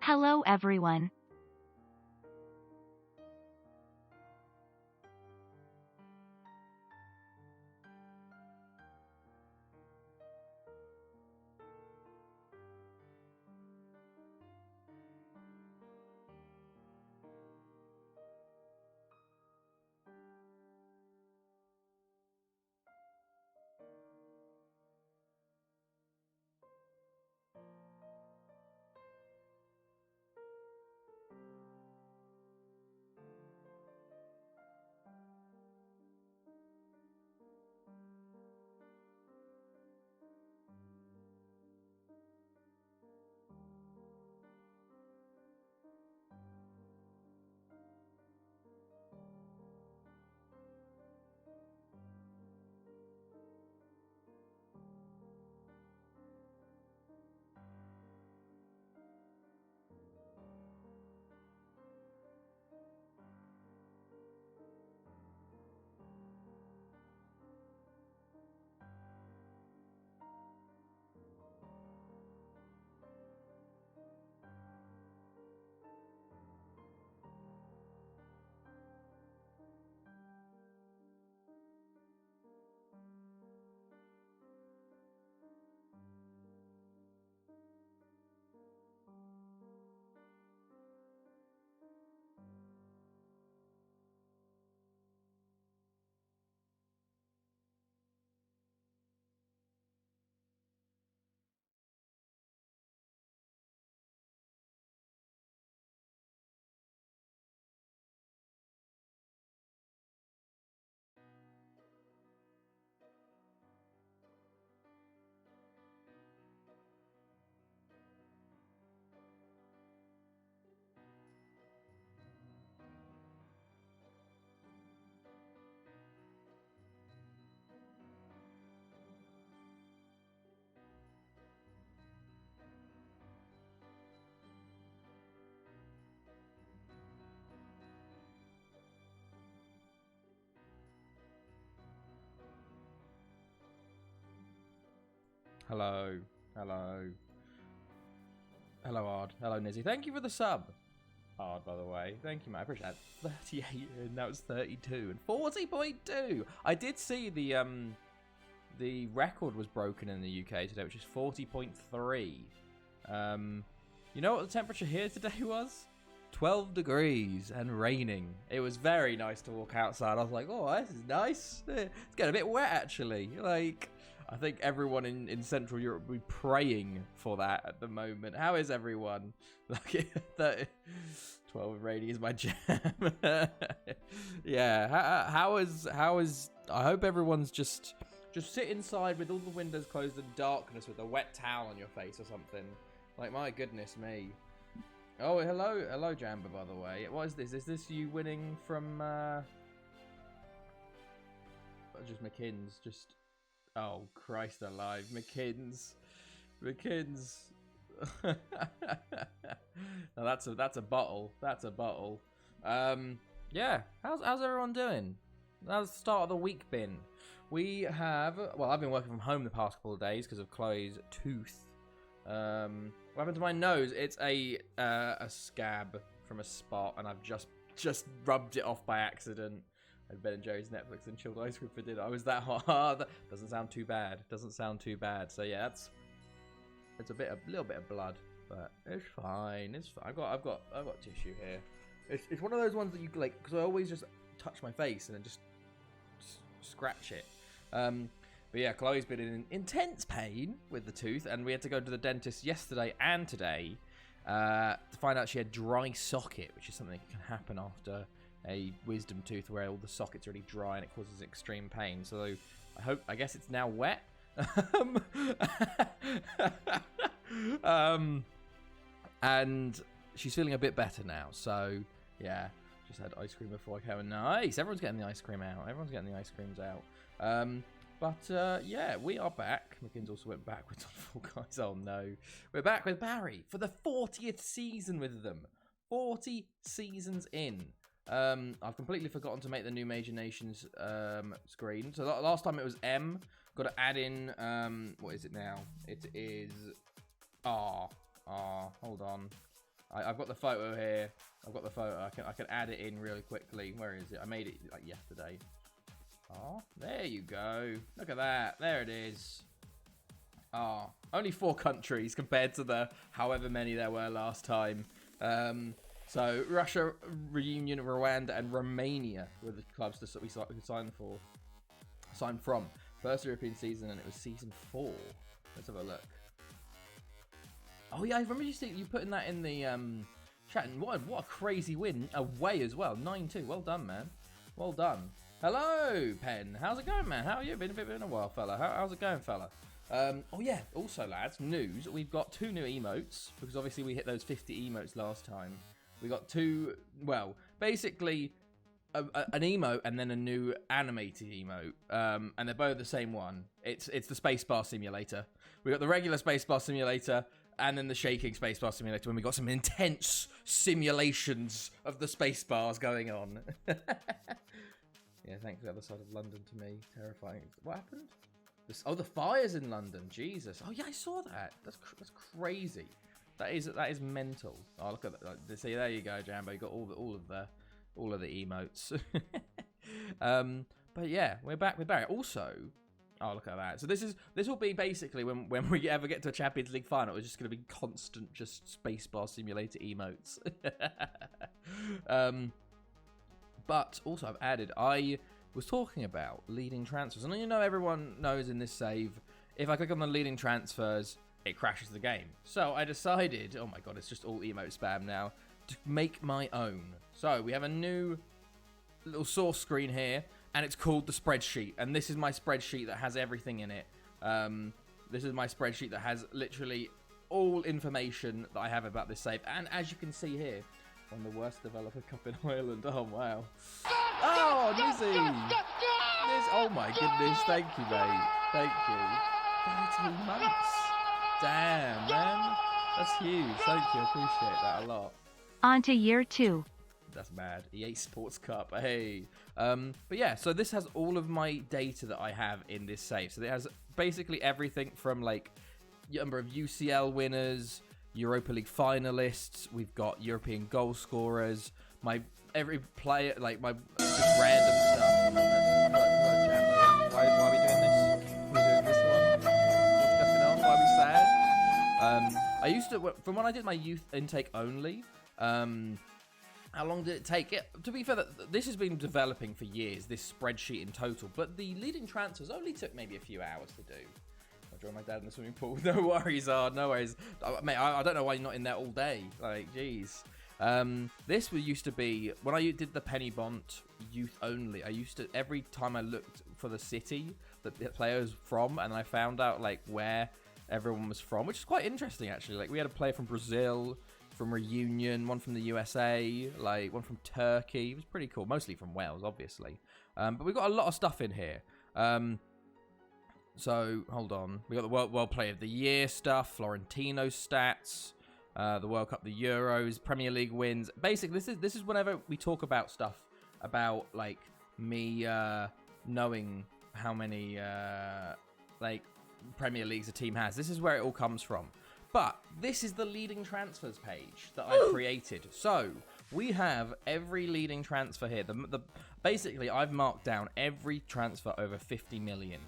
Hello everyone. Hello. Hello, Ard. Hello, Nizzy. Thank you for the sub. Ard, by the way. Thank you, man. I appreciate that. 38, and now it's 32, and 40.2. I did see the record was broken in the UK today, which is 40.3. You know what the temperature here today was? 12 degrees and raining. It was very nice to walk outside. I was like, oh, this is nice. It's getting a bit wet, actually. Like, I think everyone in Central Europe will be praying for that at the moment. How is everyone? Like, 12 and rainy is my jam. Yeah, how is... I hope everyone's just sit inside with all the windows closed and darkness with a wet towel on your face or something. Like, my goodness me. Oh, hello, Jamba, by the way. What is this? Is this you winning from, just McKinn's? Just, oh, Christ alive. McKinn's. Now, that's a bottle. That's a bottle. Yeah, how's everyone doing? How's the start of the week been? We have, well, I've been working from home the past couple of days because of Chloe's tooth. What happened to my nose? It's a scab from a spot, and I've just rubbed it off by accident. I had Ben and Jerry's Netflix and chilled ice cream for dinner. I was that hard. Doesn't sound too bad. So yeah, it's a little bit of blood, but it's fine. I've got tissue here. It's one of those ones that you like, because I always just touch my face and then just scratch it. But yeah, Chloe's been in intense pain with the tooth, and we had to go to the dentist yesterday and today to find out she had dry socket, which is something that can happen after a wisdom tooth where all the sockets are really dry and it causes extreme pain. So I guess it's now wet. And she's feeling a bit better now. So yeah, just had ice cream before I came. Nice, everyone's getting the ice cream out. But yeah, we are back. McKinn's also went backwards on Fall Guys. Oh no. We're back with Barry for the 40th season with them. 40 seasons in. I've completely forgotten to make the new Major Nations screen. So last time it was M. Got to add in, what is it now? It is R. Hold on. I've got the photo here. I've got the photo. I can add it in really quickly. Where is it? I made it like yesterday. Oh, there you go. Look at that. There it is. Oh, only 4 countries compared to the however many there were last time. So Russia, Reunion, Rwanda, and Romania were the clubs that we signed from. First European season, and it was season 4. Let's have a look. Oh yeah, I remember you putting that in the chat. And what a crazy win away as well. 9-2. Well done, man. Well done. Hello, Pen. How's it going, man? How are you? Been a while, fella. How's it going, fella? Oh yeah. Also, lads, news. We've got 2 new emotes because obviously we hit those 50 emotes last time. We got 2. Well, basically. An emote and then a new animated emote, and they're both the same one. It's the spacebar simulator. We got the regular spacebar simulator, and then the shaking spacebar simulator. When we got some intense simulations of the spacebars going on. Yeah, thanks the other side of London to me. Terrifying. What happened? The fires in London. Jesus. Oh yeah, I saw that. That's crazy. That is mental. Oh look at that. See, there you go, Jambo. You got all of the emotes. But yeah, we're back with Barry. Also, oh look at that. So this will be basically when we ever get to a Champions League final, it's just going to be constant just spacebar simulator emotes. But also I've added, I was talking about leading transfers, and you know everyone knows in this save, if I click on the leading transfers, it crashes the game. So I decided, oh my god, it's just all emote spam now, to make my own. So we have a new little source screen here, and it's called the spreadsheet. And this is my spreadsheet that has everything in it. This is my spreadsheet that has literally all information that I have about this save. And as you can see here, on the worst developer cup in Ireland. Oh wow! Oh, Nizzy! Oh my goodness! Thank you, mate. Thank you. 13 months. Damn, man. That's huge. Thank you. I appreciate that a lot. On to year 2. That's mad. EA Sports Cup. Hey. But yeah, so this has all of my data that I have in this save. So it has basically everything from like number of UCL winners, Europa League finalists. We've got European goal scorers. Every player, like my just random stuff. Why are we doing this? We're doing this one. What's going on? Why are we sad? I used to, from when I did my youth intake only. How long did it take? To be fair, this has been developing for years, this spreadsheet in total, but the leading transfers only took maybe a few hours to do. I'll join my dad in the swimming pool. No worries, no worries. Mate, I don't know why you're not in there all day. Like, jeez. This used to be, when I did the Penny Bont youth only, I used to, every time I looked for the city that the player was from, and I found out, like, where everyone was from, which is quite interesting, actually. Like, we had a player from Brazil, from Reunion, one from the USA, like one from Turkey. It was pretty cool. Mostly from Wales, obviously. But we've got a lot of stuff in here. So, hold on. We got the World Player of the Year stuff, Florentino stats, the World Cup, the Euros, Premier League wins. Basically, this is whenever we talk about stuff about, like, me knowing how many, like, Premier Leagues a team has. This is where it all comes from. But this is the leading transfers page that I created. So we have every leading transfer here. Basically, I've marked down every transfer over 50 million.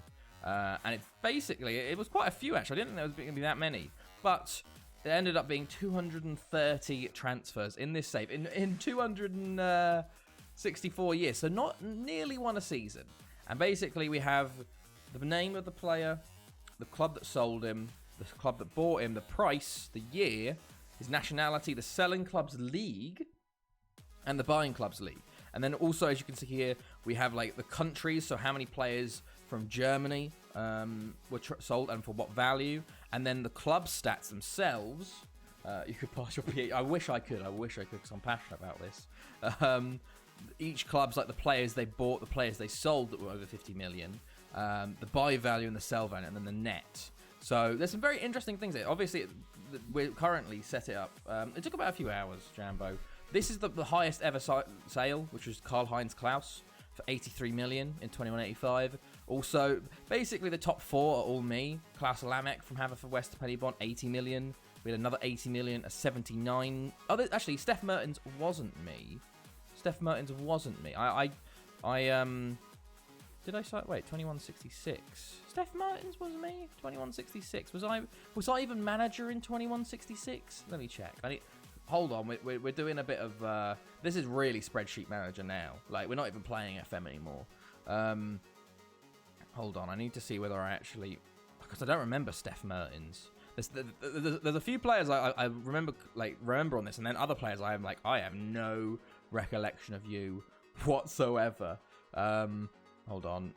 And it's basically, it was quite a few actually. I didn't think there was going to be that many. But it ended up being 230 transfers in this save. In 264 years. So not nearly one a season. And basically we have the name of the player, the club that sold him, the club that bought him, the price, the year, his nationality, the selling club's league, and the buying club's league. And then also, as you can see here, we have like the countries, so how many players from Germany were sold and for what value. And then the club stats themselves. You could pass your PhD. I wish I could because I'm passionate about this. Each club's like the players they bought, the players they sold that were over 50 million, the buy value and the sell value, and then the net. So there's some very interesting things here. Obviously, we're currently set it up. It took about a few hours, Jambo. This is the highest ever sale, which was Karl-Heinz Klaus for 83 million in 2185. Also, basically the top 4 are all me. Klaus Lamek from Haverford West to Penny Bont, 80 million. We had another 80 million, a 79. Oh, actually, Steph Mertens wasn't me. Steph Mertens wasn't me. Did I start? Wait, 2166. Steph Mertens was me. 2166. Was I even manager in 2166? Let me check. Hold on. We're doing a bit of. This is really spreadsheet manager now. Like we're not even playing FM anymore. Hold on. I need to see whether I actually, because I don't remember Steph Mertens. There's a few players I remember on this, and then other players I have no recollection of you whatsoever. Hold on.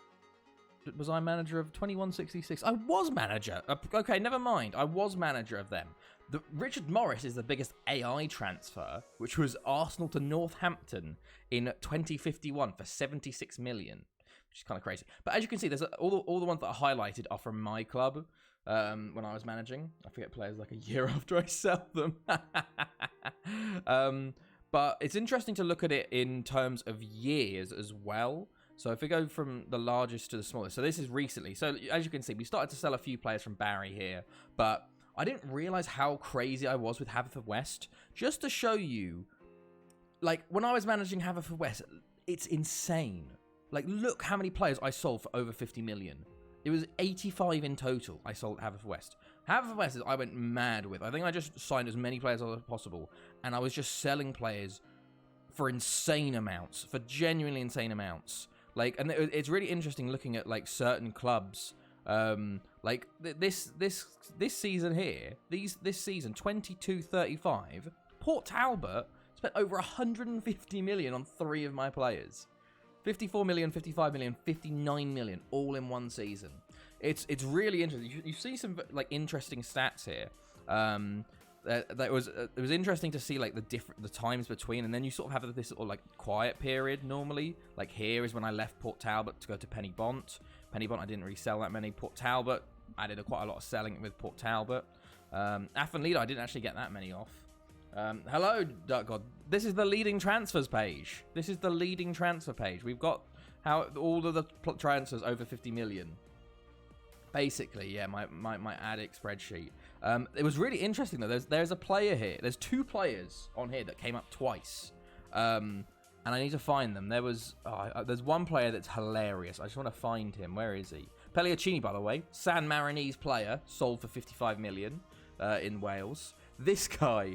Was I manager of 2166? I was manager. Okay, never mind. I was manager of them. Richard Morris is the biggest AI transfer, which was Arsenal to Northampton in 2051 for 76 million, which is kind of crazy. But as you can see, there's all the ones that are highlighted are from my club when I was managing. I forget players like a year after I sell them. But it's interesting to look at it in terms of years as well. So if we go from the largest to the smallest, so this is recently. So as you can see, we started to sell a few players from Barry here, but I didn't realize how crazy I was with Haverfordwest. Just to show you, like when I was managing Haverfordwest, it's insane. Like look how many players I sold for over 50 million. It was 85 in total I sold at Haverfordwest. Haverfordwest I went mad with. I think I just signed as many players as possible, and I was just selling players for insane amounts, for genuinely insane amounts. Like, and it's really interesting looking at like certain clubs. Like this season here, this season 22-35, Port Talbot spent over 150 million on 3 of my players. 54 million, 55 million, 59 million, all in one season. It's really interesting. You see some like interesting stats here. It was interesting to see like the times between, and then you sort of have this sort of like quiet period normally. Like here is when I left Port Talbot to go to Penny Bont. Penny Bont I didn't really sell that many. Port Talbot I did quite a lot of selling with Port Talbot. Aston Villa I didn't actually get that many off. Hello, Dark God. This is the leading transfers page. This is the leading transfer page. We've got how all of the transfers over 50 million. Basically, yeah, my addict spreadsheet. It was really interesting though. There's a player here. There's 2 players on here that came up twice, and I need to find them. There's one player that's hilarious. I just want to find him. Where is he? Pelliacini, by the way, San Marinese player, sold for 55 million in Wales. This guy,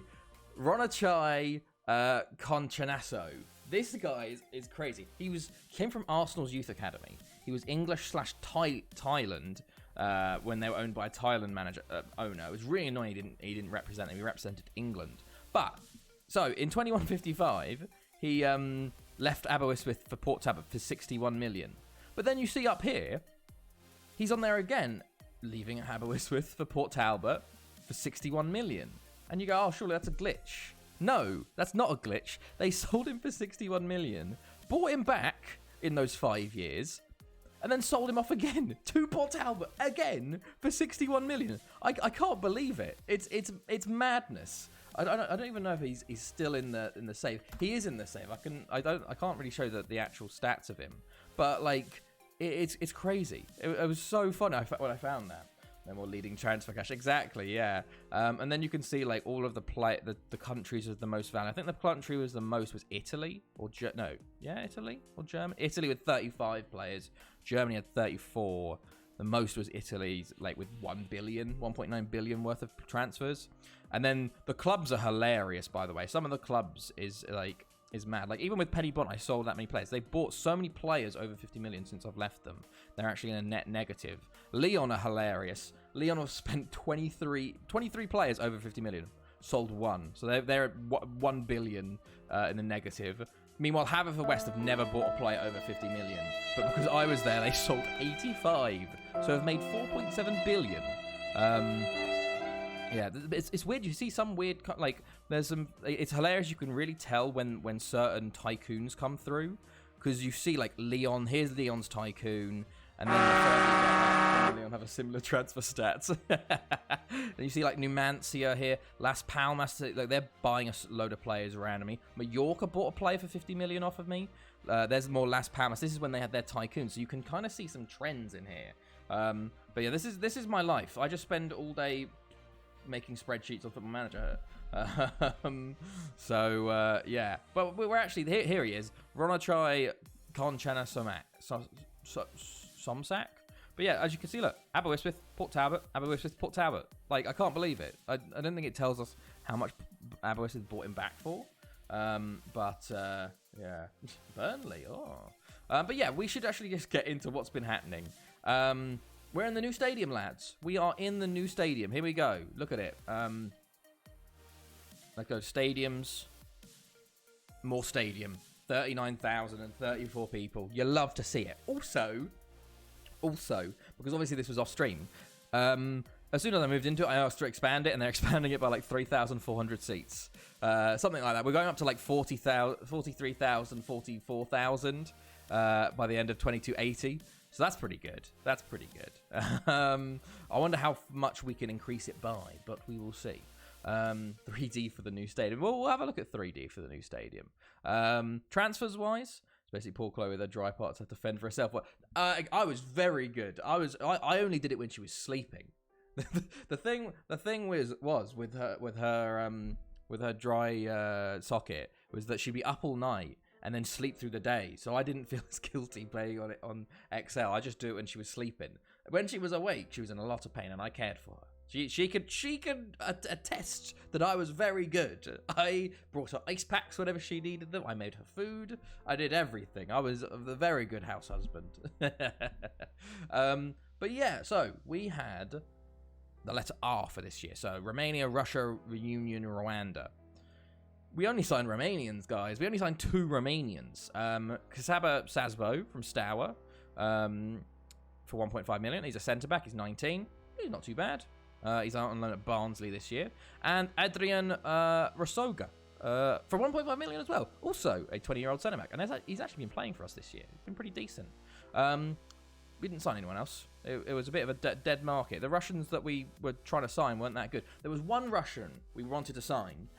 Ronachai Conchanasso. This guy is crazy. He came from Arsenal's youth academy. He was English/Thailand. When they were owned by a Thailand owner. It was really annoying he didn't represent them. He represented England. But, so, in 2155, he left Aberystwyth for Port Talbot for 61 million. But then you see up here, he's on there again, leaving Aberystwyth for Port Talbot for 61 million. And you go, oh, surely that's a glitch. No, that's not a glitch. They sold him for 61 million, bought him back in those 5 years, and then sold him off again to Port Talbot again for 61 million. I can't believe it. It's madness. I don't even know if he's still in the save. He is in the save. I can't really show the actual stats of him, but like it's crazy. It was so fun when I found that. No more leading transfer cash. Exactly, yeah. And then you can see like all of the countries with the most value. I think the country was the most was Italy or Italy or Germany. Italy with 35 players. Germany had 34. The most was Italy's, like with 1.9 billion worth of transfers. And then the clubs are hilarious, by the way. Some of the clubs is mad. Like even with Penny Bont, I sold that many players. They bought so many players over 50 million since I've left them. They're actually in a net negative. Lyon are hilarious. Lyon have spent 23 players over 50 million. Sold 1. So they're at 1 billion in the negative. Meanwhile, Haverfordwest have never bought a player over 50 million. But because I was there, they sold 85. So have made 4.7 billion. Yeah, it's weird. You see some weird, like, there's some, it's hilarious. You can really tell when certain tycoons come through. Because you see, like, Leon, here's Leon's tycoon. And then Leon have a similar transfer stats. Then you see, like, Numancia here. Las Palmas, like, they're buying a load of players around me. Mallorca bought a player for 50 million off of me. There's more Las Palmas. This is when they had their tycoon. So you can kind of see some trends in here. But yeah, this is my life. I just spend all day making spreadsheets on Football Manager. Yeah. But we're actually... Here he is. Ronachai Conchana Somsak. But yeah, as you can see, look, Aberystwyth, Port Talbot, Aberystwyth, Port Talbot. Like, I can't believe it. I don't think it tells us how much Aberystwyth bought him back for. Yeah. Burnley, but yeah, we should actually just get into what's been happening. We're in the new stadium, lads. We are in the new stadium. Here we go. Look at it. Let's go stadiums. More stadium. 39,034 people. You love to see it. Also, because obviously this was off stream, as soon as I moved into it, I asked to expand it, and they're expanding it by like 3,400 seats. Something like that. We're going up to like 43,000, 44,000 by the end of 2280. So that's pretty good. I wonder how much we can increase it by, but we will see. 3D for the new stadium. We'll have a look at 3D for the new stadium. Transfers wise, it's basically poor Chloe with her dry parts have to fend for herself. I was very good. I only did it when she was sleeping. the thing was with her dry socket was that she'd be up all night and then sleep through the day. So I didn't feel as guilty playing on it on XL. I just do it when she was sleeping. When she was awake, she was in a lot of pain, and I cared for her. She could attest that I was very good. I brought her ice packs whenever she needed them. I made her food. I did everything. I was a very good house husband. But yeah, so we had the letter R for this year. So Romania, Russia, Reunion, Rwanda. We only signed Romanians, guys. We only signed 2 Romanians. Kasaba Sasbo from Stour for 1.5 million. He's a centre-back. He's 19. He's not too bad. He's out on loan at Barnsley this year. And Adrian Rosoga for 1.5 million as well. Also a 20-year-old centre-back. And he's actually been playing for us this year. He's been pretty decent. We didn't sign anyone else. It was a bit of a dead market. The Russians that we were trying to sign weren't that good. There was one Russian we wanted to sign.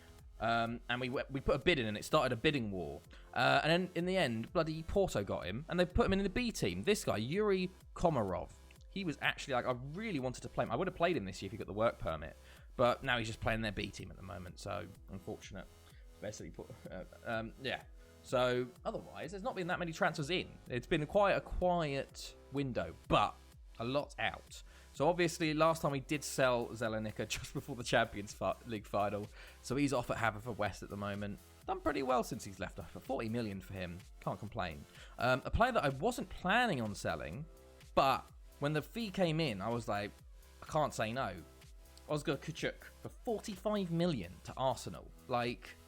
And we put a bid in, and it started a bidding war. And then in the end, bloody Porto got him, and they put him in the B team. This guy, Yuri Komarov, he was actually like, I really wanted to play him. I would have played him this year if he got the work permit, but now he's just playing their B team at the moment. So unfortunate. Basically, yeah. So otherwise, there's not been that many transfers in. It's been quite a quiet window, but a lot out. So obviously, last time we did sell Zelenica just before the Champions League final. So he's off at Haverfordwest at the moment. Done pretty well since he's left off. 40 million for him. Can't complain. A player that I wasn't planning on selling, but when the fee came in, I was like, I can't say no. Oscar Kuchuk for 45 million to Arsenal. Like,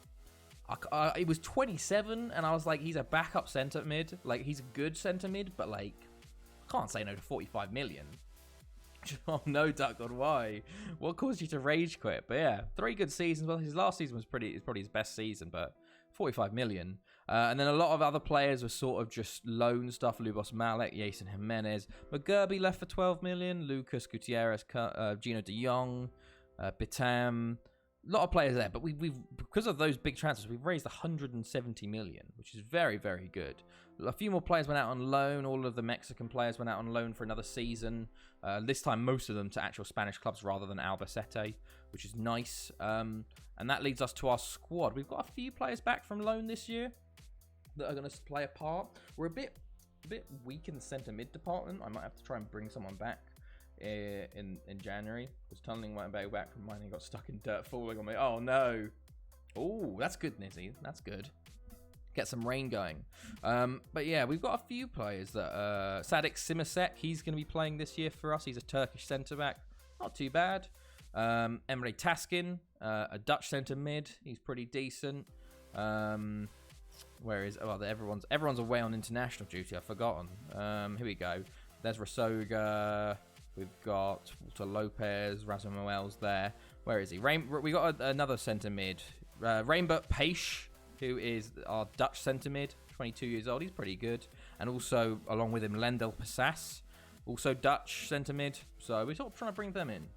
it was 27, and I was like, he's a backup centre mid. Like, he's a good centre mid, but like, I can't say no to 45 million. Oh no, Duckgod, why? What caused you to rage quit? But yeah, 3 good seasons. Well, his last season was probably his best season, but 45 million. And then a lot of other players were sort of just loan stuff. Lubos Malek, Jason Jimenez. McGurby left for 12 million. Lucas Gutierrez, Gino de Jong, Bitam. A lot of players there, but we've because of those big transfers, we've raised 170 million, which is very, very good. A few more players went out on loan. All of the Mexican players went out on loan for another season. This time, most of them to actual Spanish clubs rather than Albacete, which is nice. And that leads us to our squad. We've got a few players back from loan this year that are going to play a part. We're a bit weak in the centre mid department. I might have to try and bring someone back in January, because tunneling my way back from mine and got stuck in dirt falling on me. Oh no. Oh, that's good, Nizzy. That's good. Get some rain going. But yeah, we've got a few players that Sadik Simasek, he's going to be playing this year for us. He's a Turkish centre back. Not too bad. Emre Taskin, a Dutch centre mid. He's pretty decent. Where is everyone's away on international duty. I've forgotten. Here we go. There's Rasoga. We've got Walter Lopez, Razumoel's there. Where is he? We got another centre mid. Rainbow Peish, who is our Dutch centre mid, 22 years old. He's pretty good. And also, along with him, Lendel Passas, also Dutch centre mid. So we're sort of trying to bring them in.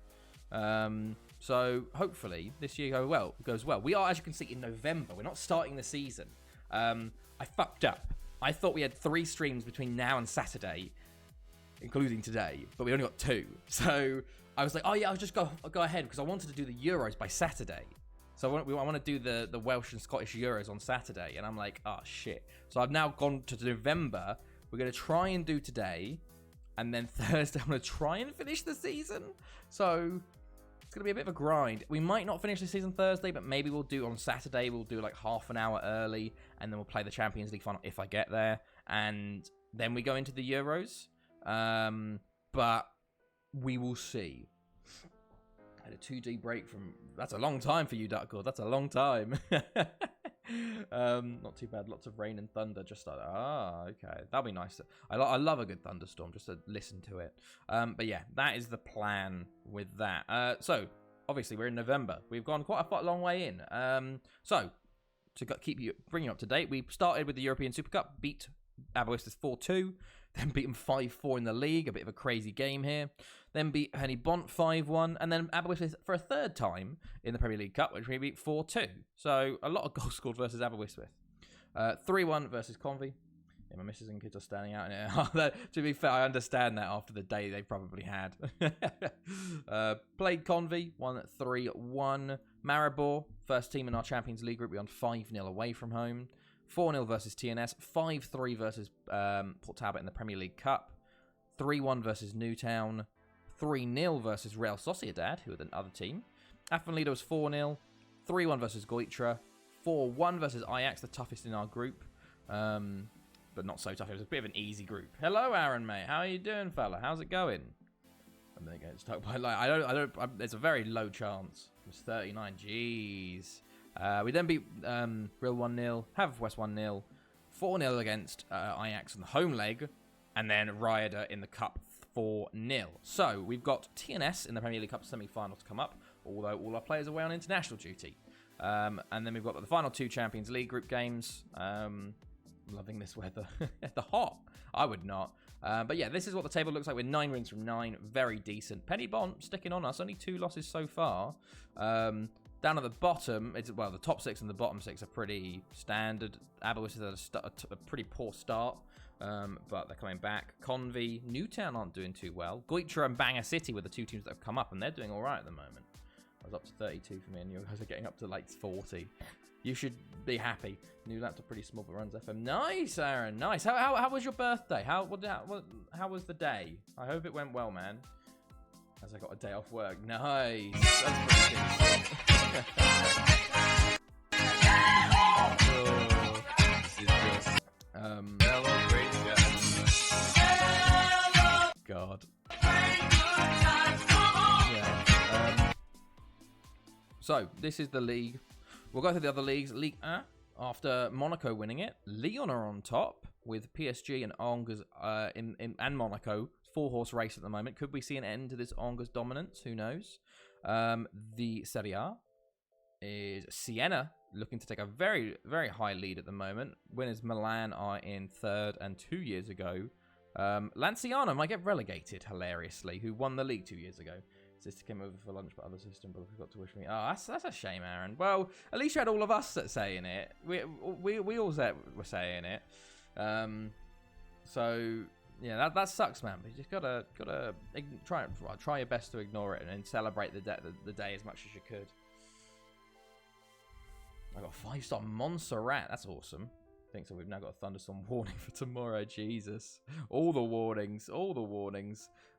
So hopefully this year goes well. We are, as you can see, in November. We're not starting the season. I fucked up. I thought we had 3 streams between now and Saturday. including today, but we only got 2. So I was like, oh yeah, I'll just go ahead because I wanted to do the Euros by Saturday. So I want to do the Welsh and Scottish Euros on Saturday, and I'm like, oh shit. So I've now gone to November. We're going to try and do today, and then Thursday I'm going to try and finish the season. So it's going to be a bit of a grind. We might not finish the season Thursday, but maybe we'll do on Saturday. We'll do like half an hour early, and then we'll play the Champions League final if I get there. And then we go into the Euros. But we will see. I had a 2D break from... That's a long time for you, Duckgourd. That's a long time. Not too bad. Lots of rain and thunder. Just like, okay. That'll be nice. I love a good thunderstorm, just to listen to it. But yeah, that is the plan with that. So, obviously, we're in November. We've gone quite a long way in. So, to bring you up to date, we started with the European Super Cup, beat Aberystwyth 4-2, then beat them 5-4 in the league, a bit of a crazy game here. Then beat Henny Bont 5-1, and then Aberystwyth for a third time in the Premier League Cup, which we beat 4-2. So a lot of goals scored versus Aberystwyth. 3-1 versus Convy. Yeah, my missus and kids are standing out in it. To be fair, I understand that after the day they probably had. Played Convy, won 3-1. Maribor, first team in our Champions League group, we won 5-0 away from home. 4-0 versus TNS, 5-3 versus Port Talbot in the Premier League Cup, 3-1 versus Newtown, 3-0 versus Real Sociedad, who are the other team. Aston Villa was 4-0, 3-1 versus Goitra, 4-1 versus Ajax, the toughest in our group, but not so tough. It was a bit of an easy group. Hello, Aaron, mate. How are you doing, fella? How's it going? I'm gonna get stuck by like there's a very low chance. It was 39. Jeez. We then beat Real 1-0, Haverfordwest 1-0, 4-0 against Ajax in the home leg, and then Ryder in the Cup 4-0. So we've got TNS in the Premier League Cup semi-final to come up, although all our players are away on international duty. And then we've got the final 2 Champions League group games. Loving this weather. The hot. I would not. But yeah, this is what the table looks like with 9 wins from 9. Very decent. Penny Bont sticking on us. Only 2 losses so far. Down at the bottom, the top 6 and the bottom 6 are pretty standard. Aberystwyth had a pretty poor start, but they're coming back. Convy, Newtown aren't doing too well. Goitra and Bangor City were the 2 teams that have come up, and they're doing all right at the moment. I was up to 32 for me, and you guys are getting up to like 40. You should be happy. New laptop, pretty small, but runs FM. Nice, Aaron. Nice. How was your birthday? How was the day? I hope it went well, man. As I got a day off work. Nice. That's pretty God. Yeah. So, this is the league. We'll go through the other leagues. Ligue 1, after Monaco winning it, Lyon are on top with PSG and Angers and Monaco. 4-horse race at the moment. Could we see an end to this Angers dominance? Who knows? The Serie A is Siena looking to take a very, very high lead at the moment. Winners Milan are in 3rd, and 2 years ago, Lanciano might get relegated, hilariously, who won the league 2 years ago. Sister came over for lunch, but other sister and brother forgot to wish me. Oh, that's a shame, Aaron. Well, at least you had all of us saying it. We all were saying it. So yeah, that sucks, man. But you just gotta try your best to ignore it and celebrate the day as much as you could. I got 5-star Montserrat. That's awesome. I think so. We've now got a thunderstorm warning for tomorrow. Jesus, all the warnings.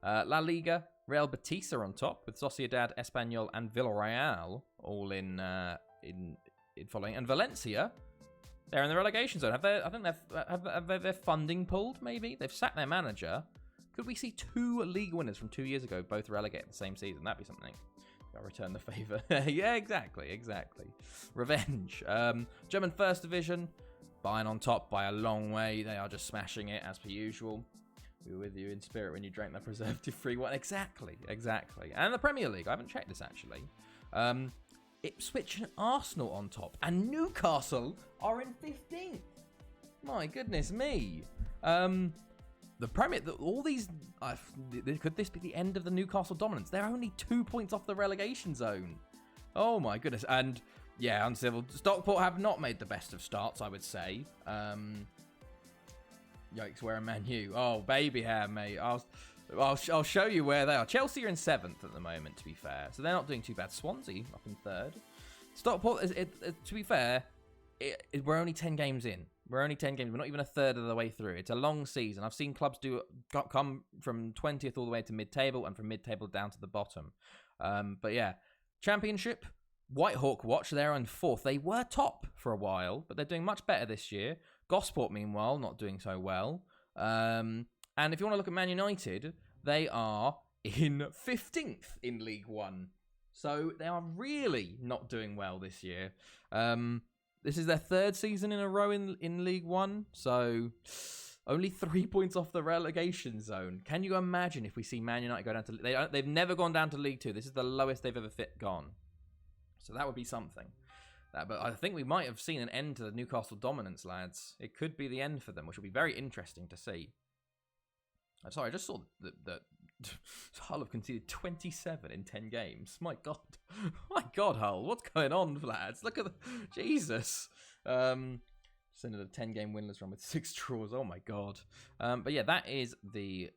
La Liga, Real Betis are on top with Sociedad, Espanyol, and Villarreal all in following, and Valencia. They're in the relegation zone. Have their funding pulled, maybe? They've sacked their manager. Could we see 2 league winners from 2 years ago both relegate in the same season? That'd be something. Gotta return the favour. Yeah, exactly. Revenge. German First Division. Bayern on top by a long way. They are just smashing it as per usual. We were with you in spirit when you drank that preservative free one. Exactly. And the Premier League. I haven't checked this, actually. Ipswich and Arsenal on top, and Newcastle are in 15th. My goodness me. The Premier, all these, could this be the end of the Newcastle dominance? They're only 2 points off the relegation zone. Oh my goodness. And yeah, Uncivil, Stockport have not made the best of starts, I would say. Yikes, where are Man U? Oh, baby hair, mate. I'll show you where they are. Chelsea are in 7th at the moment, to be fair. So they're not doing too bad. Swansea up in 3rd. Stockport, to be fair, we're only 10 games in. We're only 10 games. We're not even a third of the way through. It's a long season. I've seen clubs come from 20th all the way to mid-table and from mid-table down to the bottom. But yeah, Championship, Whitehawk Watch, they're on 4th. They were top for a while, but they're doing much better this year. Gosport, meanwhile, not doing so well. And if you want to look at Man United, they are in 15th in League One. So they are really not doing well this year. This is their 3rd season in a row in League One. So only 3 points off the relegation zone. Can you imagine if we see Man United go down to... They've never gone down to League Two. This is the lowest they've ever gone. So that would be something. But I think we might have seen an end to the Newcastle dominance, lads. It could be the end for them, which will be very interesting to see. I'm sorry, I just saw that Hull have conceded 27 in 10 games. My God. My God, Hull. What's going on, lads? Look at the... Jesus. Just ended a 10-game winless run with 6 draws. Oh, my God. But yeah, that is the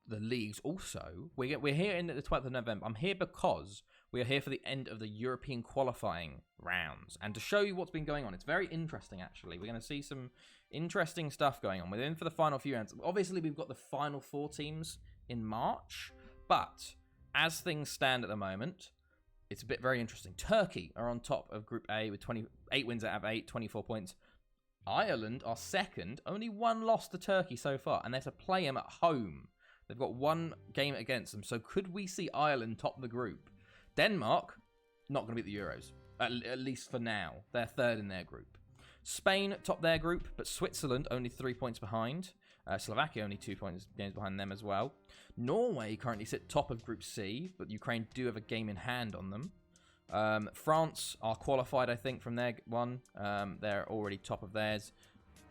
leagues. Also, we're here in the 12th of November. I'm here because we are here for the end of the European qualifying rounds. And to show you what's been going on, it's very interesting, actually. We're going to see some interesting stuff going on. We're in for the final few rounds. Obviously, we've got the final 4 teams in March. But as things stand at the moment, it's a bit very interesting. Turkey are on top of Group A with 28 wins out of 8, 24 points. Ireland are second, only 1 loss to Turkey so far, and they're to play them at home. They've got 1 game against them, so could we see Ireland top the group? Denmark, not going to beat the Euros, at least for now. They're 3rd in their group. Spain top their group, but Switzerland only 3 points behind. Slovakia only 2 games behind them as well. Norway currently sit top of Group C, but Ukraine do have a game in hand on them. France are qualified, I think, from their one. They're already top of theirs.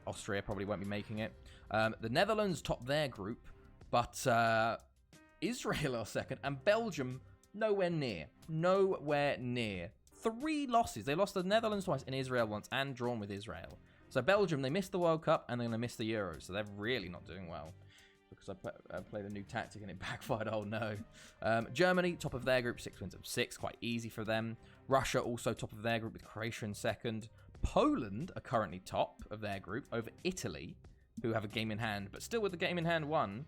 Austria probably won't be making it. The Netherlands top their group, but Israel are second, and Belgium nowhere near. Nowhere near. 3 losses. They lost the Netherlands twice and Israel once, and drawn with Israel. So Belgium, they missed the World Cup, and they're going to miss the Euros. So they're really not doing well. Because I played a new tactic and it backfired. Oh, no. Germany, top of their group, 6 wins of 6. Quite easy for them. Russia, also top of their group with Croatia in second. Poland are currently top of their group over Italy, who have a game in hand. But still with the game in hand one,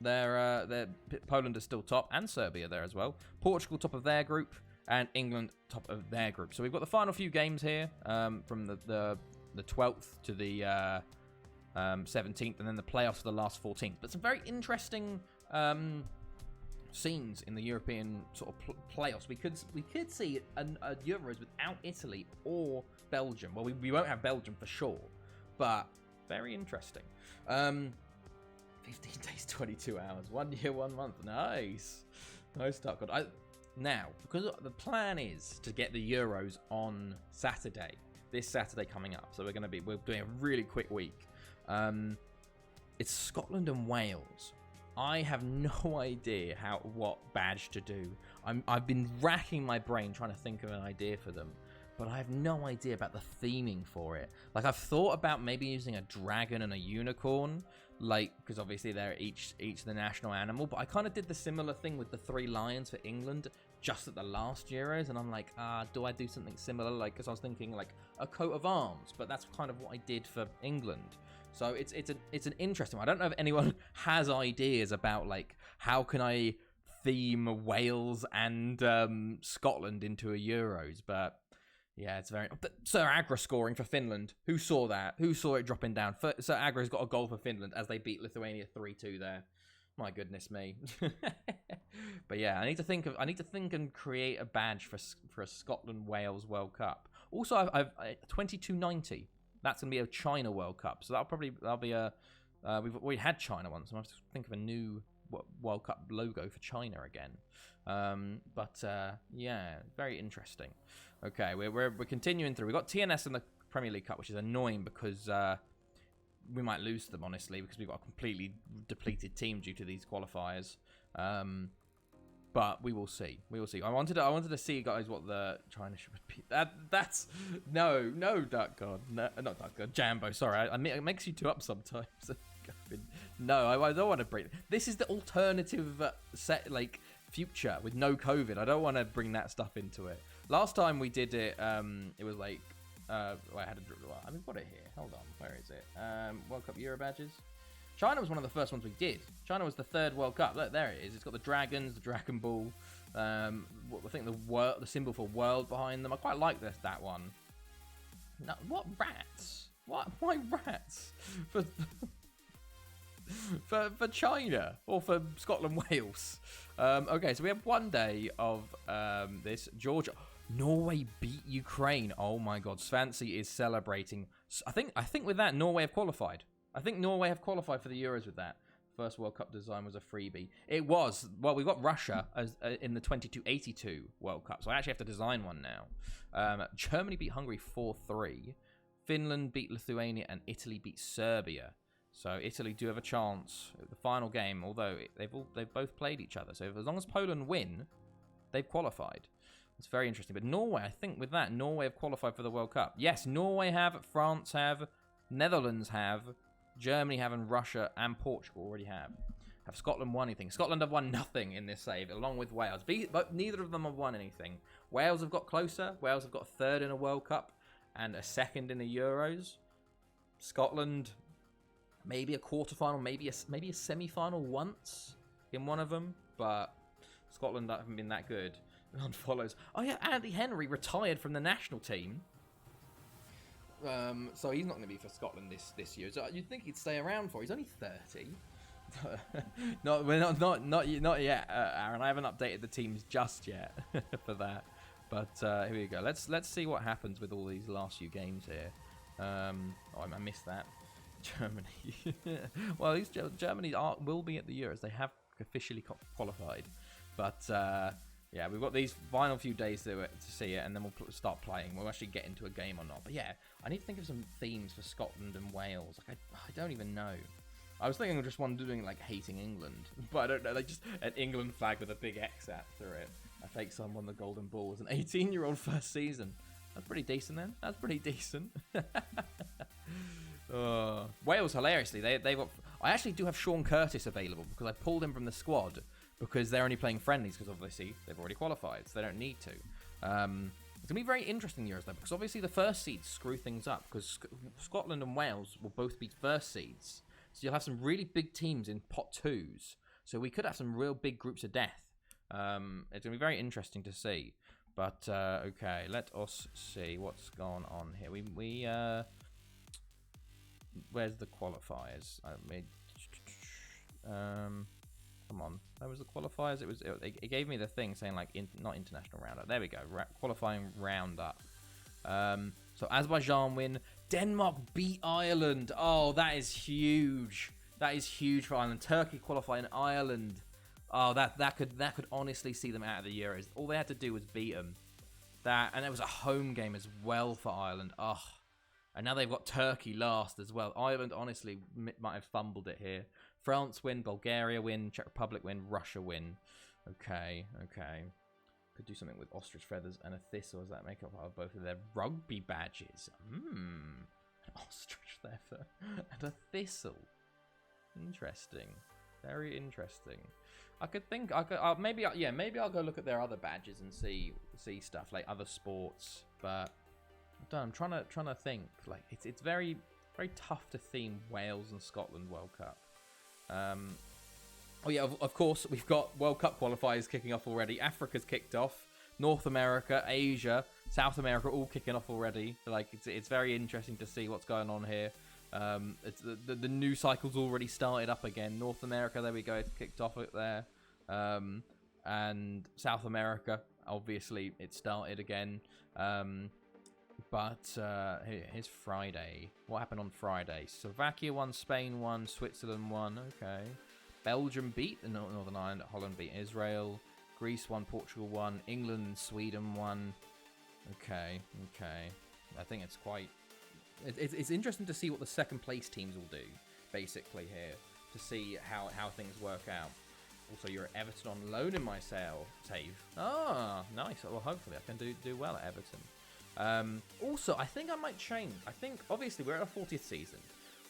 Poland is still top, and Serbia there as well. Portugal, top of their group, and England, top of their group. So we've got the final few games here from the 12th to the 17th, and then the playoffs for the last 14th. But some very interesting scenes in the European sort of playoffs. We could see a Euros without Italy or Belgium. Well, we won't have Belgium for sure, but very interesting. 15 days, 22 hours. 1 year, 1 month. Nice. Nice start. Now, because the plan is to get the Euros on Saturday, this Saturday coming up. So we're doing a really quick week. It's Scotland and Wales. I have no idea what badge to do. I've been racking my brain trying to think of an idea for them, but I have no idea about the theming for it. Like, I've thought about maybe using a dragon and a unicorn, because obviously they're each the national animal. But I kind of did the similar thing with the 3 lions for England just at the last Euros, and I'm like, do I do something similar? Because I was thinking like a coat of arms, but that's kind of what I did for England. So it's an interesting one. I don't know if anyone has ideas about how can I theme Wales and Scotland into a Euros, but yeah, it's very... But Sir Agra scoring for Finland. Who saw that? Who saw it dropping down? Sir Agra's got a goal for Finland as they beat Lithuania 3-2 there. My goodness me. But yeah, I need to think and create a badge for a Scotland-Wales World Cup. Also, I've 2290. That's going to be a China World Cup. So that'll be a... we had China once. I have to think of a new World Cup logo for China again. Yeah, very interesting. Okay, we're continuing through. We've got TNS in the Premier League Cup, which is annoying because we might lose to them, honestly, because we've got a completely depleted team due to these qualifiers. But we will see. We will see. I wanted to see, guys, what the China should be. That's no Duck God, no, not Duck God, Jambo. Sorry, it makes you two up sometimes. No, I don't want to bring. This is the alternative set, like future with no COVID. I don't want to bring that stuff into it. Last time we did it, it was like, well, we've got it here. Hold on, where is it? World Cup Euro badges. China was one of the first ones we did. China was the third World Cup. Look, there it is. It's got the dragons, the Dragon Ball. I think the symbol for world behind them. I quite like that one. No, what rats? Why rats? For China or for Scotland, Wales. Okay, so we have one day of this. Georgia, Norway beat Ukraine. Oh my God, Swansea is celebrating. I think with that Norway have qualified. I think Norway have qualified for the Euros with that. First World Cup design was a freebie. It was. Well, we got Russia as in the 2282 World Cup, so I actually have to design one now. Germany beat Hungary 4-3. Finland beat Lithuania, and Italy beat Serbia. So Italy do have a chance at the final game, although they've both played each other. So as long as Poland win, they've qualified. It's very interesting. But Norway, I think with that, Norway have qualified for the World Cup. Yes, Norway have, France have, Netherlands have, Germany have, and Russia and Portugal already have. Have Scotland won anything? Scotland have won nothing in this save, along with Wales. But neither of them have won anything. Wales have got closer. Wales have got a third in a World Cup and a second in the Euros. Scotland, maybe a quarterfinal, maybe a semi-final once in one of them. But Scotland haven't been that good. On follows. Oh yeah, Andy Henry retired from the national team. So he's not going to be for Scotland this year. So you'd think he'd stay around for. He's only 30. Not yet, Aaron. I haven't updated the teams just yet for that. But here we go. Let's see what happens with all these last few games here. I missed that. Germany. Well, at least Germany will be at the Euros. They have officially qualified. But yeah, we've got these final few days to see it, and then we'll start playing. We'll actually get into a game or not. But yeah, I need to think of some themes for Scotland and Wales. Like I don't even know. I was thinking of just one doing like hating England, but I don't know. Like just an England flag with a big X out through it. I think someone won the Golden Ball as an 18-year-old first season. That's pretty decent then. That's pretty decent. Wales, hilariously, they've got. I actually do have Sean Curtis available because I pulled him from the squad because they're only playing friendlies because obviously they've already qualified, so they don't need to. It's going to be very interesting Euros though because obviously the first seeds screw things up because Scotland and Wales will both be first seeds. So you'll have some really big teams in pot twos. So we could have some real big groups of death. It's going to be very interesting to see. But, okay, let us see what's going on here. Where's the qualifiers? Come on. Where was the qualifiers? It gave me the thing saying, like, not international roundup. There we go. Qualifying roundup. So Azerbaijan win. Denmark beat Ireland. Oh, that is huge. That is huge for Ireland. Turkey qualifying Ireland. Oh, that could honestly see them out of the Euros. All they had to do was beat them. And it was a home game as well for Ireland. Oh, and now they've got Turkey last as well. Ireland honestly might have fumbled it here. France win, Bulgaria win, Czech Republic win, Russia win. Okay. Could do something with ostrich feathers and a thistle. Does that make up out of both of their rugby badges? An ostrich feather and a thistle. Interesting. Very interesting. Maybe I'll go look at their other badges and see stuff like other sports. But I'm trying to think. Like it's very very tough to theme Wales and Scotland World Cup. Oh yeah, of course we've got World Cup qualifiers kicking off already. Africa's kicked off. North America, Asia, South America, all kicking off already. Like it's very interesting to see what's going on here. It's the new cycle's already started up again. North America, there we go, it's kicked off there. And South America, obviously, it started again. But here's Friday. What happened on Friday? Slovakia won, Spain won, Switzerland won. Okay. Belgium beat the Northern Ireland. Holland beat Israel. Greece won, Portugal won. England and Sweden won. Okay. I think it's quite... It's interesting to see what the second place teams will do, basically, here. To see how things work out. Also, you're at Everton on loan in my save. Ah, nice. Well, hopefully I can do well at Everton. Also, I think I might change. I think, obviously, we're at our 40th season.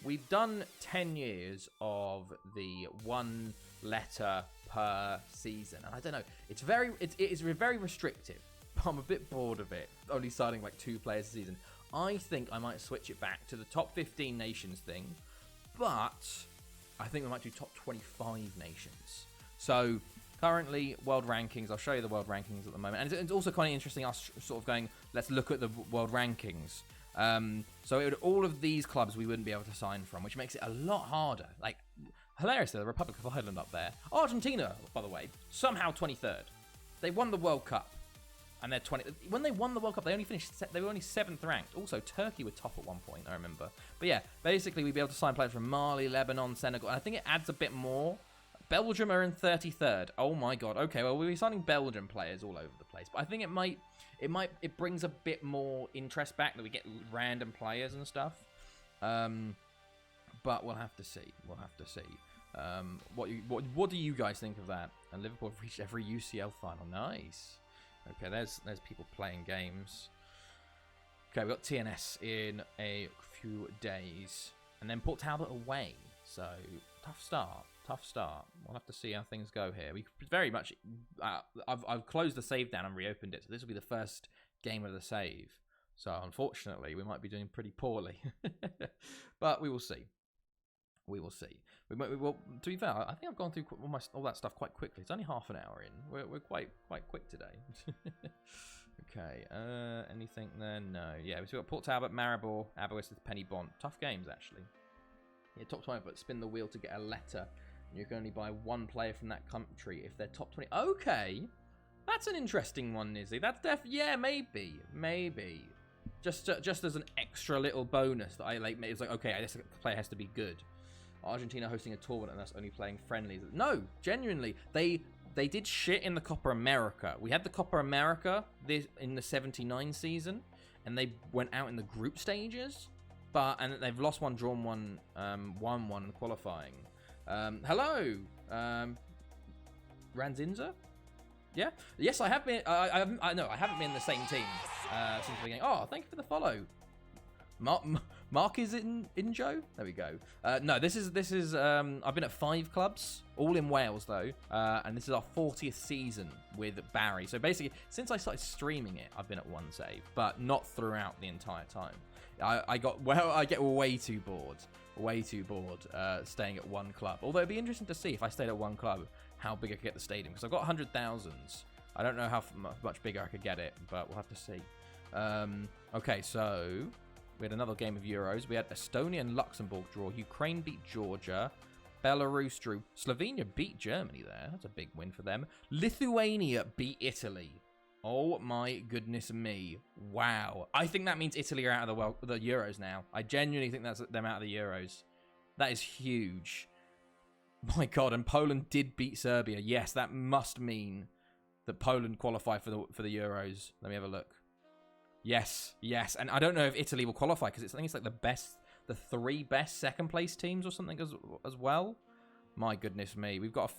We've done 10 years of the one letter per season. And I don't know. It is very restrictive. I'm a bit bored of it. Only signing like 2 players a season. I think I might switch it back to the top 15 nations thing. But I think we might do top 25 nations. So currently, world rankings. I'll show you the world rankings at the moment. And it's also kind of interesting us sort of going, let's look at the world rankings. So all of these clubs we wouldn't be able to sign from, which makes it a lot harder. Like, hilariously, the Republic of Ireland up there. Argentina, by the way, somehow 23rd. They won the World Cup. And they're 20. When they won the World Cup, they were only 7th ranked. Also, Turkey were top at one point, I remember. But yeah, basically, we'd be able to sign players from Mali, Lebanon, Senegal. And I think it adds a bit more. Belgium are in 33rd. Oh my god. Okay, well, we'll be signing Belgian players all over the place. But I think it brings a bit more interest back that we get random players and stuff. But we'll have to see. We'll have to see. What do you guys think of that? And Liverpool have reached every UCL final. Nice. Okay, there's people playing games. Okay, we've got TNS in a few days. And then Port Talbot away. So, tough start. We'll have to see how things go here. We very much... I've closed the save down and reopened it. So this will be the first game of the save. So, unfortunately, we might be doing pretty poorly. But we will see. We will see. Well, to be fair, I think I've gone through all that stuff quite quickly. It's only half an hour in. We're quite quick today. Okay. Anything there? No. Yeah, we've got Port Talbot, Maribor, Aberystwyth, Penny Bont. Tough games, actually. Yeah, top 20, but spin the wheel to get a letter. You can only buy 1 player from that country if they're top 20. Okay. That's an interesting one, Nizzy. That's yeah, maybe. Just as an extra little bonus that I like. It's like, okay, this player has to be good. Argentina hosting a tournament and that's only playing friendlies. No, genuinely, they did shit in the Copa America. We had the Copa America in the 79 season, and they went out in the group stages, and they've lost 1, drawn 1, won 1 in qualifying. Hello, Ranzinza? Yeah, yes, I have been. I haven't been in the same team since the beginning. Oh, thank you for the follow. Mark is in Joe. There we go. No, this is. I've been at 5 clubs, all in Wales though, and this is our 40th season with Barry. So basically, since I started streaming it, I've been at 1 save, but not throughout the entire time. I get way too bored staying at 1 club. Although it'd be interesting to see if I stayed at 1 club, how big I could get the stadium, because I've got 100,000s. I don't know how much bigger I could get it, but we'll have to see. Okay, so we had another game of Euros. We had Estonia and Luxembourg draw. Ukraine beat Georgia. Belarus drew. Slovenia beat Germany there. That's a big win for them. Lithuania beat Italy. Oh my goodness me. Wow. I think that means Italy are out of the Euros now. I genuinely think that's them out of the Euros. That is huge. My God, and Poland did beat Serbia. Yes, that must mean that Poland qualified for the Euros. Let me have a look. Yes, and I don't know if Italy will qualify because I think it's like the 3 best second place teams or something as well. My goodness me, we've got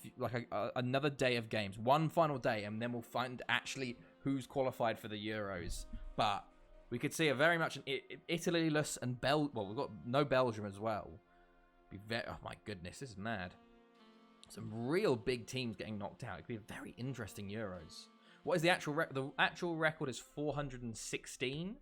another day of games, 1 final day, and then we'll find actually who's qualified for the Euros. But we could see a very much an Italy-less and we've got no Belgium as well. Oh my goodness, this is mad. Some real big teams getting knocked out. It could be a very interesting Euros. What is the actual record? The actual record is 416.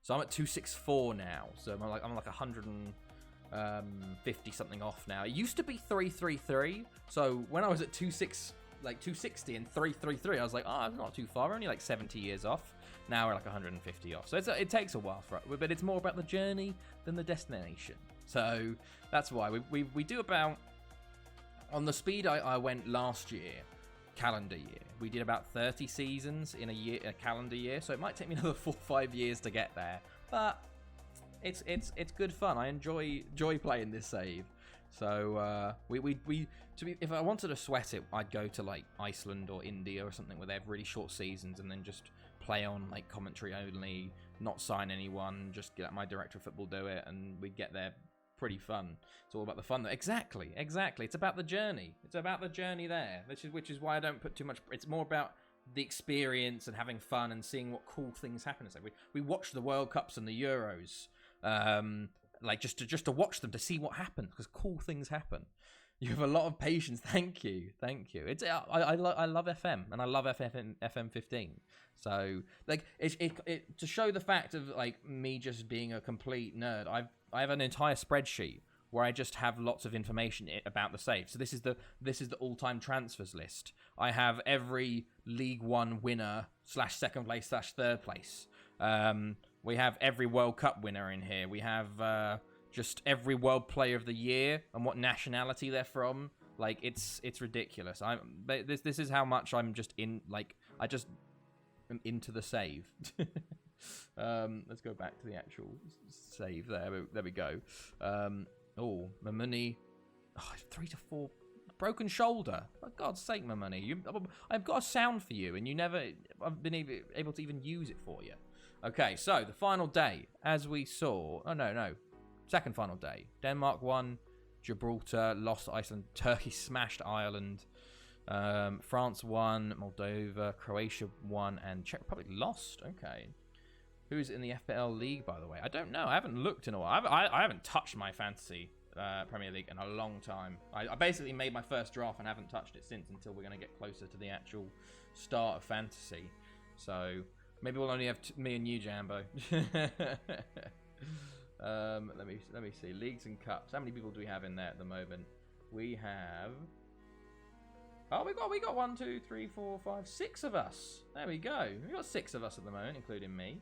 So I'm at 264 now. So I'm like 150 something off now. It used to be 333. So when I was at 260 and 333, I was like, oh, I'm not too far. We're only like 70 years off. Now we're like 150 off. So it takes a while but it's more about the journey than the destination. So that's why we do about, on the speed I went last year, calendar year, we did about 30 seasons in a calendar year, so it might take me another 4 or 5 years to get there, but it's good fun. I enjoy playing this save. So if I wanted to sweat it, I'd go to like Iceland or India or something where they have really short seasons and then just play on like commentary only, not sign anyone, just let my director of football do it, and we'd get there pretty fun. It's all about the fun. Exactly. It's about the journey. It's about the journey there. Which is why I don't put too much. It's more about the experience and having fun and seeing what cool things happen. So we watch the World Cups and the Euros, like just to watch them, to see what happens, because cool things happen. You have a lot of patience. Thank you. It's I love FM, and I love FM15. So like it to show the fact of like me just being a complete nerd. I have an entire spreadsheet where I just have lots of information about the save. So this is the all-time transfers list. I have every League One winner / second place / third place. We have every World Cup winner in here. We have just every World Player of the Year and what nationality they're from. Like it's ridiculous. This is how much I'm just in. Like I just am into the save. Let's go back to the actual save. There we go. Oh, my money. 3 to 4. Broken shoulder. For God's sake, my money. I've got a sound for you, and I've been able to even use it for you. Okay, so the final day, as we saw. Oh, no. Second final day. Denmark won. Gibraltar lost to Iceland. Turkey smashed Ireland. France won. Moldova. Croatia won. And Czech Republic lost. Okay. Who's in the FPL League, by the way? I don't know. I haven't looked in a while. I haven't touched my fantasy Premier League in a long time. I basically made my first draft and haven't touched it since, until we're going to get closer to the actual start of fantasy. So maybe we'll only have me and you, Jambo. Let me see. Leagues and cups. How many people do we have in there at the moment? We have. Oh, we got 1, 2, 3, 4, 5, 6 of us. There we go. We got 6 of us at the moment, including me.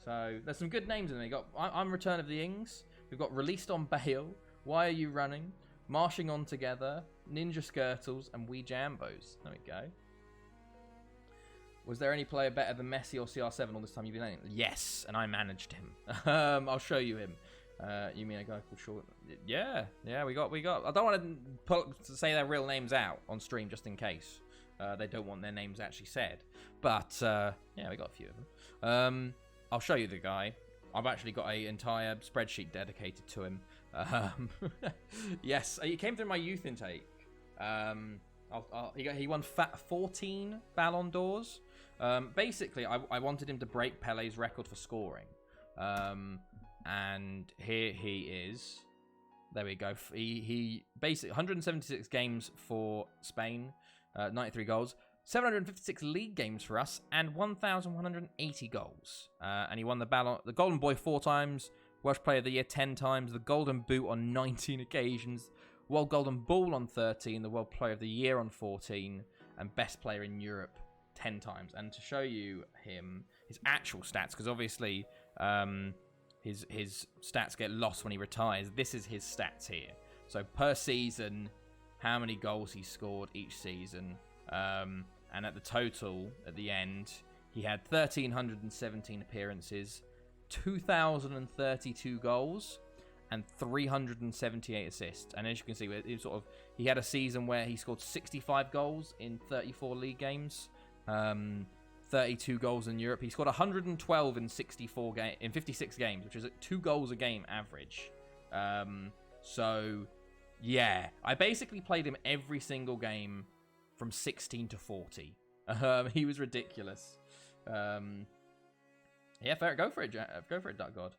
So there's some good names in there. I'm Return of the Ings. We've got Released on Bail. Why Are You Running? Marching On Together. Ninja Skirtles and We Jambos. There we go. Was there any player better than Messi or CR7 all this time you've been playing? Yes, and I managed him. I'll show you him. You mean a guy called Short? Yeah, we got. I don't want to say their real names out on stream just in case they don't want their names actually said. But yeah, we got a few of them. I'll show you the guy. I've actually got an entire spreadsheet dedicated to him. Yes, he came through my youth intake. He won 14 Ballon d'Ors. Basically, I wanted him to break Pele's record for scoring. And here he is. There we go. He basically 176 games for Spain, 93 goals. 756 league games for us, and 1,180 goals. And he won the Golden Boy 4 times, Welsh Player of the Year 10 times, the Golden Boot on 19 occasions, World Golden Ball on 13, the World Player of the Year on 14, and Best Player in Europe 10 times. And to show you his actual stats, because obviously his stats get lost when he retires, this is his stats here. So per season, how many goals he scored each season. And at the total, at the end, he had 1,317 appearances, 2,032 goals, and 378 assists. And as you can see, he had a season where he scored 65 goals in 34 league games, 32 goals in Europe. He scored 112 in 56 games, which is 2 goals a game average. So, yeah, I basically played him every single game from 16 to 40. He was ridiculous. Yeah, fair. Go for it, Duck God.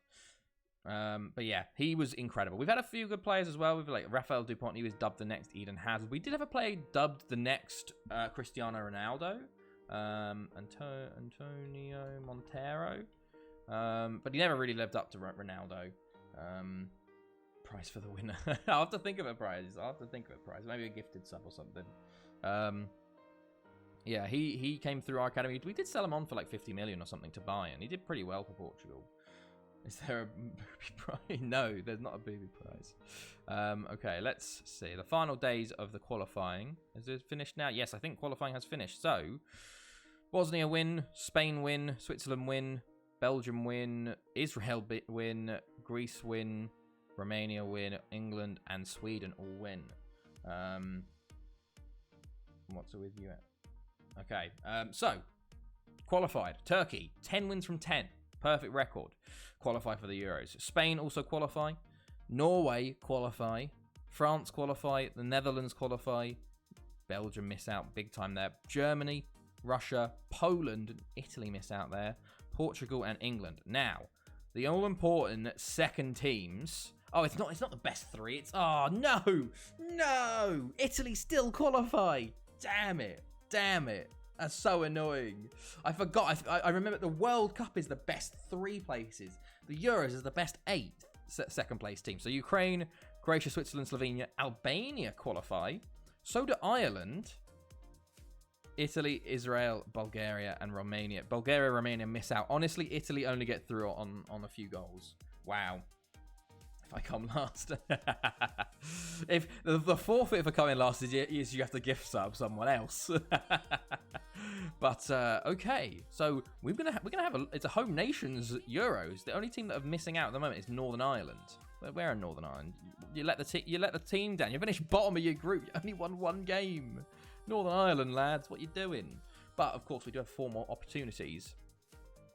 But yeah, he was incredible. We've had a few good players as well. We've like Rafael Dupont. He was dubbed the next Eden Hazard. We did have a player dubbed the next Cristiano Ronaldo. Antonio Montero. But he never really lived up to Ronaldo. Prize for the winner. I'll have to think of a prize. Maybe a gifted sub or something. Yeah, he came through our academy. We did sell him on for like 50 million or something to buy, and he did pretty well for Portugal. Is there a booby prize? No, there's not a booby prize. Okay, let's see. The final days of the qualifying. Is it finished now? Yes, I think qualifying has finished. So, Bosnia win, Spain win, Switzerland win, Belgium win, Israel win, Greece win, Romania win, England and Sweden all win. What's it with you at? Okay, so, qualified. Turkey, 10 wins from 10. Perfect record. Qualify for the Euros. Spain also qualify. Norway qualify. France qualify. The Netherlands qualify. Belgium miss out big time there. Germany, Russia, Poland, and Italy miss out there. Portugal and England. Now, the all-important second teams. Oh, it's not the best three. It's no. Italy still qualify. Damn it. That's so annoying. I forgot. I remember the World Cup is the best 3 places. The Euros is the best 8 second place teams. So Ukraine, Croatia, Switzerland, Slovenia, Albania qualify. So do Ireland. Italy, Israel, Bulgaria, and Romania. Bulgaria, Romania miss out. Honestly, Italy only get through on a few goals. Wow. If I come last. If the forfeit for coming last is you have to gift sub someone else. But okay, so we're gonna have it's a home nations Euros. The only team that are missing out at the moment is Northern Ireland. We're in Northern Ireland. You let the team down. You finished bottom of your group. You only won 1 game. Northern Ireland, lads, what you doing? But of course, we do have 4 more opportunities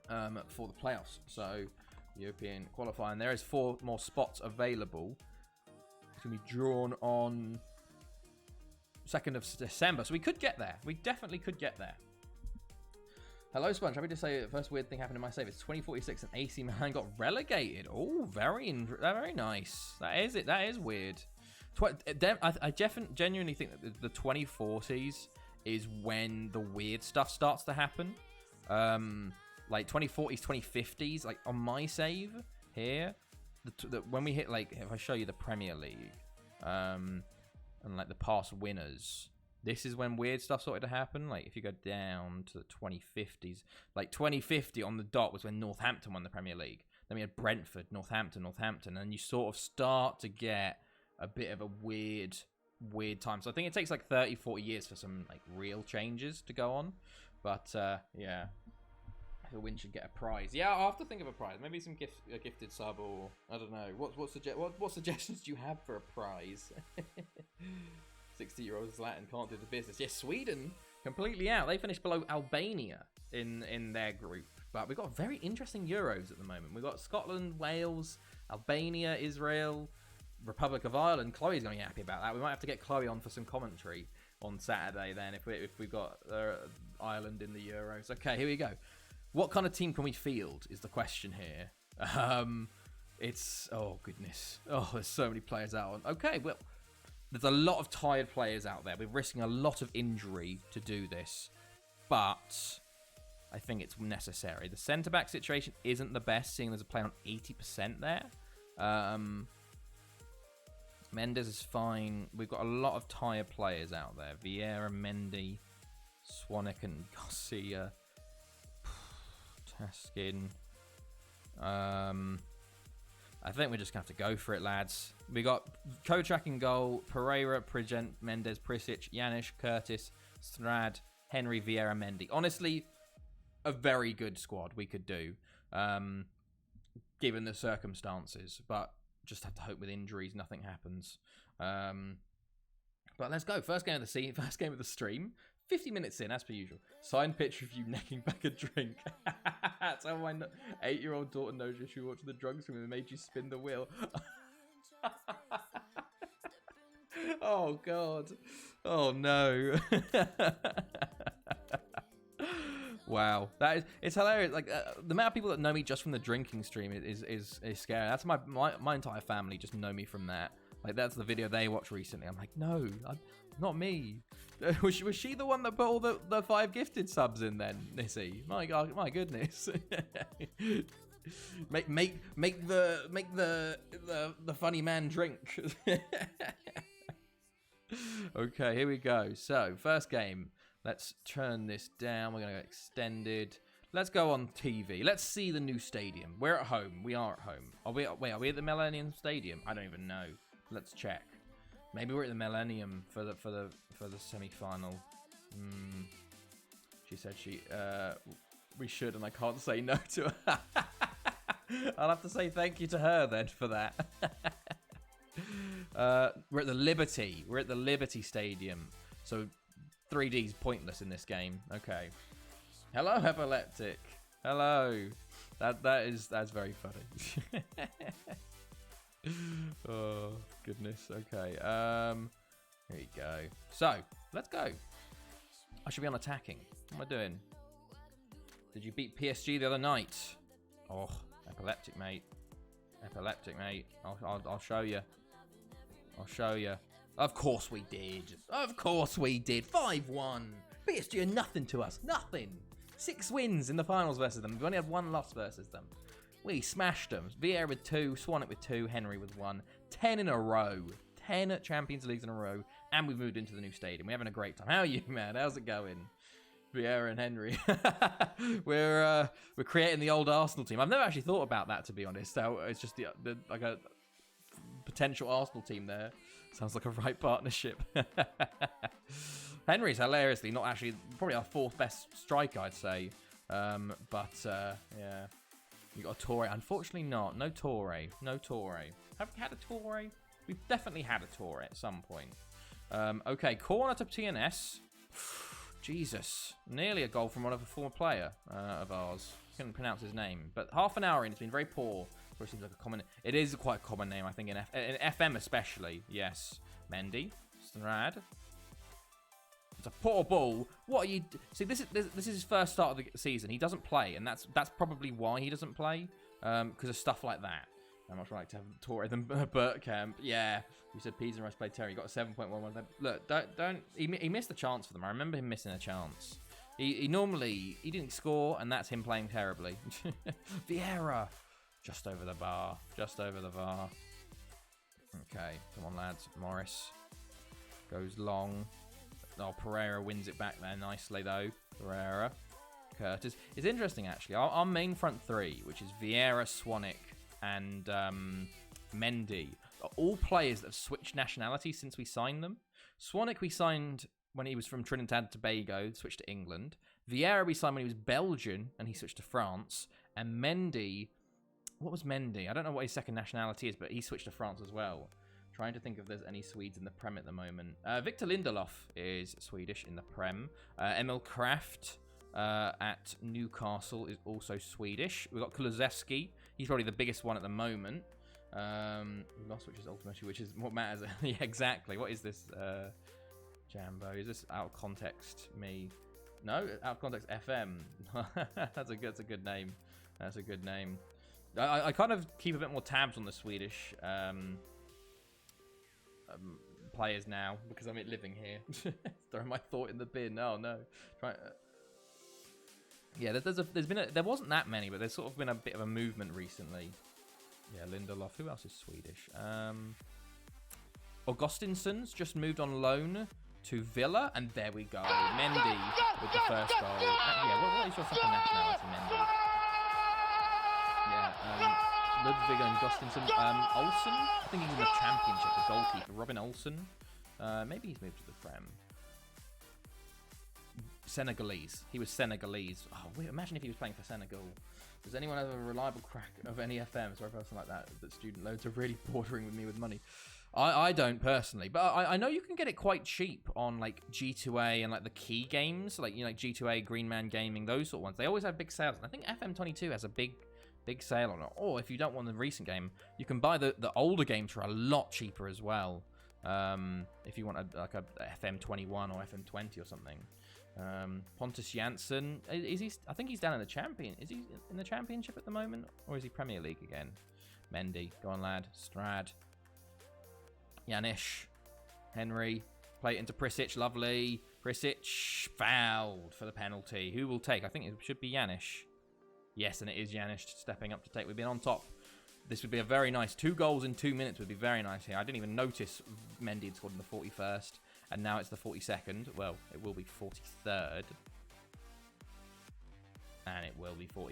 for the playoffs. So European qualifying. There is 4 more spots available. It's going to be drawn on 2nd of December. So we could get there. We definitely could get there. Hello, Sponge. Happy to say the first weird thing happened in my save. It's 2046 and AC Milan got relegated. Oh, very nice. That is it. That is weird. I genuinely think that the 2040s is when the weird stuff starts to happen. Like 2040s, 2050s, like on my save here, when we hit, like, if I show you the Premier League, and like the past winners, this is when weird stuff started to happen. Like if you go down to the 2050s, like 2050 on the dot was when Northampton won the Premier League. Then we had Brentford, Northampton, and you sort of start to get a bit of a weird time. So I think it takes like 30, 40 years for some like real changes to go on. But yeah. The win should get a prize. Yeah, I'll have to think of a prize. Maybe some a gifted sub, or I don't know. What suggestions do you have for a prize? 60-year-old Zlatan can't do the business. Yes, Sweden completely out. They finished below Albania in their group. But we've got very interesting Euros at the moment. We've got Scotland, Wales, Albania, Israel, Republic of Ireland. Chloe's going to be happy about that. We might have to get Chloe on for some commentary on Saturday then if we've got Ireland in the Euros. Okay, here we go. What kind of team can we field is the question here. Oh goodness. Oh, there's so many players out. Okay, well, there's a lot of tired players out there. We're risking a lot of injury to do this, but I think it's necessary. The centre-back situation isn't the best, seeing there's a player on 80% there. Mendes is fine. We've got a lot of tired players out there. Vieira, Mendy, Swanwick and Garcia. Taskin. I think we're just going to have to go for it, lads. We got Kotrak in goal, Pereira, Prigent, Mendes, Prisic, Janish, Curtis, Strad, Henry, Vieira, Mendy. Honestly, a very good squad we could do, given the circumstances. But just have to hope with injuries nothing happens. But let's go. First game of the stream. 50 minutes in, as per usual. Signed picture of you necking back a drink. That's how my 8-year-old daughter knows you should watch the drug screen and made you spin the wheel. Oh, God. Oh, no. Wow. It's hilarious. Like, the amount of people that know me just from the drinking stream is scary. That's my entire family just know me from that. Like, that's the video they watched recently. I'm like, no, not me. Was she the one that put all the 5 gifted subs in then, Nissy? My God, my goodness. make the funny man drink. Okay, here we go. So, first game. Let's turn this down. We're going to go extended. Let's go on TV. Let's see the new stadium. We're at home. We are at home. Are we at the Millennium Stadium? I don't even know. Let's check. Maybe we're at the Millennium for the semi-final. She said we should, and I can't say no to her. I'll have to say thank you to her then for that. We're at the Liberty. We're at the Liberty Stadium. So 3D's pointless in this game. Okay. Hello, Epileptic. Hello. That's very funny. Oh, goodness. Okay. Here you go. So, let's go. I should be on attacking. What am I doing? Did you beat PSG the other night? Oh, epileptic, mate. Epileptic, mate. I'll show you. I'll show you. Of course we did. Of course we did. 5-1. PSG are nothing to us. Nothing. 6 wins in the finals versus them. We've only had 1 loss versus them. We smashed them. Vieira with 2, Swanwick with 2, Henry with 1. 10 in a row. 10 Champions Leagues in a row. And we've moved into the new stadium. We're having a great time. How are you, man? How's it going? Vieira and Henry. We're creating the old Arsenal team. I've never actually thought about that, to be honest. So it's just the like a potential Arsenal team there. Sounds like a right partnership. Henry's hilariously not actually probably our 4th best striker, I'd say. Yeah, you got a Toure. Unfortunately, not. No Toure. No Toure. Have we had a Toure? We've definitely had a Toure at some point. Okay, corner to TNS. Jesus, nearly a goal from one of a former player of ours. Couldn't pronounce his name, but half an hour in, it's been very poor. It seems like a common. It is quite a common name, I think, in FM especially. Yes, Mendy, Strad. It's a poor ball. What are you? See, this is his first start of the season. He doesn't play, and that's probably why he doesn't play, because of stuff like that. I much like to have Toure than Bergkamp. Yeah, you said Pisa and Rice played Terry. He got a 7.11. Look, don't. He missed a chance for them. I remember him missing a chance. He normally didn't score, and that's him playing terribly. Vieira, just over the bar. Just over the bar. Okay, come on, lads. Morris goes long. Oh, Pereira wins it back there nicely, though. Pereira, Curtis. It's interesting, actually. Our main front 3, which is Vieira, Swanwick, and Mendy, are all players that have switched nationality since we signed them. Swanwick we signed when he was from Trinidad and Tobago, switched to England. Vieira we signed when he was Belgian, and he switched to France. And Mendy, what was Mendy? I don't know what his second nationality is, but he switched to France as well. Trying to think if there's any Swedes in the Prem at the moment. Victor Lindelof is Swedish in the Prem. Emil Kraft at Newcastle is also Swedish. We've got Kulusevski. He's probably the biggest one at the moment. We lost, which is ultimately, which is what matters. Yeah, exactly. What is this, Jambo? Is this out of context? Me? No, out of context. FM. That's a good name. That's a good name. I kind of keep a bit more tabs on the Swedish players now because I'm living here. Throw my thought in the bin. Oh no. Yeah, there wasn't that many, but there's sort of been a bit of a movement recently. Yeah, Lindelof. Who else is Swedish? Augustinsson's just moved on loan to Villa, and there we go. Mendy with the first goal. Yeah, what is your second nationality, Mendy? Yeah, Ludwig and Gustinson. Olsen, I think he's in the Championship, the goalkeeper. Robin Olsen. Maybe he's moved to the Prem. Senegalese. He was Senegalese. Oh, wait, imagine if he was playing for Senegal. Does anyone have a reliable crack of any FMs or a person like that? That student loans are really bordering with me with money. I don't personally, but I know you can get it quite cheap on like G2A and like the key games, like like G2A, Green Man Gaming, those sort of ones. They always have big sales. And I think FM22 has a big sale on it. Or if you don't want the recent game, you can buy the older games for a lot cheaper as well. If you want like a FM21 or FM20 or something. Pontus Jansson, is he? I think he's down in the champion. Is he in the Championship at the moment, or is he Premier League again? Mendy, go on, lad. Strad, Janish, Henry, play it into Prisic, lovely. Prisic fouled for the penalty. Who will take? I think it should be Janish. Yes, and it is Janish stepping up to take. We've been on top. This would be a very nice 2 goals in 2 minutes. Would be very nice here. I didn't even notice Mendy had scored in the 41st. And now it's the 42nd. Well, it will be 43rd. And it will be 43rd.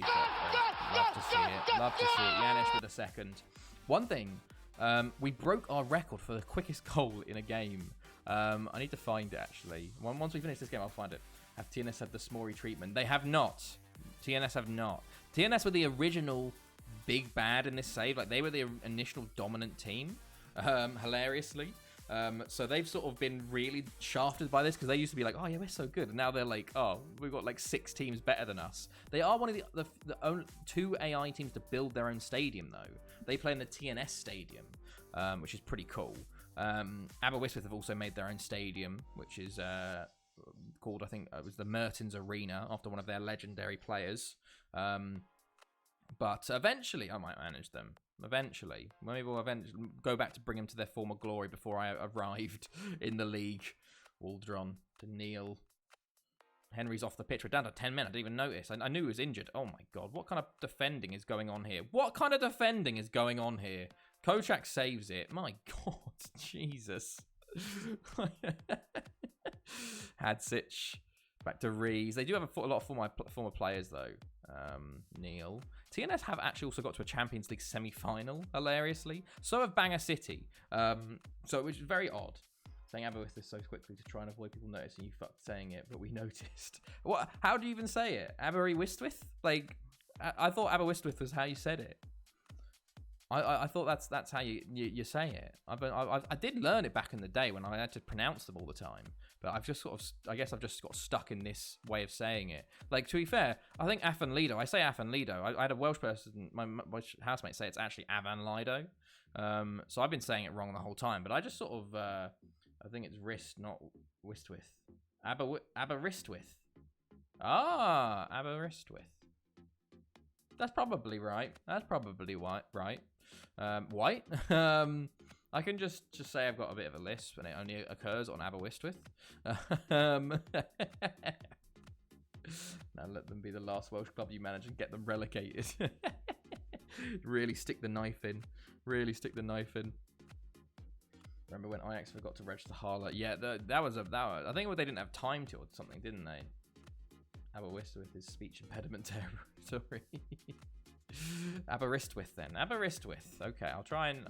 Love to see it. Love to see it. Janish with a second. One thing. We broke our record for the quickest goal in a game. I need to find it, actually. Once we finish this game, I'll find it. Have TNS had the Smorey treatment? They have not. TNS have not. TNS were the original big bad in this save. Like, they were the initial dominant team. Hilariously. So they've sort of been really shafted by this because they used to be like, oh yeah, we're so good, and now they're like, oh, we've got like 6 teams better than us. They are one of the only 2 AI teams to build their own stadium though, They play in the TNS Stadium, which is pretty cool. Aberystwyth have also made their own stadium, which is called, I think it was the Mertens Arena, after one of their legendary players. But eventually I might manage them. Eventually. Maybe we'll eventually go back to bring them to their former glory before I arrived in the league. Waldron to Neil. Henry's off the pitch. We're down to 10 men. I didn't even notice. I knew he was injured. Oh my god. What kind of defending is going on here? What kind of defending is going on here? Kochak saves it. My god. Jesus. Hadzic. Back to Rees. They do have a lot of former players, though. Neil. TNS have actually also got to a Champions League semi-final, hilariously. So have Bangor City. Which is very odd. Saying Aberystwyth so quickly to try and avoid people noticing you fucked saying it, but we noticed. What? How do you even say it? Aberystwyth? Like, I thought Aberystwyth was how you said it. I thought that's how you say it. I did learn it back in the day when I had to pronounce them all the time, but I've just I guess I've just got stuck in this way of saying it. Like, to be fair, I think Afan Lido. I say Afan Lido. I had a Welsh person, my housemate, say it's actually Avan Lido. So I've been saying it wrong the whole time, but I just sort of I think it's wrist, not Wistwith. Aberystwyth. Ah, Aberystwyth. That's probably right. That's probably right. White. I can just say I've got a bit of a lisp, and it only occurs on Aberystwyth. Now let them be the last Welsh club you manage and get them relegated. Really stick the knife in. Really stick the knife in. Remember when Ajax forgot to register Harler? Yeah, that was. I think they didn't have time to or something, didn't they? Aberystwyth is speech impediment territory. Aberystwyth then. Aberystwyth. Okay, I'll try and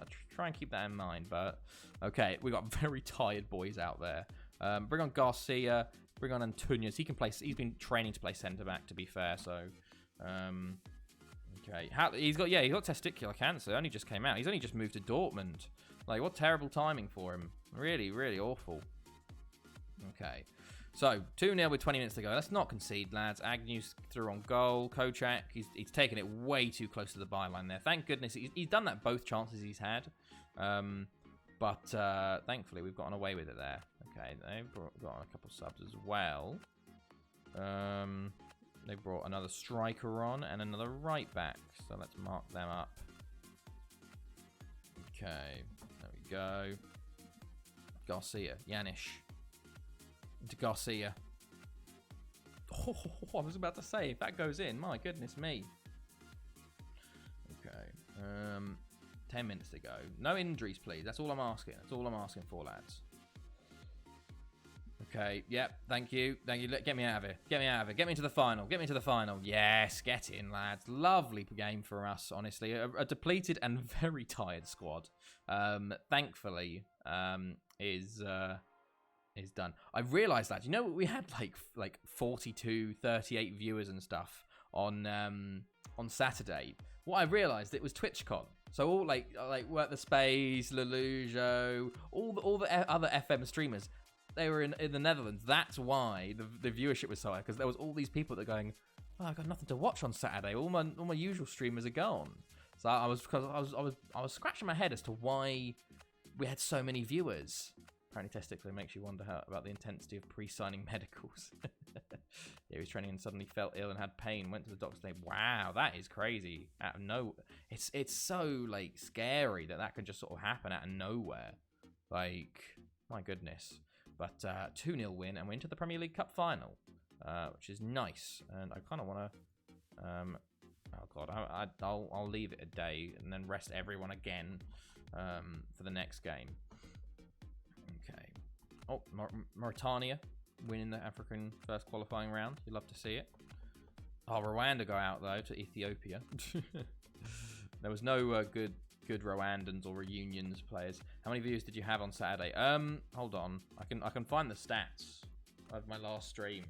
keep that in mind. But okay, we got very tired boys out there. Bring on Garcia. Bring on Antunes. He can play. He's been training to play centre back. To be fair, so okay. He's got testicular cancer. It only just came out. He's only just moved to Dortmund. Like, what terrible timing for him. Really, really awful. Okay. So, 2-0 with 20 minutes to go. Let's not concede, lads. Agnew's through on goal. Kochak, he's taken it way too close to the byline there. Thank goodness. He's done that both chances he's had. But thankfully, we've gotten away with it there. Okay, they've got on a couple subs as well. They brought another striker on and another right back. So, let's mark them up. Okay, there we go. Garcia, Yanish. To Garcia. Oh, I was about to say, if that goes in, my goodness me. Okay. 10 minutes to go. No injuries, please. That's all I'm asking. That's all I'm asking for, lads. Okay. Yep. Thank you. Thank you. Get me out of here. Get me out of here. Get me to the final. Get me to the final. Yes. Get in, lads. Lovely game for us, honestly. A depleted and very tired squad. Thankfully, is done. I realised that. You know, we had like 42, 38 viewers and stuff on Saturday. What I realised, it was TwitchCon. So all like Work the Space, Lelujo, all the other FM streamers, they were in the Netherlands. That's why the viewership was so high, because there was all these people that are going, oh, I've got nothing to watch on Saturday. All my usual streamers are gone. So I was scratching my head as to why we had so many viewers. Apparently, testicular makes you wonder about the intensity of pre-signing medicals. Yeah, he was training and suddenly felt ill and had pain. Went to the doctor saying, "Wow, that is crazy." Out of no, it's so like scary that can just sort of happen out of nowhere. Like, my goodness. But 2-0 win, and we're into the Premier League Cup final, which is nice. And I kind of want to. Oh god, I'll leave it a day and then rest everyone again for the next game. Okay. Oh, Mauritania winning the African first qualifying round. You'd love to see it. Oh, Rwanda go out though to Ethiopia. There was no good Rwandans or reunions players. How many views did you have on Saturday? Hold on. I can find the stats of my last stream.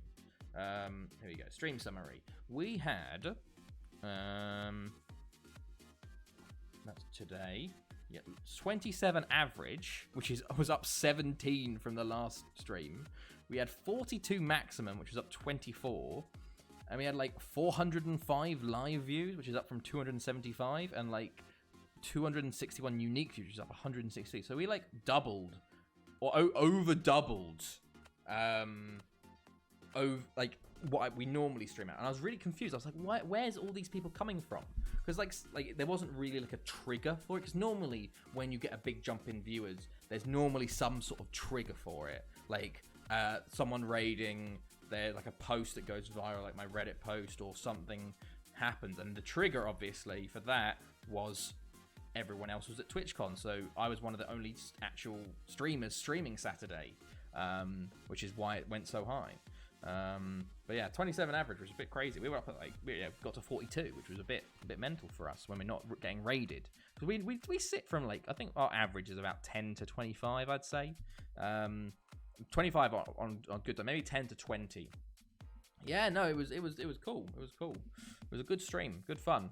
Here we go. Stream summary. We had that's today. Yeah, 27 average, which was up 17 from the last stream. We had 42 maximum, which was up 24. And we had like 405 live views, which is up from 275. And like 261 unique viewers, up 160. So we like doubled or over doubled over like what we normally stream at. And I was really confused. I was like, where's all these people coming from? Because like there wasn't really like a trigger for it. Because normally when you get a big jump in viewers, there's normally some sort of trigger for it. Like someone raiding, there like a post that goes viral, like my Reddit post or something happens. And the trigger obviously for that was everyone else was at TwitchCon. So I was one of the only actual streamers streaming Saturday, which is why it went so high. But yeah, 27 average was a bit crazy. We were up at like got to 42, which was a bit mental for us when we're not getting raided. Because we sit from like, I think our average is about 10 to 25, I'd say. 25 on good time, maybe 10 to 20. Yeah, no, it was cool. It was cool. It was a good stream, good fun,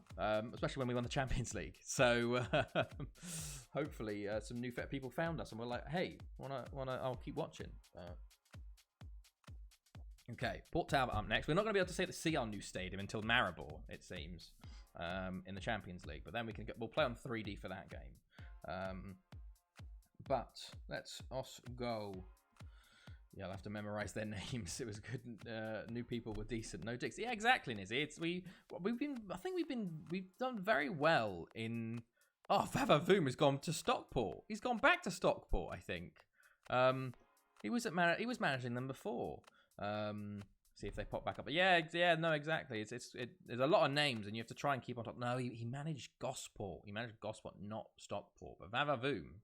especially when we won the Champions League. So hopefully some new people found us and we're like, hey, wanna? I'll keep watching. Okay, Port Talbot up next. We're not going to be able to see our new stadium until Maribor, it seems, in the Champions League. But then we'll play on 3D for that game. But let's us go. Yeah, I'll have to memorize their names. It was good. New people were decent. No dicks. Yeah, exactly, Nizzy. We've done very well in. Oh, Vavavoom has gone to Stockport. He's gone back to Stockport, I think. He was managing them before. See if they pop back up. But yeah, no, exactly. There's a lot of names, and you have to try and keep on top. No, he managed Gosport. He managed Gosport, not Stockport. But Vavavoom,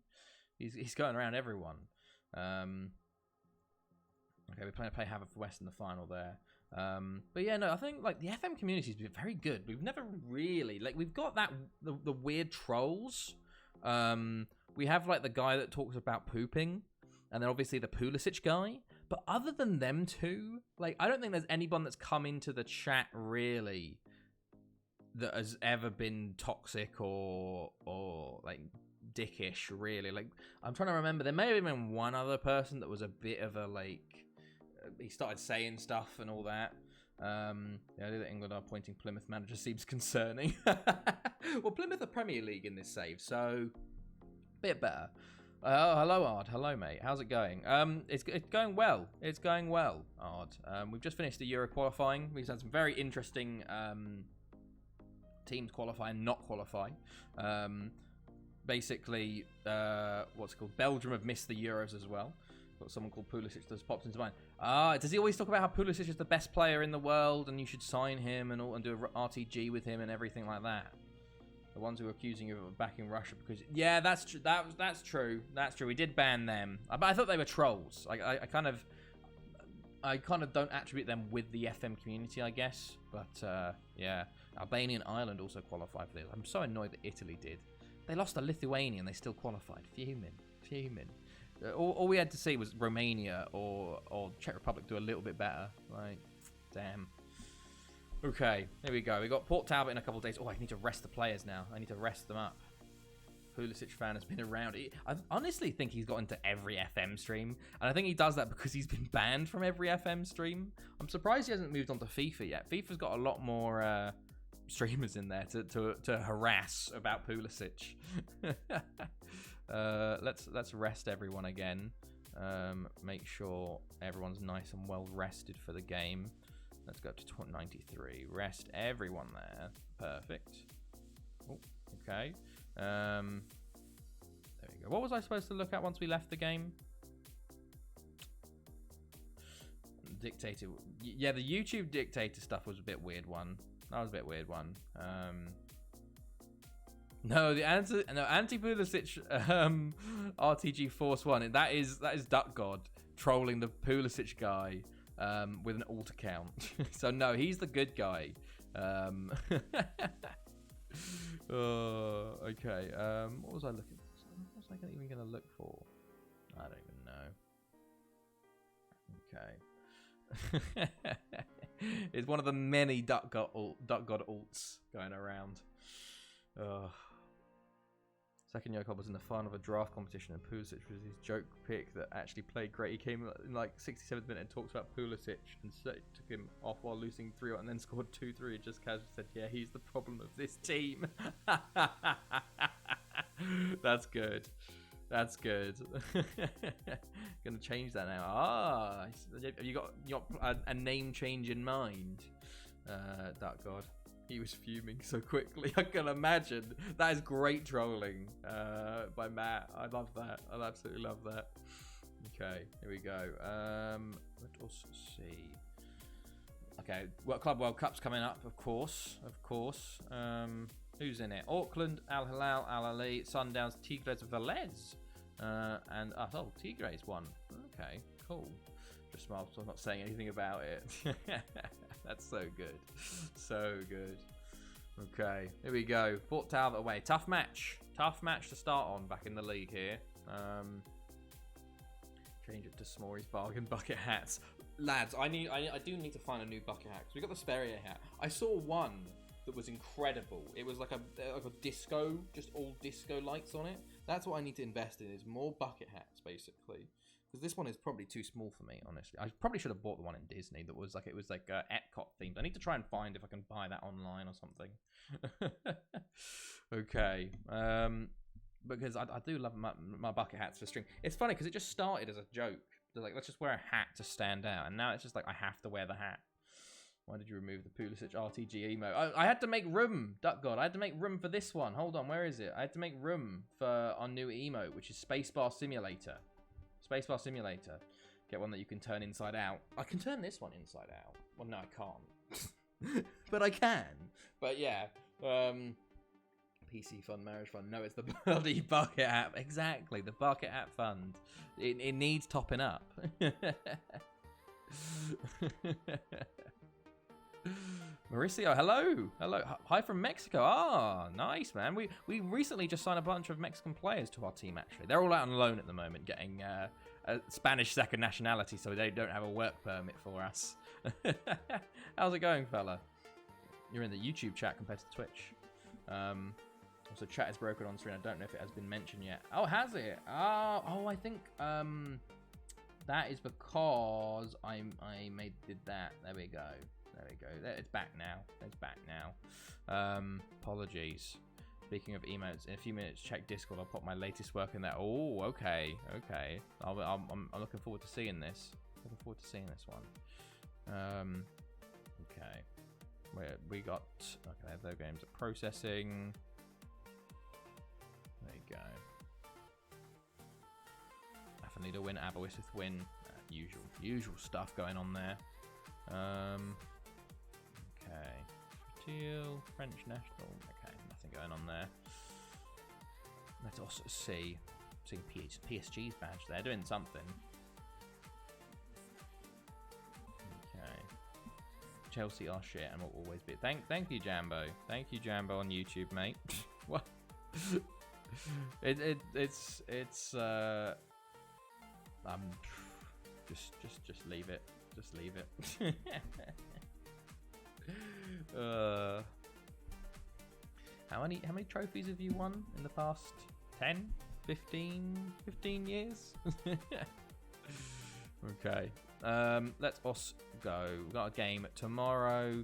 he's going around everyone. Okay, we're playing Haverfordwest in the final there. But yeah, no, I think like the FM community's been very good. We've never really we've got the weird trolls. We have like the guy that talks about pooping, and then obviously the Pulisic guy. But other than them two, like I don't think there's anyone that's come into the chat really that has ever been toxic or like dickish. Really, like I'm trying to remember. There may have been one other person that was a bit of a he started saying stuff and all that. The idea that England are appointing Plymouth manager seems concerning. Well, Plymouth are Premier League in this save, so a bit better. Oh, hello, Ard. Hello, mate. How's it going? It's going well. It's going well, Ard. We've just finished the Euro qualifying. We've had some very interesting teams qualify and not qualify. Basically, what's it called? Belgium have missed the Euros as well. Got someone called Pulisic that's popped into mind. Does he always talk about how Pulisic is the best player in the world and you should sign him and do a RTG with him and everything like that? The ones who are accusing you of backing Russia because that's true. That's true. That's true. We did ban them, but I thought they were trolls. I kind of don't attribute them with the FM community, I guess. But yeah, Albania and Ireland also qualified for this. I'm so annoyed that Italy did. They lost to Lithuania and they still qualified. Fuming. All we had to see was Romania or Czech Republic do a little bit better. Like, damn. Okay, here we go. We got Port Talbot in a couple of days. Oh, I need to rest the players now. I need to rest them up. Pulisic fan has been around. I honestly think he's got into every FM stream. And I think he does that because he's been banned from every FM stream. I'm surprised he hasn't moved on to FIFA yet. FIFA's got a lot more streamers in there to harass about Pulisic. Let's rest everyone again. Make sure everyone's nice and well rested for the game. Let's go up to 93. Rest everyone there. Perfect. Oh, okay. There we go. What was I supposed to look at once we left the game? Dictator. Yeah, the YouTube dictator stuff was a bit weird one. That was a bit weird one. No, the answer. No, anti-Pulisic RTG Force 1. That is Duck God trolling the Pulisic guy. With an alt account. So no, he's the good guy. Okay. What was I looking for? What was I even going to look for? I don't even know. Okay. It's one of the many Duck God alts going around. Second Jakob was in the final of a draft competition, and Pulisic was his joke pick that actually played great. He came in like 67th minute and talks about Pulisic and took him off while losing 3-1 and then scored 2-3 and just casually said, yeah, he's the problem of this team. That's good. That's good. Gonna change that now. Ah, have you got a name change in mind? Duck God. He was fuming so quickly. I can imagine. That is great trolling by Matt. I love that. I absolutely love that. Okay, here we go. Let us see. Okay, Club World Cup's coming up, of course. Of course. Who's in it? Auckland, Al Hilal, Al Ahly, Sundowns, Tigres, Velez. And Tigres won. Okay, cool. Just smile, so I'm not saying anything about it. That's so good. So good. Okay, here we go. Port Talbot away. Tough match. Tough match to start on back in the league here. Change it to Smorey's bargain bucket hats. Lads, I do need to find a new bucket hat. We got the Sperrier hat. I saw one that was incredible. It was like a disco, just all disco lights on it. That's what I need to invest in, is more bucket hats, basically. Because this one is probably too small for me, honestly. I probably should have bought the one in Disney that was like, it was like Epcot themed. I need to try and find if I can buy that online or something. Okay. Because I do love my bucket hats for string. It's funny because it just started as a joke. They're like, let's just wear a hat to stand out. And now it's just like, I have to wear the hat. Why did you remove the Pulisic RTG emo? I had to make room, Duck God. I had to make room for this one. Hold on, where is it? I had to make room for our new emote, which is Spacebar Simulator. Spacebar Simulator. Get one that you can turn inside out. I can turn this one inside out. Well, no, I can't. But I can. But yeah. PC Fund, Marriage Fund. No, it's the bloody Bucket app. Exactly, the Bucket app fund. It needs topping up. Mauricio, hello. Hello. Hi from Mexico. Ah, nice, man. We recently just signed a bunch of Mexican players to our team, actually. They're all out on loan at the moment, getting a Spanish second nationality, so they don't have a work permit for us. How's it going, fella? You're in the YouTube chat compared to Twitch. Also, chat is broken on screen. I don't know if it has been mentioned yet. Oh, has it? Oh, I think that is because I did that. There we go. There we go. It's back now. It's back now. Apologies. Speaking of emotes, in a few minutes, check Discord. I'll put my latest work in there. Oh, okay. Okay. I'm looking forward to seeing this. Looking forward to seeing this one. Okay. We got... Okay, those games are processing. There you go. Afanida win, Aberystwyth win. Usual stuff going on there. Okay. Teal, French national. Okay, nothing going on there. Let's also see. Seeing PSG's badge there, doing something. Okay. Chelsea are shit and will always be. Thank you, Jambo. Thank you, Jambo on YouTube, mate. What? It's just leave it. Just leave it. How many trophies have you won in the past 10, 15 years? Okay. Let's us go. We've got a game tomorrow.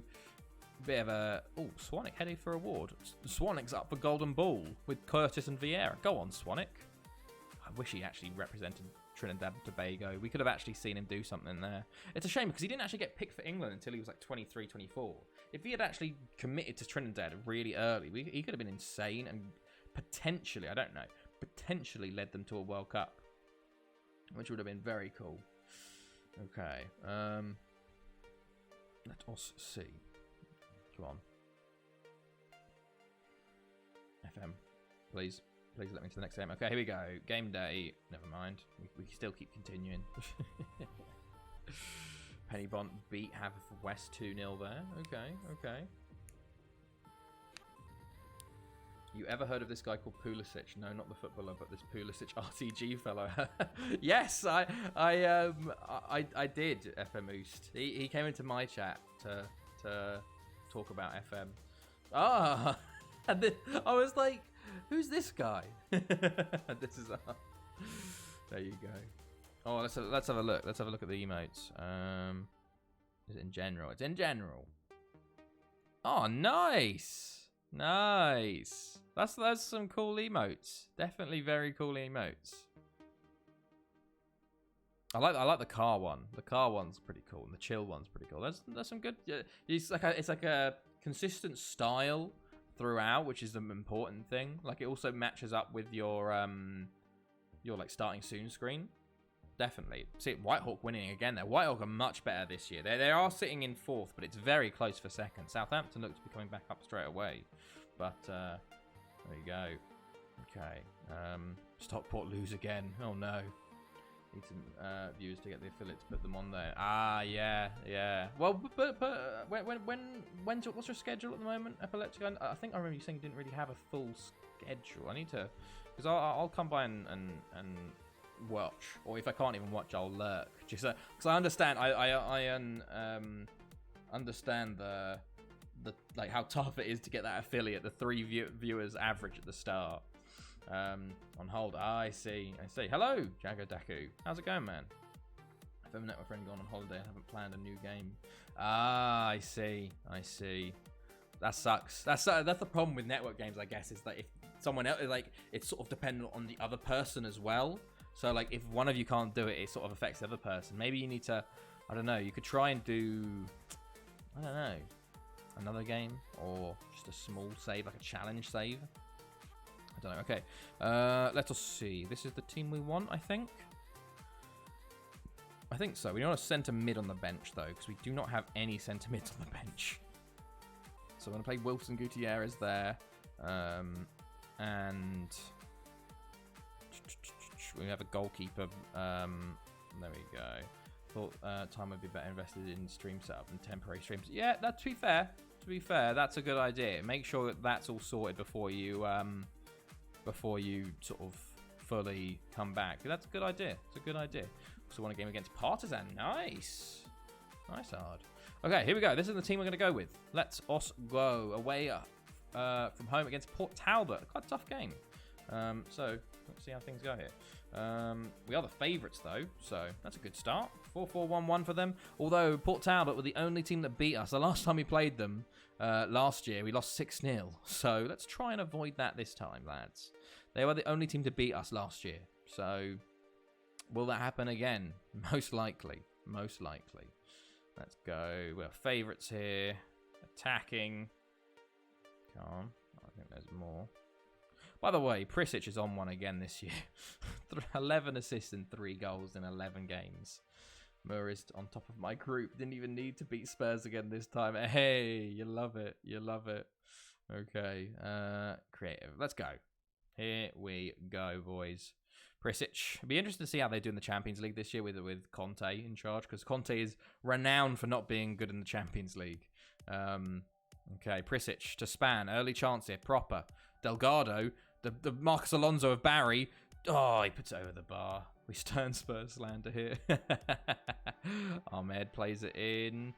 Bit of a... Oh, Swanwick headed for award. Swanwick's up for Golden Ball with Curtis and Vieira. Go on, Swanwick. I wish he actually represented Trinidad and Tobago. We could have actually seen him do something there. It's a shame because he didn't actually get picked for England until he was like 23, 24. If he had actually committed to Trinidad really early, he could have been insane and potentially, I don't know, potentially led them to a World Cup, which would have been very cool. Okay. Let us see. Come on. FM, please. Please let me to the next game. Okay, here we go. Game day. Never mind. We still keep continuing. Pennybont beat Haverfordwest 2-0 there. Okay, okay. You ever heard of this guy called Pulisic? No, not the footballer, but this Pulisic RTG fellow. Yes, I did, FM Oost. He came into my chat to talk about FM. Ah, and then I was like, Who's this guy? This is. There you go. Oh, let's have a look. Let's have a look at the emotes. Is it in general? It's in general. Oh, nice, nice. That's some cool emotes. Definitely very cool emotes. I like the car one. The car one's pretty cool, and the chill one's pretty cool. There's some good. It's like a consistent style throughout, which is the important thing. Like it also matches up with your like starting soon screen. Definitely. See, Whitehawk winning again there. Whitehawk are much better this year. They are sitting in 4th, but it's very close for 2nd. Southampton looks to be coming back up straight away. But there you go. Okay. Stockport lose again. Oh no. Need some viewers to get the affiliates, put them on there. Ah, yeah, yeah. Well, but what's your schedule at the moment, Epileptic? I think I remember you saying you didn't really have a full schedule. I need to, because I'll come by and watch, or if I can't even watch, I'll lurk. Just because I understand, I understand the like how tough it is to get that affiliate, the 3 viewers average at the start. On hold. Ah, I see. Hello, Jago Daku. How's it going, man? I've ever met my friend gone on holiday and haven't planned a new game. Ah, I see. That sucks. That's the problem with network games, I guess, is that if someone else, like, it's sort of dependent on the other person as well. So, like, if one of you can't do it, it sort of affects the other person. Maybe you need to, I don't know, you could try and do, I don't know, another game or just a small save, like a challenge save. I don't know. Okay, let us see. This is the team we want, I think. I think so. We want a centre mid on the bench, though, because we do not have any centre mids on the bench. So I'm going to play Wilson Gutierrez there. And we have a goalkeeper. There we go. Thought time would be better invested in stream setup and temporary streams. Yeah, to be fair, that's a good idea. Make sure that that's all sorted before you sort of fully come back. That's a good idea. It's a good idea. Also won a game against Partizan. Nice. Nice hard. Okay, here we go. This is the team we're going to go with. Let's us go away from home against Port Talbot. Quite a tough game. So let's see how things go here. We are the favourites though, so that's a good start. 4-4-1-1 for them. Although Port Talbot were the only team that beat us. The last time we played them last year, we lost 6-0. So let's try and avoid that this time, lads. They were the only team to beat us last year. So will that happen again? Most likely. Most likely. Let's go. We're favourites here. Attacking. Come on. I think there's more. By the way, Prisic is on one again this year. 11 assists and 3 goals in 11 games. Murray's on top of my group. Didn't even need to beat Spurs again this time. Hey, you love it. You love it. Okay. Creative. Let's go. Here we go, boys. Prisic. It'd be interesting to see how they do in the Champions League this year with Conte in charge, because Conte is renowned for not being good in the Champions League. Okay, Prisic to Span. Early chance here. Proper. Delgado. The Marcus Alonso of Barry. Oh, he puts it over the bar. We turn Spurs slander here. Ahmed plays it in.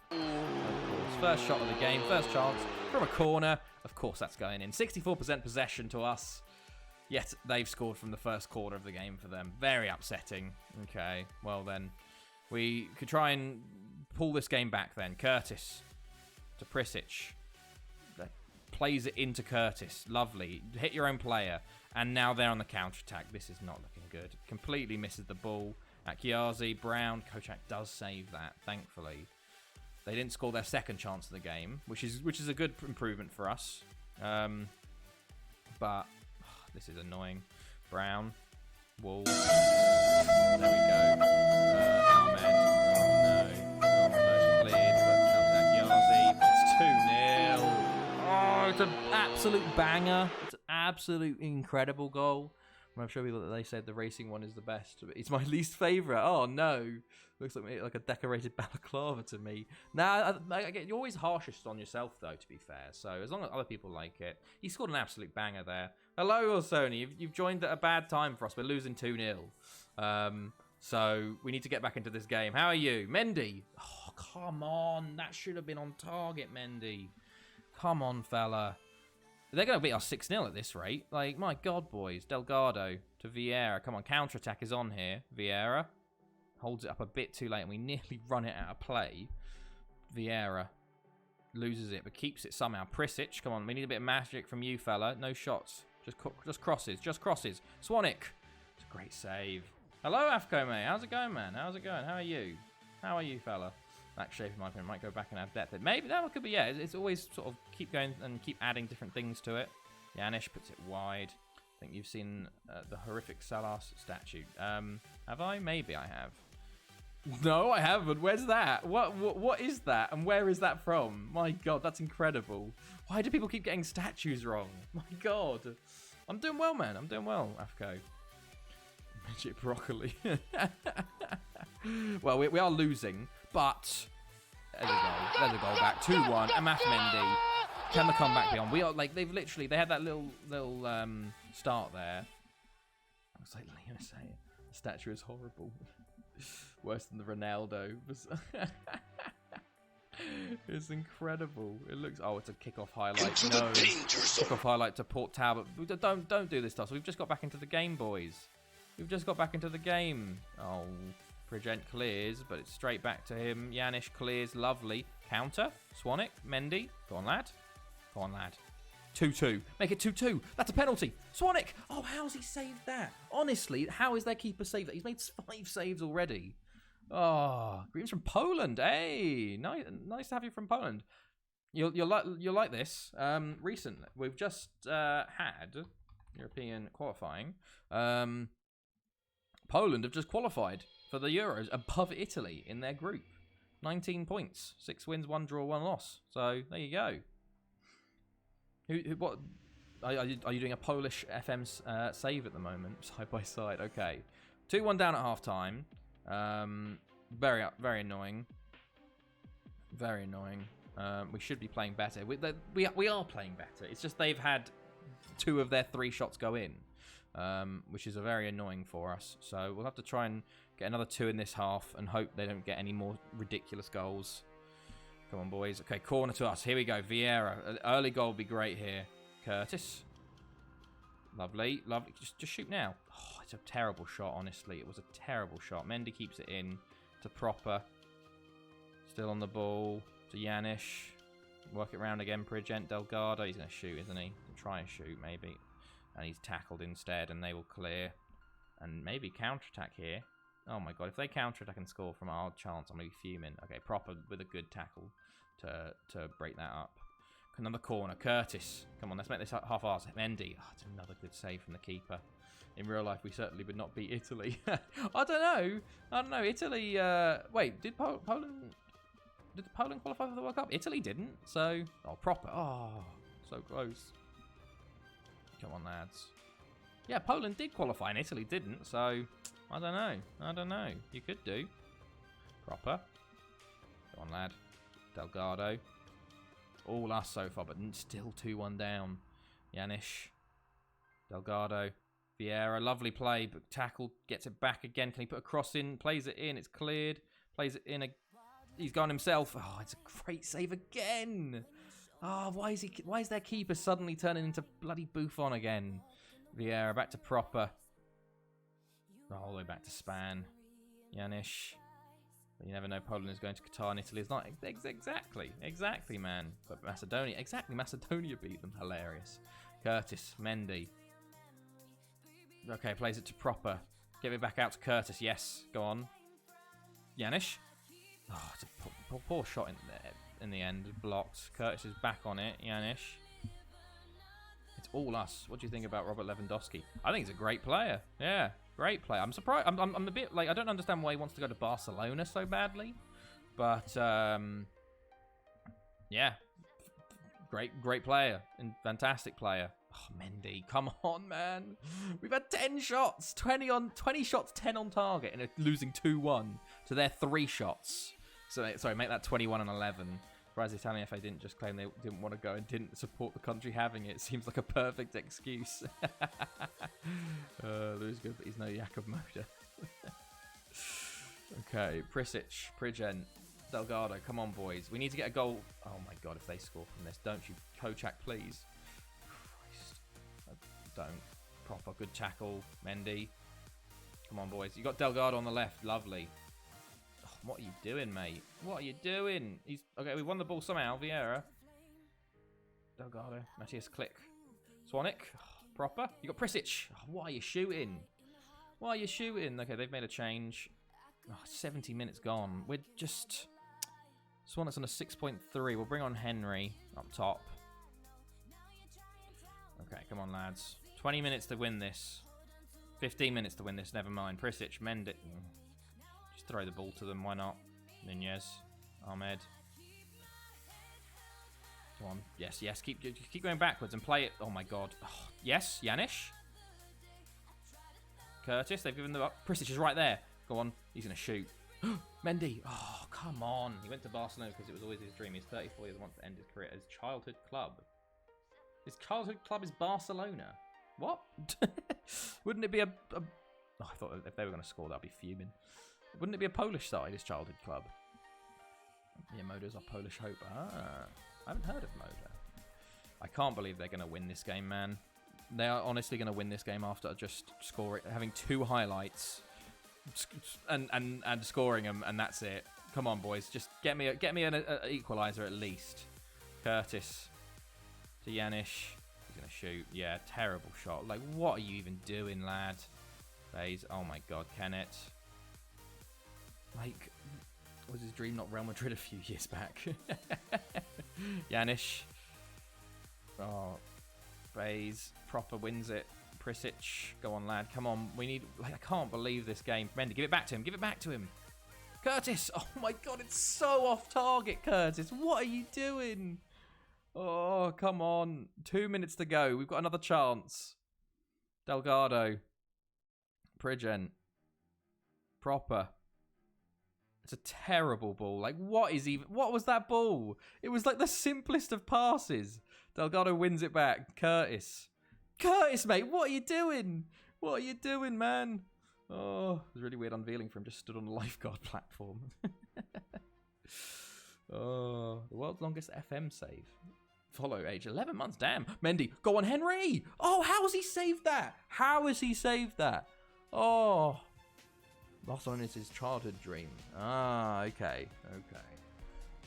Of course, first shot of the game, first chance from a corner. Of course, that's going in. 64% possession to us. Yet they've scored from the first quarter of the game for them. Very upsetting. Okay, well then, we could try and pull this game back then. Curtis to Prisic. Plays it into Curtis. Lovely. Hit your own player. And now they're on the counter-attack. This is not looking good. Completely misses the ball. At Kiazi, Brown. Kocak does save that, thankfully. They didn't score their second chance of the game, which is a good improvement for us. But this is annoying. Brown. Wolves. There we go. Ahmed. Oh no. Cleared. But now to Kiazi. It's 2-0. Oh, it's an absolute banger. It's an absolute incredible goal. I'm sure people that they said the racing one is the best. It's my least favourite. Oh no. Looks like a decorated balaclava to me. Nah, you're always harshest on yourself though, to be fair. So as long as other people like it. He scored an absolute banger there. Hello, Sony. You've joined at a bad time for us. We're losing 2-0. So we need to get back into this game. How are you? Mendy. Oh, come on. That should have been on target, Mendy. Come on, fella. They're going to beat us 6-0 at this rate. Like, my God, boys. Delgado to Vieira. Come on, counter-attack is on here. Vieira holds it up a bit too late, and we nearly run it out of play. Vieira loses it, but keeps it somehow. Prisic, come on. We need a bit of magic from you, fella. No shots. Just crosses. Just crosses. Swanwick. It's a great save. Hello, Afco, mate. How's it going, man? How's it going? How are you? How are you, fella? That shape, in my opinion, might go back and have depth. Maybe that one could be, yeah. It's always sort of keep going and keep adding different things to it. Yanis puts it wide. I think you've seen the horrific Salah statue. Have I? Maybe I have. No, I haven't. Where's that? What is that? And where is that from? My God, that's incredible. Why do people keep getting statues wrong? My God. I'm doing well, man. I'm doing well, Afco. Midget broccoli. Well, we are losing, but there's a goal. There's a goal back. 2-1. Amas Mendy. Can the comeback be on? We are like they had that little start there. I was like, Leo saying the statue is horrible. Worse than the Ronaldo. It's incredible. It looks. Oh, it's a kickoff highlight. No, kickoff highlight to Port Talbot. Don't do this to us. We've just got back into the game, boys. We've just got back into the game. Oh, Prigent clears, but it's straight back to him. Yanis clears. Lovely. Counter. Swanwick. Mendy. Go on, lad. Go on, lad. 2-2. Make it 2-2. That's a penalty. Swanwick. Oh, how's he saved that? Honestly, how is their keeper saved that? He's made 5 saves already. Oh, greetings from Poland. Hey, nice to have you from Poland. You'll like this. Recently, we've just had European qualifying. Poland have just qualified for the Euros above Italy in their group. 19 points, 6 wins, 1 draw, 1 loss. So there you go. What are you doing a Polish FM save at the moment, side by side? Okay, 2-1 down at half time. Very annoying. Very annoying. We should be playing better. We are playing better. It's just they've had 2 of their 3 shots go in, which is very annoying for us. So we'll have to try and get another 2 in this half and hope they don't get any more ridiculous goals. Come on, boys. Okay, corner to us. Here we go. Vieira. An early goal would be great here. Curtis. Lovely. Lovely. Just shoot now. Oh, it's a terrible shot, honestly. It was a terrible shot. Mendy keeps it in to Proper. Still on the ball to Yanis. Work it round again. Prigent. Delgado. He's going to shoot, isn't he? Try and shoot, maybe. And he's tackled instead, and they will clear. And maybe counter-attack here. Oh my God, if they counter-attack and score from our chance, I'm going to be fuming. Okay, Proper with a good tackle to break that up. Another corner. Curtis. Come on, let's make this half-arse. Mendy. Oh, it's another good save from the keeper. In real life, we certainly would not beat Italy. I don't know. Italy... wait, did Poland qualify for the World Cup? Italy didn't, so... Oh, Proper. Oh, so close. Come on, lads. Yeah, Poland did qualify and Italy didn't, so... I don't know. You could do. Proper. Go on, lad. Delgado. All us so far, but still 2-1 down. Yanis. Delgado. Vieira. Lovely play, but tackle. Gets it back again. Can he put a cross in? Plays it in. It's cleared. Plays it in. He's gone himself. Oh, it's a great save again. Oh, why is their keeper suddenly turning into bloody Buffon again? Vieira back to Proper. All the way back to Span. Yanis. But you never know, Poland is going to Qatar and Italy is not. Exactly, man. But Macedonia beat them. Hilarious. Curtis. Mendy. Okay, plays it to Proper. Give it back out to Curtis. Yes, go on. Yanis. Oh, it's a poor shot in the end. Blocked. Curtis is back on it. Yanis. It's all us. What do you think about Robert Lewandowski? I think he's a great player. Yeah, great player. I'm surprised. I'm a bit like, I don't understand why he wants to go to Barcelona so badly, but yeah, great player and fantastic player. Oh, Mendy, come on, man. We've had 10 shots, 20 shots, 10 on target, and losing 2-1 to their 3 shots. So sorry, make that 21 and 11. Whereas the Italian FA didn't just claim they didn't want to go and didn't support the country having it. Seems like a perfect excuse. Louis good, but he's no Jakub Moder. Okay, Prisic, Prigent, Delgado. Come on, boys. We need to get a goal. Oh my God, if they score from this, don't you, Kocak, please. Don't. Proper good tackle, Mendy. Come on, boys. You got Delgado on the left. Lovely. Oh, what are you doing, mate? What are you doing? He's okay. We won the ball somehow. Vieira. Delgado. Matthias Click. Swanik. Oh, proper. You got Prisic. Oh, why are you shooting? Why are you shooting? Okay, they've made a change. Oh, 70 minutes gone. We're just... Swanet's on a 6.3. We'll bring on Henry up top. Okay, come on, lads. 20 minutes to win this. 15 minutes to win this, never mind. Prisic, mend it. Just throw the ball to them, why not? Nunez, Ahmed. Come on. Yes, yes, keep going backwards and play it. Oh my god. Oh, yes, Janish. Curtis, they've given the up. Prisic is right there. Go on, he's going to shoot. Mendy. Oh, come on. He went to Barcelona because it was always his dream. He's 34 years and wants to end his career at his childhood club. His childhood club is Barcelona. What? Wouldn't it be a... Oh, I thought if they were going to score, that'd be fuming. Wouldn't it be a Polish side, his childhood club? Yeah, Moda's our Polish hope. Ah, I haven't heard of Moda. I can't believe they're going to win this game, man. They are honestly going to win this game after just having 2 highlights and scoring them, and that's it. Come on, boys, just get me an equaliser at least. Curtis to Janish. He's gonna shoot. Yeah, terrible shot. Like, what are you even doing, lad? Bays. Oh my god, Kennett. Like, was his dream not Real Madrid a few years back? Janish. Oh, Bays proper wins it. Prisic, go on, lad. Come on, we need... Like, I can't believe this game. Mendy, give it back to him. Give it back to him. Curtis. Oh my god, it's so off target, Curtis. What are you doing? Oh, come on. 2 minutes to go. We've got another chance. Delgado. Prigent. Proper. It's a terrible ball. Like, what was that ball? It was like the simplest of passes. Delgado wins it back. Curtis. Curtis, mate, what are you doing? What are you doing, man? Oh, it was really weird unveiling for him. Just stood on a lifeguard platform. Oh, the world's longest FM save. Follow age 11 months. Damn. Mendy, go on, Henry. Oh, how has he saved that? How has he saved that? Oh. Barcelona is his childhood dream. Ah, okay. Okay.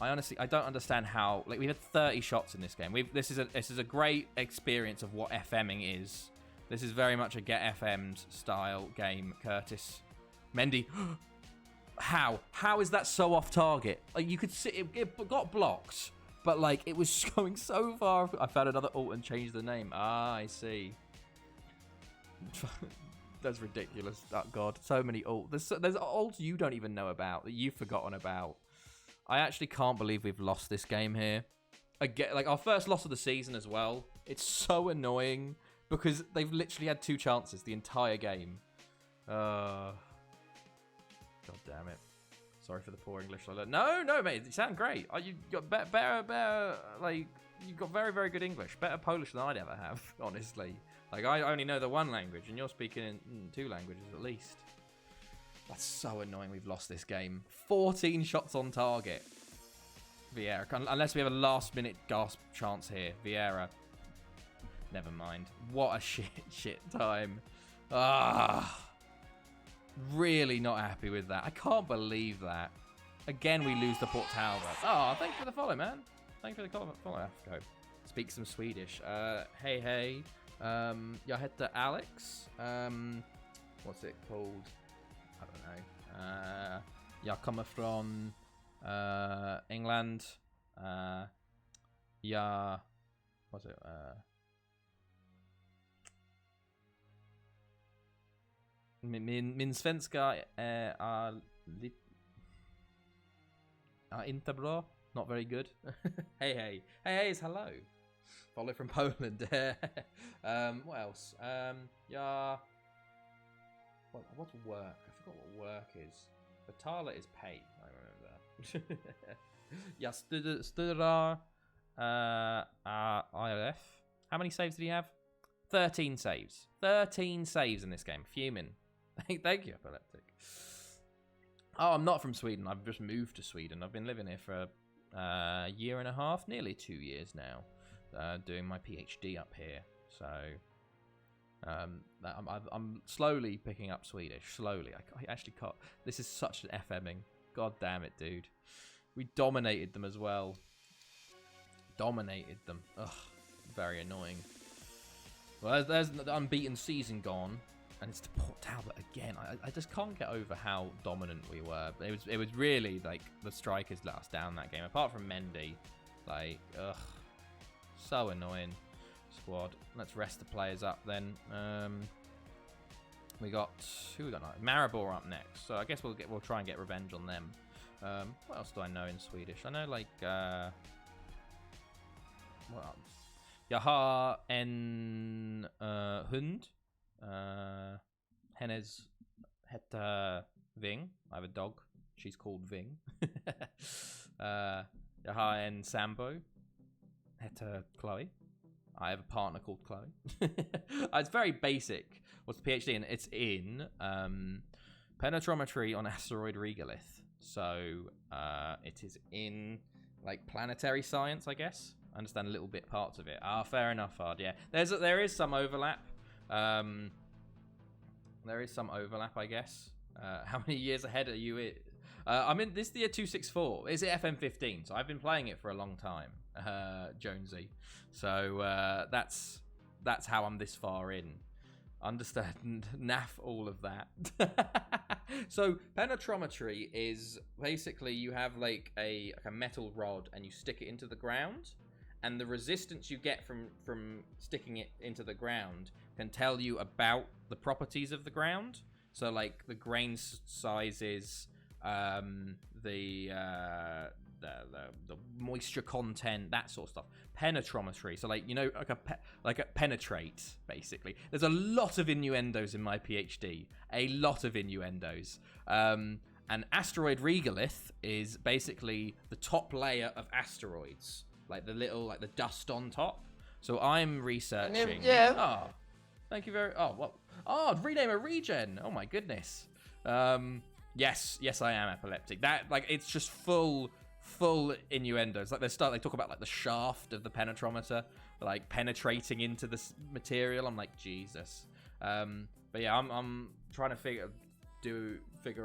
I don't understand how. Like, we had 30 shots in this game. This is a great experience of what FMing is. This is very much a get FM'd style game. Curtis, Mendy. How is that so off target? Like, you could see it got blocked, but like it was going so far. I found another alt and changed the name. Ah, I see. That's ridiculous. Oh god, so many alts. There's alts you don't even know about that you've forgotten about. I actually can't believe we've lost this game here. Again, like our first loss of the season as well. It's so annoying because they've literally had 2 chances the entire game. God damn it. Sorry for the poor English. No, mate. You sound great. You got better, like, you got very, very good English. Better Polish than I'd ever have, honestly. Like, I only know the 1 language, and you're speaking in 2 languages at least. That's so annoying we've lost this game. 14 shots on target. Vieira. Unless we have a last-minute gasp chance here. Vieira. Never mind. What a shit time. Ah. Really not happy with that. I can't believe that. Again, we lose the Port Talbot. Oh, thanks for the follow, man. Thanks for the follow. I have to go. Speak some Swedish. Hey. Jag heter Alex. What's it called? I don't know. Jag kommer från England. What's it? Min svenska är inte bra. Not very good. Hey is hello. Follow from Poland. What else? What's work? I forgot what work is. Betala is pay. I remember that. Yeah, studerar ILF. How many saves did he have? 13 saves. 13 saves in this game. Fuming. Thank you, Epileptic. Oh, I'm not from Sweden. I've just moved to Sweden. I've been living here for a year and a half, nearly 2 years now, doing my PhD up here. So, I'm slowly picking up Swedish. Slowly. I actually can't. This is such an FMing. God damn it, dude. We dominated them as well. Dominated them. Ugh. Very annoying. Well, there's the unbeaten season gone. And it's to Port Talbot again. I just can't get over how dominant we were. It was really like the strikers let us down that game. Apart from Mendy. Like, ugh. So annoying. Squad. Let's rest the players up then. We got who we got now? Maribor up next. So I guess we'll try and get revenge on them. What else do I know in Swedish? I know like what else? Jaha en hund. Hennes heter Ving. I have a dog. She's called Ving. Jaha en sambo. Heter Chloe. I have a partner called Chloe. It's very basic. What's the PhD in? It's in penetrometry on asteroid regolith. So it is in like planetary science, I guess. I understand a little bit parts of it. Fair enough, Hard. Yeah, there is some overlap. There is some overlap, I guess. How many years ahead are you? I'm in this year 264. Is it FM15? So I've been playing it for a long time, Jonesy. So that's how I'm this far in. Understand, naff all of that. So penetrometry is basically you have like a metal rod and you stick it into the ground, and the resistance you get from sticking it into the ground can tell you about the properties of the ground. So like the grain sizes, the moisture content, that sort of stuff. Penetrometry, so like, you know, like a penetrate, basically. There's a lot of innuendos in my PhD, a lot of innuendos. And asteroid regolith is basically the top layer of asteroids, like the dust on top. So I'm researching. Yeah. Oh, thank you very. Oh, what? Oh, rename a regen. Oh my goodness. Yes, I am epileptic. That, like, it's just full innuendos. Like they talk about like the shaft of the penetrometer, like penetrating into this material. I'm like, Jesus. But yeah, I'm trying to figure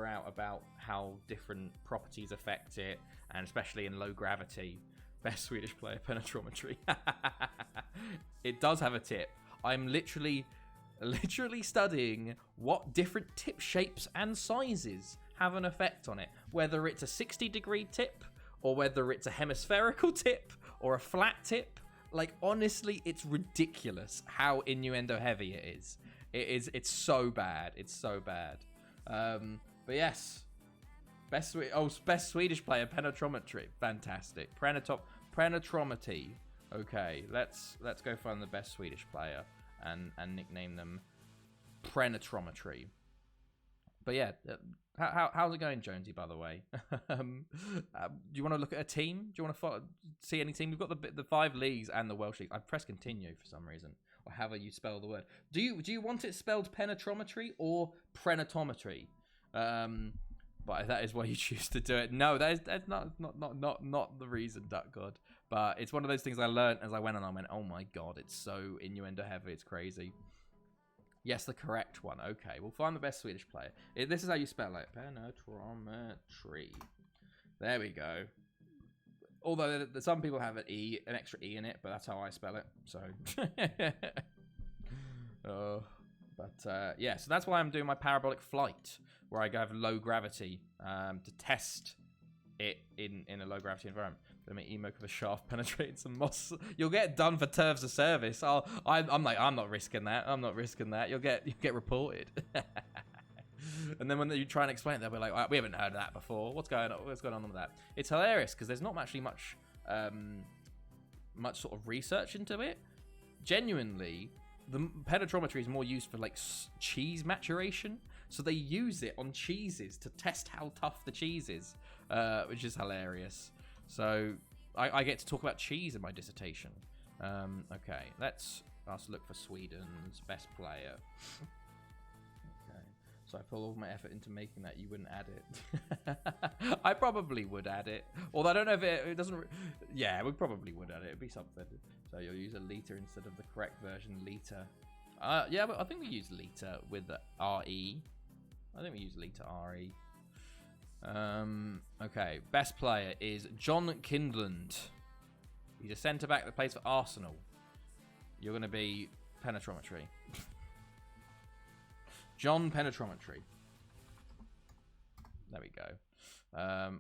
out about how different properties affect it, and especially in low gravity. Best Swedish player penetrometry. It does have a tip. I'm literally studying what different tip shapes and sizes have an effect on it. Whether it's a 60-degree tip, or whether it's a hemispherical tip, or a flat tip. Like, honestly, it's ridiculous how innuendo heavy it is. It's so bad. It's so bad. But yes. Best Swedish player, penetrometry. Fantastic. Penetrometry. Okay, let's go find the best Swedish player and nickname them Penetrometry. But yeah, how's it going, Jonesy, by the way? Do you want to look at a team? Do you want to see any team? We've got the 5 leagues and the Welsh league. I pressed continue for some reason, or however you spell the word. Do you want it spelled penetrometry or prenatometry? But that is why you choose to do it. No, that's not the reason, Duck God. But it's one of those things I learned as I went on. I went, oh my god, it's so innuendo heavy, it's crazy. Yes, the correct one. Okay, we'll find the best Swedish player. This is how you spell it. Penetrometry. There we go. Although some people have an extra E in it, but that's how I spell it. So, yeah. So that's why I'm doing my parabolic flight, where I have low gravity to test it in a low gravity environment. Let me emote with a shaft penetrating some moss. You'll get done for terms of service. I'm not risking that. I'm not risking that. You'll get reported. And then when you try and explain it, they'll be like, we haven't heard of that before. What's going on with that? It's hilarious because there's not actually much sort of research into it. Genuinely, the penetrometry is more used for like cheese maturation. So they use it on cheeses to test how tough the cheese is, which is hilarious. So I get to talk about cheese in my dissertation. Okay, let's look for Sweden's best player. Okay, so I put all of my effort into making that. You wouldn't add it. I probably would add it. Although I don't know if it doesn't. Yeah, we probably would add it. It'd be something. So you'll use a liter instead of the correct version, liter. Yeah, but I think we use Lita with the RE. I think we use Lita RE. Okay, best player is John Kindland. He's a centre-back that plays for Arsenal. You're going to be Penetrometry. John Penetrometry. There we go.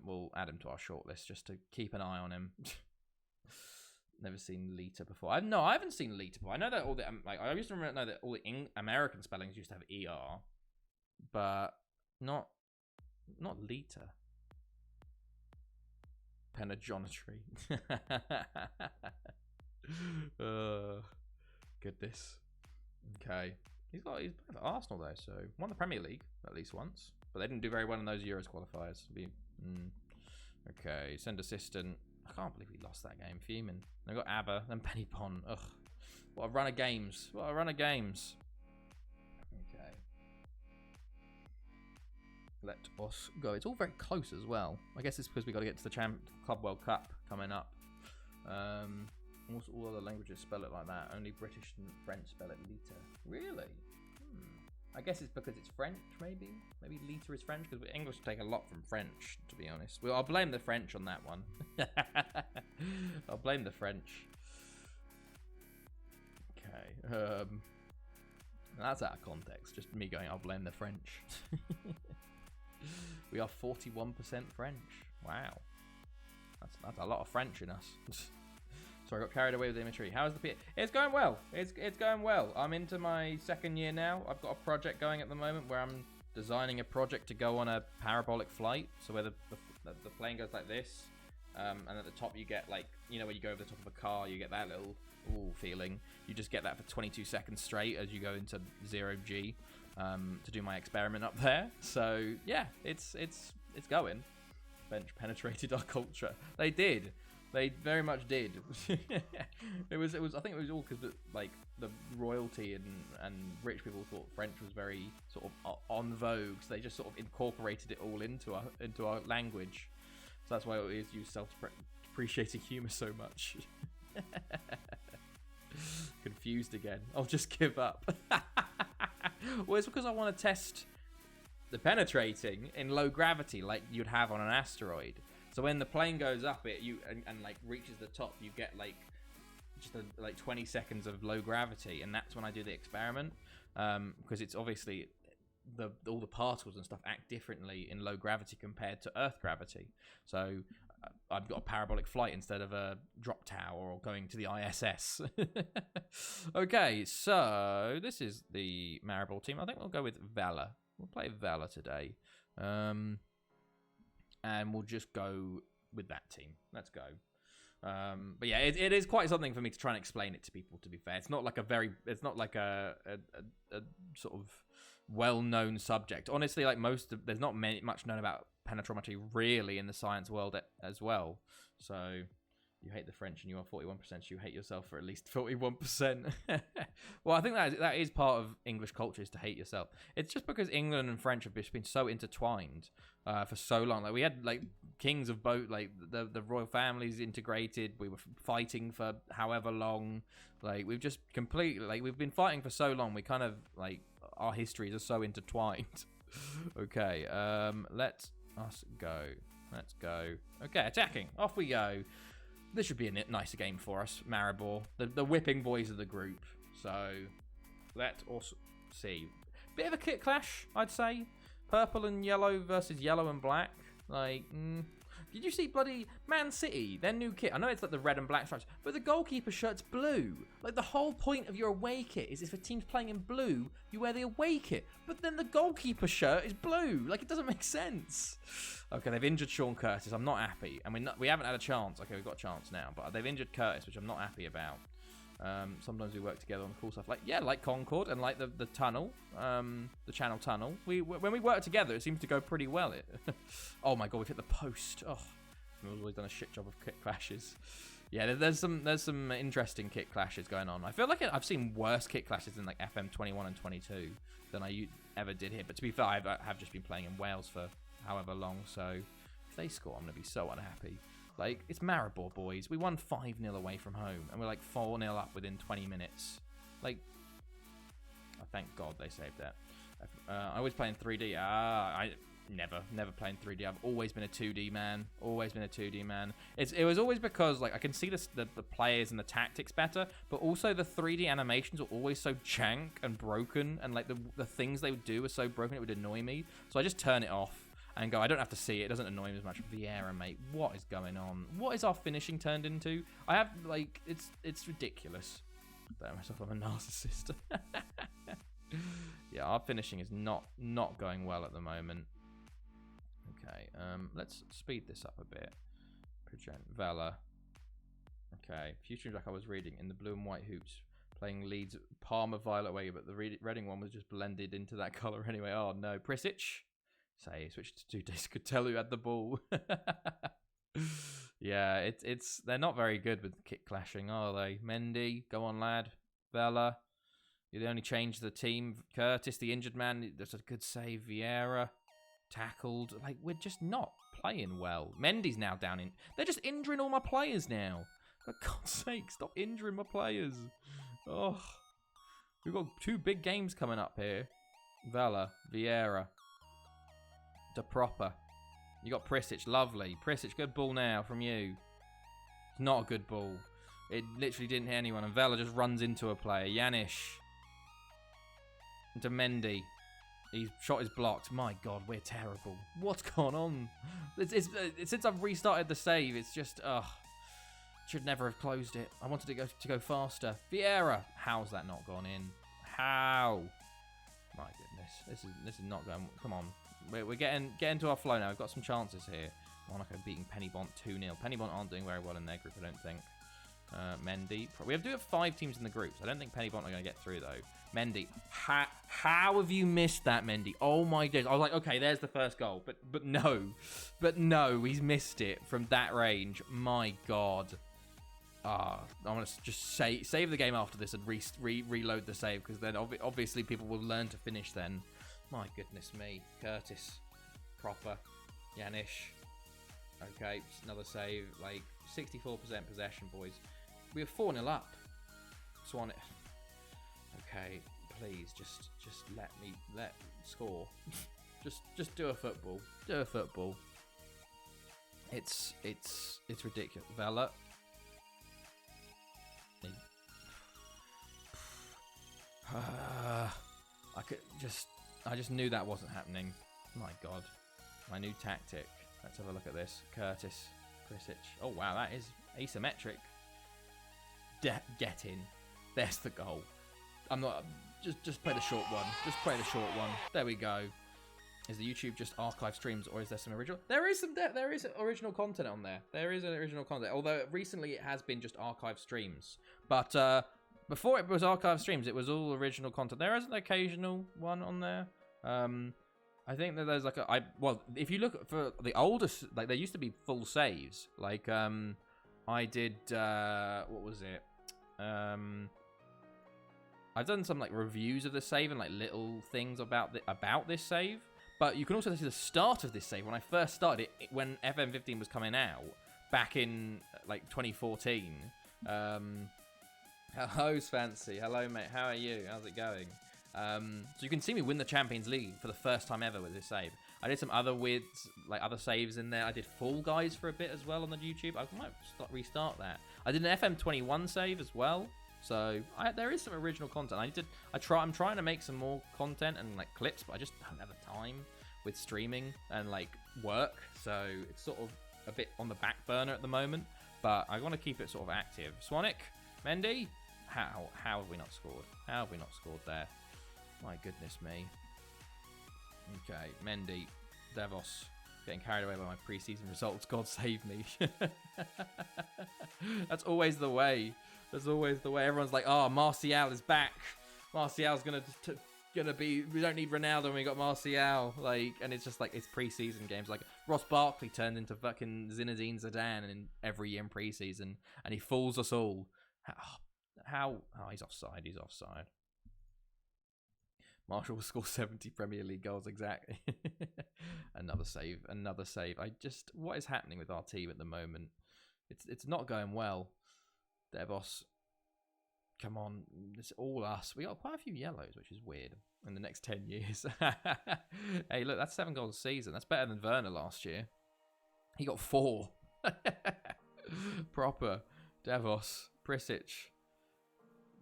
We'll add him to our shortlist just to keep an eye on him. Never seen Lita before. I haven't seen Lita before. I know that all the I used to know that all the American spellings used to have ER, but not Lita. Penetrometry. Goodness. Okay. He's played for Arsenal though, so won the Premier League at least once, but they didn't do very well in those Euros qualifiers. Okay, send assistant. I can't believe we lost that game. Fuming. They got ABBA, then Penny Pon. Ugh. What a run of games. What a run of games. Okay. Let us go. It's all very close as well. I guess it's because we got to get to the Club World Cup coming up. Almost all other languages spell it like that. Only British and French spell it Lita. Really? I guess it's because it's French, maybe? Maybe Lita is French, because English take a lot from French, to be honest. Well, I'll blame the French on that one. I'll blame the French. Okay. That's out of context. Just me going, I'll blame the French. We are 41% French. Wow. That's a lot of French in us. So I got carried away with the imagery. How's the PA? It's going well. It's going well. I'm into my second year now. I've got a project going at the moment where I'm designing a project to go on a parabolic flight. So where the plane goes like this, and at the top you get like, you know, when you go over the top of a car, you get that little feeling. You just get that for 22 seconds straight as you go into 0G to do my experiment up there. So yeah, it's going. Bench penetrated our culture. They did. They very much did. It was. I think it was all because like the royalty and rich people thought French was very sort of on vogue, so they just sort of incorporated it all into our language. So that's why it is use self-depreciating humor so much. Confused again. I'll just give up. Well, it's because I want to test the penetrating in low gravity, like you'd have on an asteroid. So when the plane goes up it, and like reaches the top, you get like just like 20 seconds of low gravity, and that's when I do the experiment, because it's obviously all the particles and stuff act differently in low gravity compared to Earth gravity. So I've got a parabolic flight instead of a drop tower or going to the ISS. Okay, so this is the Maribor team. I think we'll go with Vela. We'll play Vela today. And we'll just go with that team. Let's go. But yeah, it is quite something for me to try and explain it to people, to be fair. It's not like a sort of well-known subject. Honestly, like there's not much known about penetrometry really in the science world as well. So you hate the French and you are 41%, so you hate yourself for at least 41%. Well, I think that is part of English culture, is to hate yourself. It's just because England and French have just been so intertwined for so long. Like we had like kings of both, like the royal families integrated. We were fighting for however long. Like we've just completely, like we've been fighting for so long. We kind of like, our histories are so intertwined. Okay, let us go. Let's go. Okay, attacking. Off we go. This should be a nicer game for us, Maribor. The whipping boys of the group. So, let us see. Bit of a kit clash, I'd say. Purple and yellow versus yellow and black. Like, did you see bloody Man City? Their new kit. I know it's like the red and black stripes, but the goalkeeper shirt's blue. Like, the whole point of your away kit is if a team's playing in blue, you wear the away kit. But then the goalkeeper shirt is blue. Like, it doesn't make sense. Okay, they've injured Sean Curtis. I'm not happy. And we haven't had a chance. Okay, we've got a chance now. But they've injured Curtis, which I'm not happy about. Sometimes we work together on cool stuff. Like Concord and like the tunnel. The Channel Tunnel. When we work together, it seems to go pretty well. Oh my god, we've hit the post. Oh, we've always done a shit job of kit clashes. Yeah, there's some interesting kit clashes going on. I feel like I've seen worse kit clashes in like FM 21 and 22 than I ever did here. But to be fair, I have just been playing in Wales for however long, so if they score, I'm going to be so unhappy. Like, it's Maribor, boys. We won 5-0 away from home, and we're like 4-0 up within 20 minutes. Like, Thank God they saved that. I always play in 3D. I never play in 3D. I've always been a 2D man. Always been a 2D man. It was always because like I can see the players and the tactics better, but also the 3D animations are always so jank and broken, and like the things they would do are so broken it would annoy me. So I just turn it off and go, I don't have to see it. It doesn't annoy me as much. Vieira, mate, what is going on? What is our finishing turned into? I have like it's ridiculous. Better myself, I'm a narcissist. Yeah, our finishing is not going well at the moment. Okay, let's speed this up a bit. Present Vela. Okay, few like I was reading in the blue and white hoops, playing Leeds Palmer Violet way, but the Reading one was just blended into that colour anyway. Oh no, Prisic. Say, switched to 2 days. Could tell who had the ball. Yeah, it's they're not very good with kick clashing, are they? Mendy, go on, lad. Vela, you're the only change to the team. Curtis, the injured man, that's a good save. Vieira, tackled. Like, we're just not playing well. Mendy's now down in. They're just injuring all my players now. For God's sake, stop injuring my players. Oh, we've got 2 big games coming up here. Vela, Vieira, De Proper. You got Prisic, lovely. Prisic, good ball now from you. It's not a good ball. It literally didn't hit anyone, and Vela just runs into a player. Janish. Into Mendy. His shot is blocked. My God, we're terrible. What's gone on? It's since I've restarted the save, it's just, should never have closed it. I wanted it to go faster. Vieira. How's that not gone in? How? My goodness. This is not going. Come on. We're getting to our flow now. We've got some chances here. Monaco beating Pennybont 2-0. Pennybont aren't doing very well in their group, I don't think. Mendy. We do have 5 teams in the groups. I don't think Pennybont are going to get through, though. Mendy. How have you missed that, Mendy? Oh, my days. I was like, okay, there's the first goal. But no. But no, he's missed it from that range. My God. I want to just save the game after this and reload the save, because then obviously people will learn to finish then. My goodness me. Curtis. Proper. Janish. Okay, another save. Like, 64% possession, boys. We are 4-0 up. Swan it. Okay, please, just let score. just do a football. Do a football. It's ridiculous. Vela. I just knew that wasn't happening. My God. My new tactic. Let's have a look at this. Curtis. Prisic. Oh, wow. That is asymmetric. Get in. There's the goal. I'm not... Just play the short one. Just play the short one. There we go. Is the YouTube just archive streams, or is there some original? There is original content on there. There is original content. Although recently it has been just archive streams. But before it was archive streams, it was all original content. There is an occasional one on there. I think that there's like well, if you look for the oldest, like there used to be full saves. Like I did what was it? I've done some like reviews of the save and like little things about this save. But you can also see the start of this save when I first started it, when FM15 was coming out back in like 2014. Hello, Fancy. Hello, mate. How are you? How's it going? So you can see me win the Champions League for the first time ever with this save. I did some other weird, like other saves in there. I did Fall Guys for a bit as well on the YouTube. I might restart that. I did an FM21 save as well. So there is some original content. I'm trying to make some more content and like clips, but I just don't have the time with streaming and like work. So it's sort of a bit on the back burner at the moment. But I want to keep it sort of active. Swanick, Mendy, how have we not scored? How have we not scored there? My goodness me. Okay, Mendy, Devos, getting carried away by my preseason results. God save me. That's always the way. That's always the way. Everyone's like, oh, Martial is back. Martial's gonna be. We don't need Ronaldo when we got Martial. Like, and it's just like it's preseason games. Like Ross Barkley turned into fucking Zinedine Zidane in every year in preseason, and he fools us all. How? Oh, he's offside. He's offside. Marshall will score 70 Premier League goals exactly. Another save. Another save. What is happening with our team at the moment? It's not going well. Devos. come on, it's all us. We got quite a few yellows, which is weird. In the next 10 years. Hey, look, that's 7 goals a season. That's better than Werner last year. He got 4. Proper. Devos. Prisic.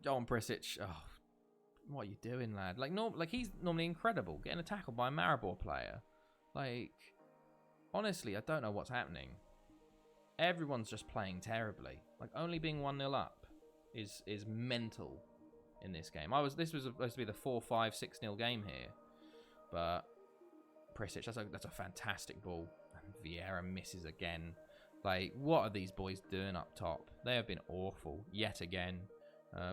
Go on, Prisic. Oh, what are you doing, lad? Like he's normally incredible. Getting a tackle by a Maribor player. Like, honestly, I don't know what's happening. Everyone's just playing terribly. Like, only being 1-0 up is mental in this game. This was supposed to be the 4-5, 6-0 game here. But Prisic, that's a fantastic ball. And Vieira misses again. Like, what are these boys doing up top? They have been awful yet again.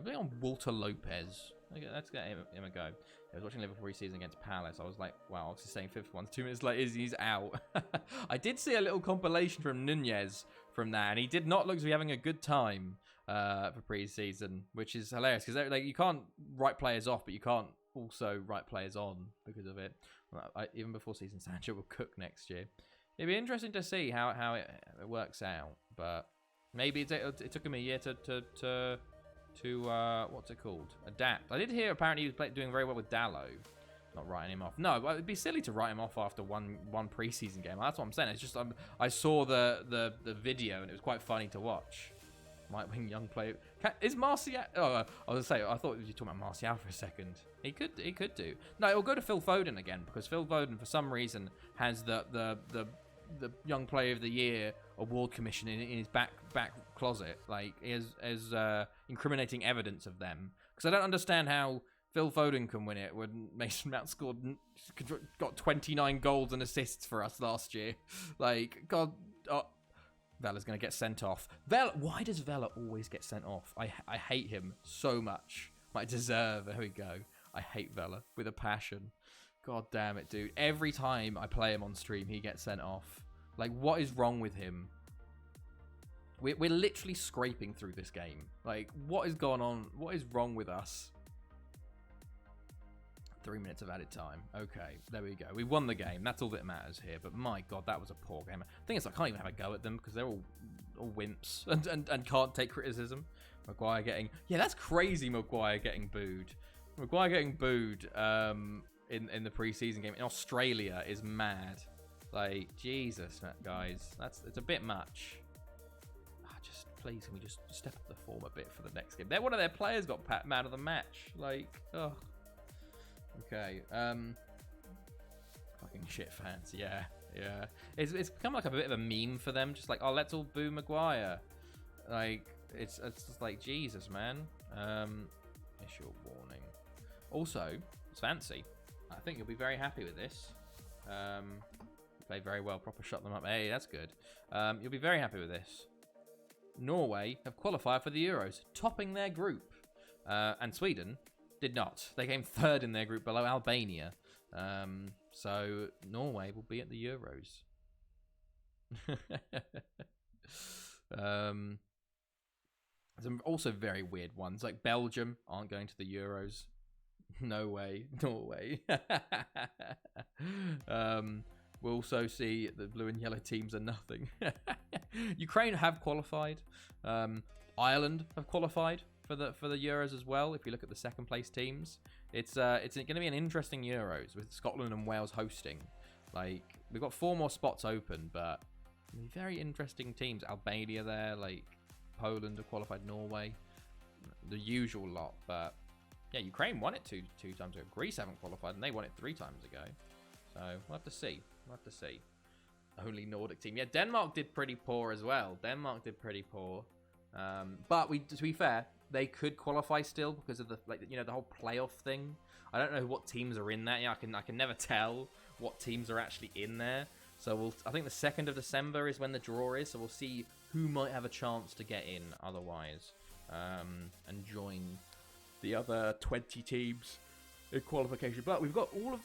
Bring on Walter Lopez. Let's get him a go. I was watching Liverpool pre-season against Palace. I was like, wow, obviously saying 5th one. 2 minutes later, he's out. I did see a little compilation from Nunez from that, and he did not look to be having a good time for pre-season, which is hilarious because like you can't write players off, but you can't also write players on because of it. Even before season, Sancho will cook next year. It'd be interesting to see how it works out, but maybe it took him a year to what's it called? Adapt. I did hear apparently he was doing very well with Dallo. Not writing him off. No, but it'd be silly to write him off after one preseason game. That's what I'm saying. It's just I saw the video and it was quite funny to watch. Might wing young player. Is Martial? Oh, I was gonna say. I thought you were talking about Martial for a second. He could do. No, it'll go to Phil Foden again because Phil Foden for some reason has the Young Player of the Year award commission in his back closet. Like he has incriminating evidence of them. Because I don't understand how Phil Foden can win it when Mason Mount got 29 goals and assists for us last year. Like, God, Vela's going to get sent off. Why does Vela always get sent off? I hate him so much. Might deserve. There we go. I hate Vela with a passion. God damn it, dude. Every time I play him on stream, he gets sent off. Like, what is wrong with him? We're literally scraping through this game. Like, what is going on? What is wrong with us? 3 minutes of added time. Okay, there we go. We won the game. That's all that matters here. But my God, that was a poor game. The thing is, I can't even have a go at them because they're all wimps and can't take criticism. Maguire getting... Yeah, that's crazy, Maguire getting booed. Maguire getting booed in the preseason game in Australia is mad. Like, Jesus, guys. It's a bit much. Just, please, can we just step up the form a bit for the next game? One of their players got man of the match. Like, ugh. Okay, fucking shit fans, yeah. It's become like a bit of a meme for them, just like, oh, let's all boo Maguire. Like, it's just like, Jesus, man. Issue a warning. Also, it's fancy. I think you'll be very happy with this. Played very well, proper shot them up. Hey, that's good. You'll be very happy with this. Norway have qualified for the Euros, topping their group. And Sweden did not. They came 3rd in their group below Albania. So Norway will be at the Euros. Some also very weird ones, like Belgium aren't going to the Euros. No way. Norway. We'll also see the blue and yellow teams are nothing. Ukraine have qualified. Ireland have qualified for the Euros as well. If you look at the second place teams, it's going to be an interesting Euros with Scotland and Wales hosting. Like, we've got 4 more spots open, but very interesting teams. Albania there, like Poland have qualified, Norway, the usual lot. But yeah, Ukraine won it two times ago. Greece haven't qualified, and they won it 3 times ago. So we'll have to see. Only Nordic team. Yeah, Denmark did pretty poor as well. But to be fair, they could qualify still because of the the whole playoff thing. I don't know what teams are in that. Yeah, I can never tell what teams are actually in there. So I think the 2nd of December is when the draw is. So we'll see who might have a chance to get in otherwise, and join the other 20 teams in qualification. But we've got all of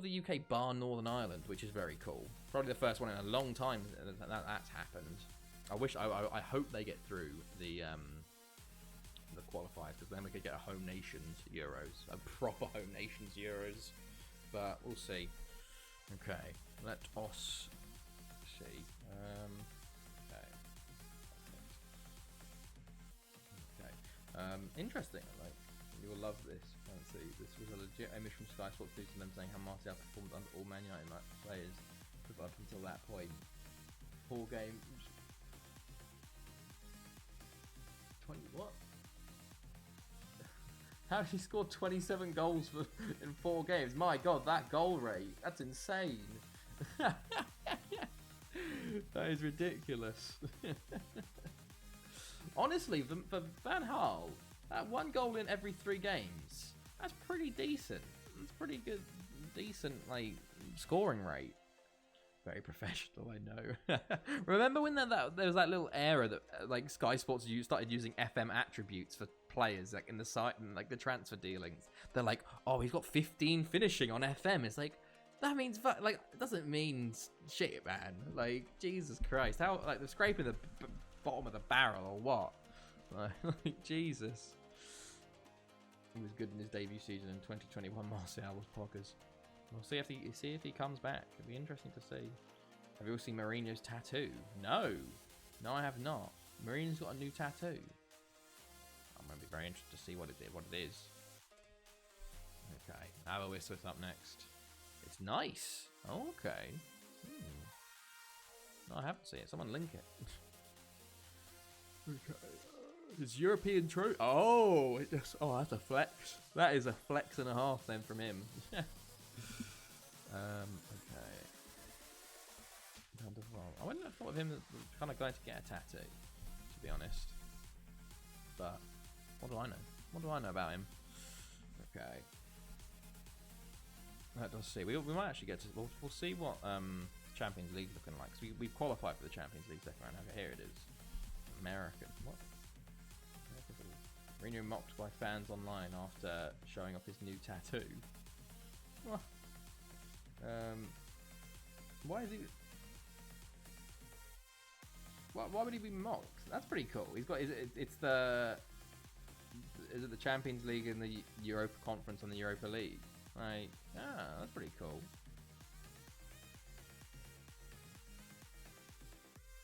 the UK bar Northern Ireland, which is very cool. Probably the first one in a long time that's happened. I hope they get through the qualifiers, because then we could get a home nations Euros, a proper home nations Euros. But we'll see. Okay, let us see. Okay. Interesting. Like, you will love this. Let's see. This was a legit image from Sky Sports News to them saying how Martial performed under all Man United players up until that point. 4 games. 20 what? How did he score 27 goals in 4 games? My God, that goal rate. That's insane. That is ridiculous. Honestly, for Van Gaal, that 1 goal in every 3 games, that's pretty decent. That's pretty good, decent, like, scoring rate. Very professional, I know. Remember when there was that little era that like Sky Sports started using FM attributes for players, like in the site and like the transfer dealings. They're like, oh, he's got 15 finishing on FM. It's like, that means like it doesn't mean shit, man. Like, Jesus Christ, how, like, they're scraping the bottom of the barrel or what? Like, Jesus. He was good in his debut season in 2021. Martial was poggers. We'll see if he comes back. It'll be interesting to see. Have you all seen Mourinho's tattoo? No, I have not. Mourinho's got a new tattoo. I'm gonna be very interested to see what it is. Okay, Alois is up next. It's nice. Okay. No, I haven't seen it. Someone link it. Okay. It's European trophy. Oh, that's a flex. That is a flex and a half then from him. Okay. I wouldn't have thought of him kind of going to get a tattoo, to be honest. But what do I know? What do I know about him? Okay. Let's see. We might actually get to. We'll see what Champions League's looking like. So we qualified for the Champions League second round. Okay, here it is. American. What? Mourinho mocked by fans online after showing off his new tattoo. What? Why is he? Why would he be mocked? That's pretty cool. He's got. Is it the Champions League and the Europa Conference and the Europa League? Like, that's pretty cool.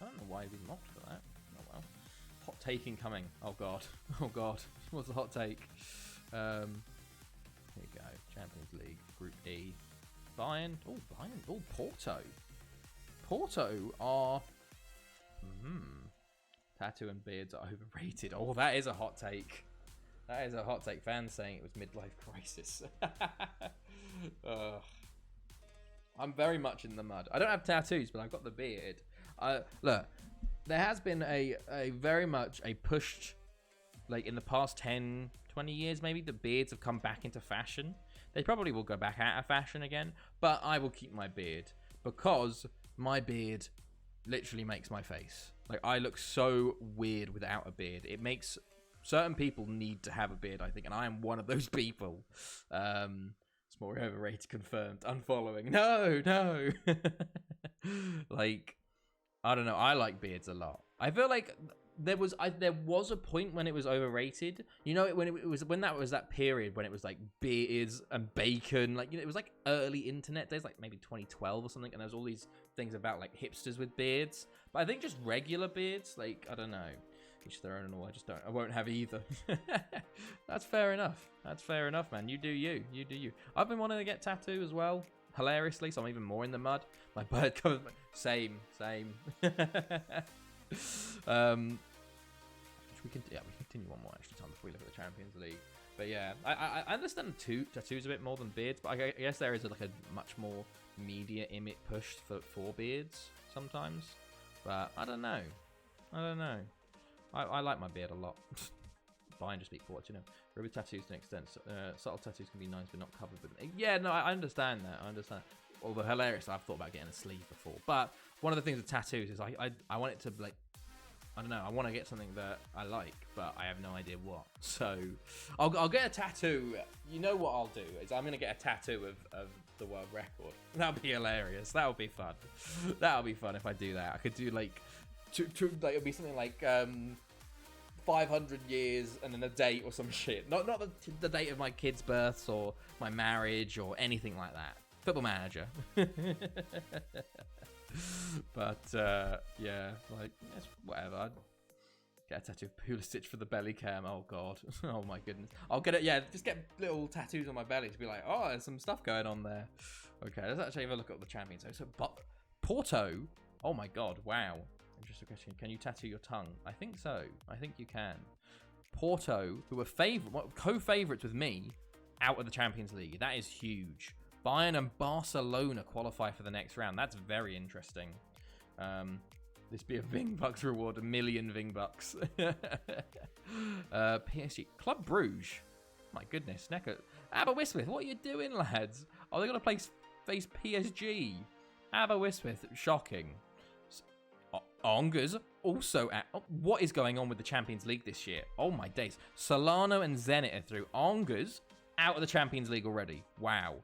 I don't know why he'd be mocked for that. Oh well. Hot take incoming. Oh god. Oh god. What's the hot take? Here you go. Champions League Group E. Bayern. Oh, Bayern. Oh, Porto. Porto are. Tattoo and beards are overrated. Oh, that is a hot take. That is a hot take. Fans saying it was midlife crisis. I'm very much in the mud. I don't have tattoos, but I've got the beard. Look, there has been a very much a push, like in the past 10, 20 years maybe, the beards have come back into fashion. They probably will go back out of fashion again, but I will keep my beard because my beard literally makes my face. Like, I look so weird without a beard. It makes certain people need to have a beard, I think, and I am one of those people. It's more overrated, confirmed. Unfollowing. No. Like, I don't know. I like beards a lot. I feel like there was a point when it was overrated. You know, when that was that period when it was like beards and bacon. Like, you know, it was like early internet days, like maybe 2012 or something, and there was all these things about like hipsters with beards. But I think just regular beards, like, I don't know. Each their own and all. I won't have either. That's fair enough. That's fair enough, man. You do you. You do you. I've been wanting to get tattoo as well. Hilariously, so I'm even more in the mud. My bird covers my... Same. We continue one more extra time before we look at the Champions League. But yeah, I understand tattoos a bit more than beards, but I guess there is like a much more media image push for beards sometimes. But I don't know. I like my beard a lot. Fine, just speak for what you know. Ruby tattoos to an extent. Subtle tattoos can be nice, but not covered. But yeah, no, I understand that. Although hilarious, I've thought about getting a sleeve before. But one of the things with tattoos is I want it to, like, I don't know. I want to get something that I like, but I have no idea what. So I'll get a tattoo. You know what I'll do is I'm gonna get a tattoo of the world record. That'll be hilarious. That'll be fun. That'll be fun if I do that. I could do like. Like, it'll be something like 500 years and then a date or some shit. Not the date of my kids' births or my marriage or anything like that. Football Manager. But yeah, like, it's whatever. Get a tattoo of Pulisic for the belly cam. Oh god. Oh my goodness. I'll get it. Yeah, just get little tattoos on my belly to be like, oh, there's some stuff going on there. Okay, let's actually have a look at the champions. But Porto. Oh my god. Wow. Interesting question. Can you tattoo your tongue? I think so. I think you can. Porto, who were co-favorites with me, out of the Champions League. That is huge. Bayern and Barcelona qualify for the next round. That's very interesting. This be a Vingbucks reward, 1 million Vingbucks. PSG. Club Bruges. My goodness, Necker. Aberystwyth, what are you doing, lads? Are they going to face PSG? Aberystwyth, shocking. Angers also at... Oh, what is going on with the Champions League this year? Oh my days. Solano and Zenit are through. Angers out of the Champions League already. Wow.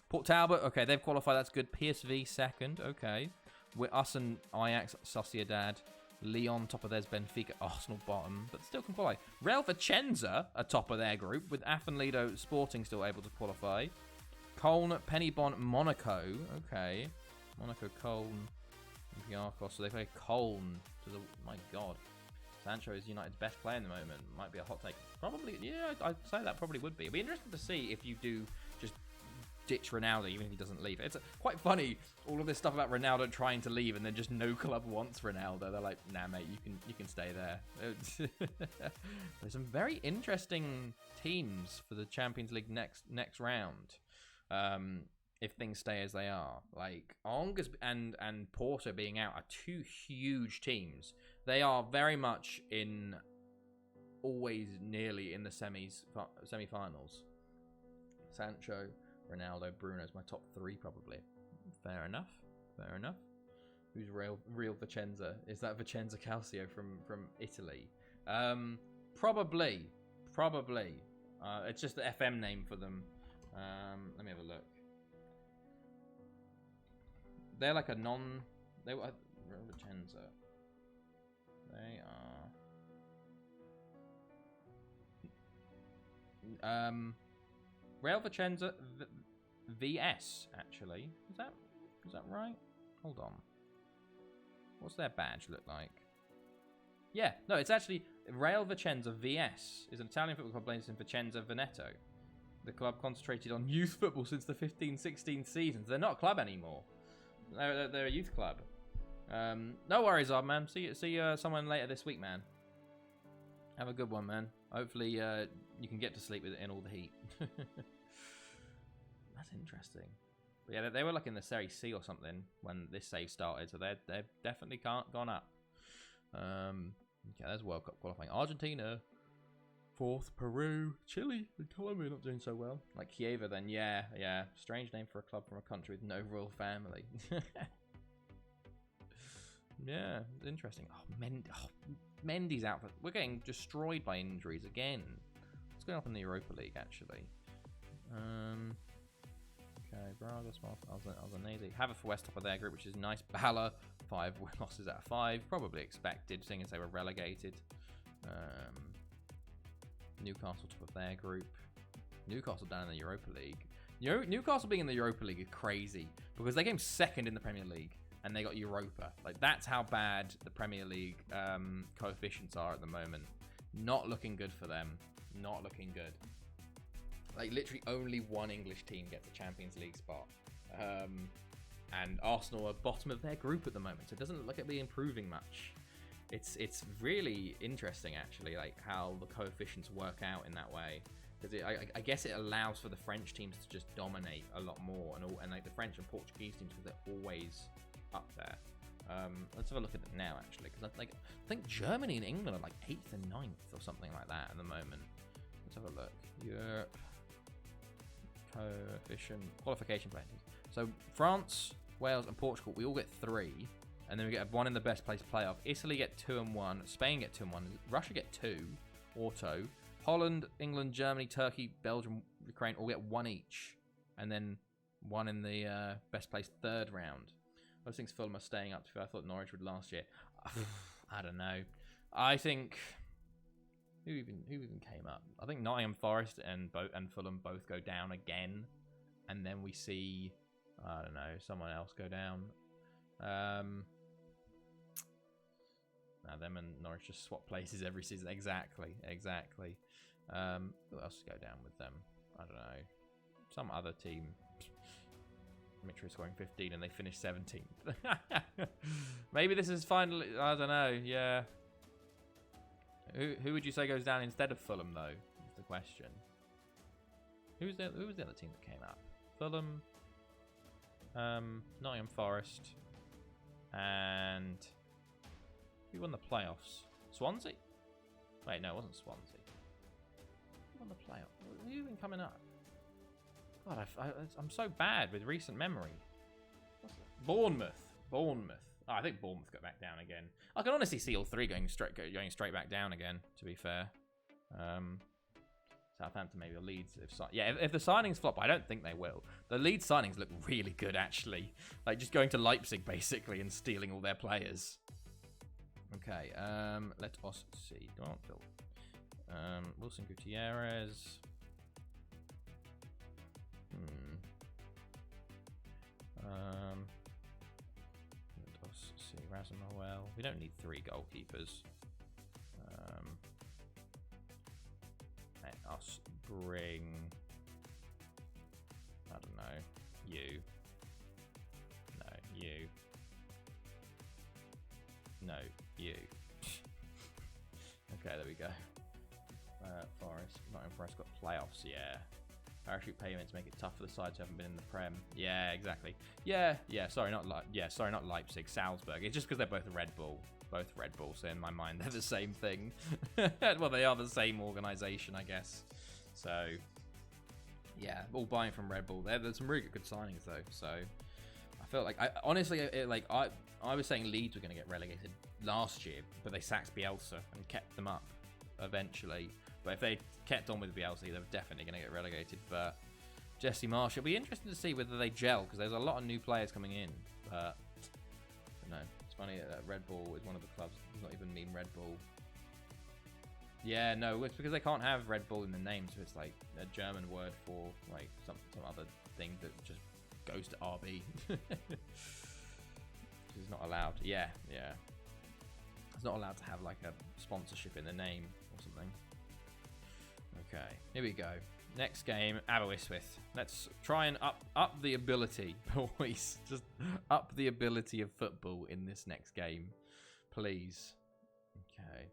Port Talbot, okay, they've qualified. That's good. PSV second, okay. We're us and Ajax, Sociedad, Lyon top of theirs, Benfica, Arsenal bottom, but still can qualify. Real Vicenza are top of their group, with Affinlido Sporting still able to qualify. Köln, Pennybon, Monaco, okay. Monaco, Köln, Olympiacos, so they play Köln. My God. Sancho is United's best player in the moment. Might be a hot take. Probably, yeah, I'd say that probably would be. It'd be interesting to see if you do just ditch Ronaldo, even if he doesn't leave. It's quite funny, all of this stuff about Ronaldo trying to leave, and then just no club wants Ronaldo. They're like, nah, mate, you can stay there. There's some very interesting teams for the Champions League next round. If things stay as they are, like Angers and Porto being out are two huge teams. They are very much always nearly in the semi-finals. Sancho, Ronaldo, Bruno is my top 3 probably. Fair enough. Who's Real Vicenza? Is that Vicenza Calcio from Italy? Probably. It's just the FM name for them. Let me have a look. They're like a they were Real Vicenza. They are Real Vicenza VS actually. Is that right? Hold on. What's their badge look like? Yeah, no, it's actually Real Vicenza VS is an Italian football club based in Vicenza, Veneto. The club concentrated on youth football since the 15-16 seasons. They're not a club anymore. They're a youth club. No worries, Odd man. See someone later this week, man. Have a good one, man. Hopefully, you can get to sleep in all the heat. That's interesting. But yeah, they were like in the Serie C or something when this save started, so they've definitely gone up. Yeah, there's World Cup qualifying. Argentina, 4th. Peru, Chile, and Colombia not doing so well. Like Kiev, then yeah. Strange name for a club from a country with no royal family. Yeah, it's interesting. Mendy's out. We're getting destroyed by injuries again. What's going on in the Europa League, actually? Okay, Braga, Smart, Alzanese. Havertz for West top of their group, which is nice. Bala, 5 losses out of 5. Probably expected, seeing as they were relegated. Newcastle top of their group. Newcastle down in the Europa League. Newcastle being in the Europa League is crazy because they came 2nd in the Premier League and they got Europa. Like, that's how bad the Premier League coefficients are at the moment. Not looking good for them. Not looking good. Like, literally only one English team gets a Champions League spot. And Arsenal are bottom of their group at the moment, so it doesn't look like it'll be improving much. It's really interesting, actually, like how the coefficients work out in that way. Because I guess it allows for the French teams to just dominate a lot more, and like the French and Portuguese teams, because they're always up there. Let's have a look at it now, actually, because I think Germany and England are like 8th and 9th or something like that at the moment. Let's have a look. Europe coefficient qualification places. So France, Wales, and Portugal, we all get 3. And then we get 1 in the best place playoff. Italy get 2 and 1. Spain get 2 and 1. Russia get 2. Auto. Holland, England, Germany, Turkey, Belgium, Ukraine all get 1 each. And then 1 in the best place 3rd round. Those things Fulham are staying up to. I thought Norwich would last year. I don't know. I think who even came up? I think Nottingham Forest and Fulham both go down again. And then we see, I don't know, someone else go down. Now them and Norwich just swap places every season. Exactly. Who else to go down with them? I don't know. Some other team. Mitchell scoring 15 and they finished 17th. Maybe this is finally. I don't know. Yeah. Who would you say goes down instead of Fulham though? Is the question. Who was the other team that came up? Fulham, Nottingham Forest, and who won the playoffs? Swansea? Wait, no, it wasn't Swansea. Who won the playoffs? Who's been coming up? God, I'm so bad with recent memory. Bournemouth. Oh, I think Bournemouth got back down again. I can honestly see all three going straight back down again. To be fair, Southampton, maybe, or Leeds. If the signings flop, I don't think they will. The Leeds signings look really good, actually. Like just going to Leipzig basically and stealing all their players. Okay, let us see. Don't Phil. Wilson Gutierrez. Let us see. Razumoel. We don't need 3 goalkeepers. Let us bring. I don't know. You. No, you. No, you. Okay, there we go. Forest. Nottingham Forest got playoffs, yeah. Parachute payments make it tough for the sides who haven't been in the Prem. Yeah, exactly. Yeah. Sorry, not Leipzig. Salzburg. It's just because they're both Red Bull. Both Red Bulls. So in my mind, they're the same thing. Well, they are the same organisation, I guess. So, yeah, all buying from Red Bull. There's some really good signings though. So, I felt like I was saying Leeds were going to get relegated last year, but they sacked Bielsa and kept them up eventually. But if they kept on with Bielsa, they're definitely going to get relegated. But Jesse Marsh, it'll be interesting to see whether they gel, because there's a lot of new players coming in. But no, it's funny that Red Bull is one of the clubs that does not even mean Red Bull. Yeah, no, it's because they can't have Red Bull in the name, so it's like a German word for like some other thing that just goes to RB. It's not allowed. Yeah. It's not allowed to have like a sponsorship in the name or something. Okay, here we go. Next game, Aberystwyth. Let's try and up the ability, boys. Just up the ability of football in this next game, please. Okay.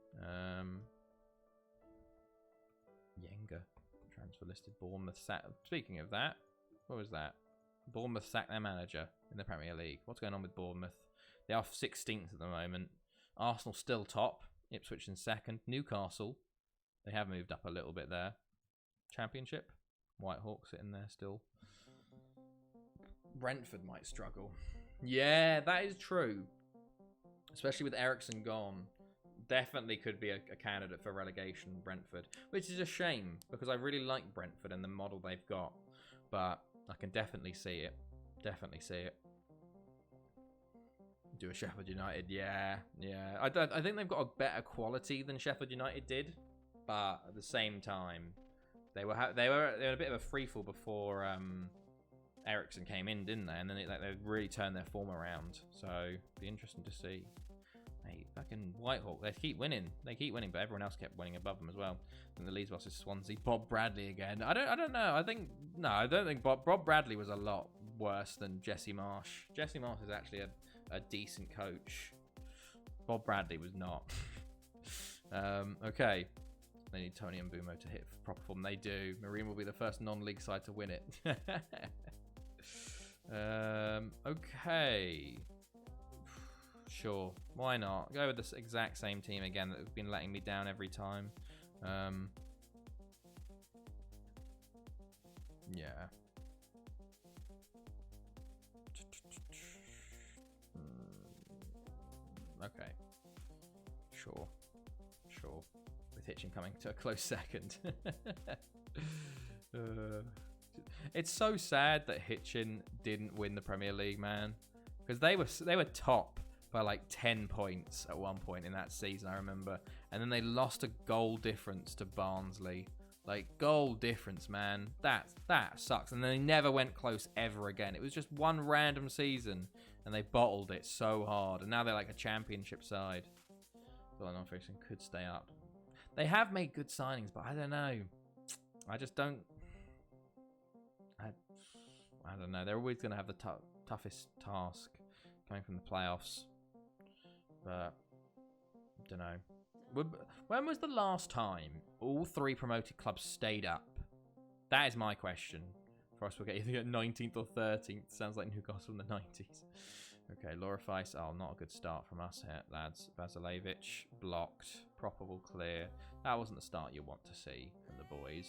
Yenga, transfer listed. Bournemouth sacked. Speaking of that, what was that? Bournemouth sacked their manager in the Premier League. What's going on with Bournemouth? They are 16th at the moment. Arsenal still top. Ipswich in second. Newcastle, they have moved up a little bit there. Championship. Whitehawk sitting there still. Brentford might struggle. Yeah, that is true. Especially with Ericsson gone. Definitely could be a candidate for relegation, Brentford. Which is a shame, because I really like Brentford and the model they've got. But I can definitely see it. Definitely see it. Do a Sheffield United, yeah. I think they've got a better quality than Sheffield United did, but at the same time, they were a bit of a freefall before Ericsson came in, didn't they? And then they really turned their form around. So it'd be interesting to see. Hey, fucking Whitehawk, they keep winning, but everyone else kept winning above them as well. And the Leeds versus Swansea, Bob Bradley again. I don't know. I don't think Bob Bradley was a lot worse than Jesse Marsh. Jesse Marsh is actually a decent coach. Bob Bradley was not. Okay. They need Tony and Mbumo to hit proper form. They do. Marine will be the first non-league side to win it. Okay. Sure. Why not? Go with this exact same team again that have been letting me down every time. Yeah. Okay. Sure. With Hitchin coming to a close second. It's so sad that Hitchin didn't win the Premier League, man. Because they were top by like 10 points at one point in that season, I remember. And then they lost a goal difference to Barnsley. Like, goal difference, man. That sucks. And then they never went close ever again. It was just one random season. And they bottled it so hard. And now they're like a championship side. Villanova Racing could stay up. They have made good signings, but I don't know. I just don't. I don't know. They're always going to have the toughest task coming from the playoffs. But I don't know. When was the last time all 3 promoted clubs stayed up? That is my question. For us, we'll get either 19th or 13th. Sounds like Newcastle in the 90s. Okay, Laura Feist. Oh, not a good start from us here, lads. Vasilevich blocked. Proper will clear. That wasn't the start you want to see from the boys.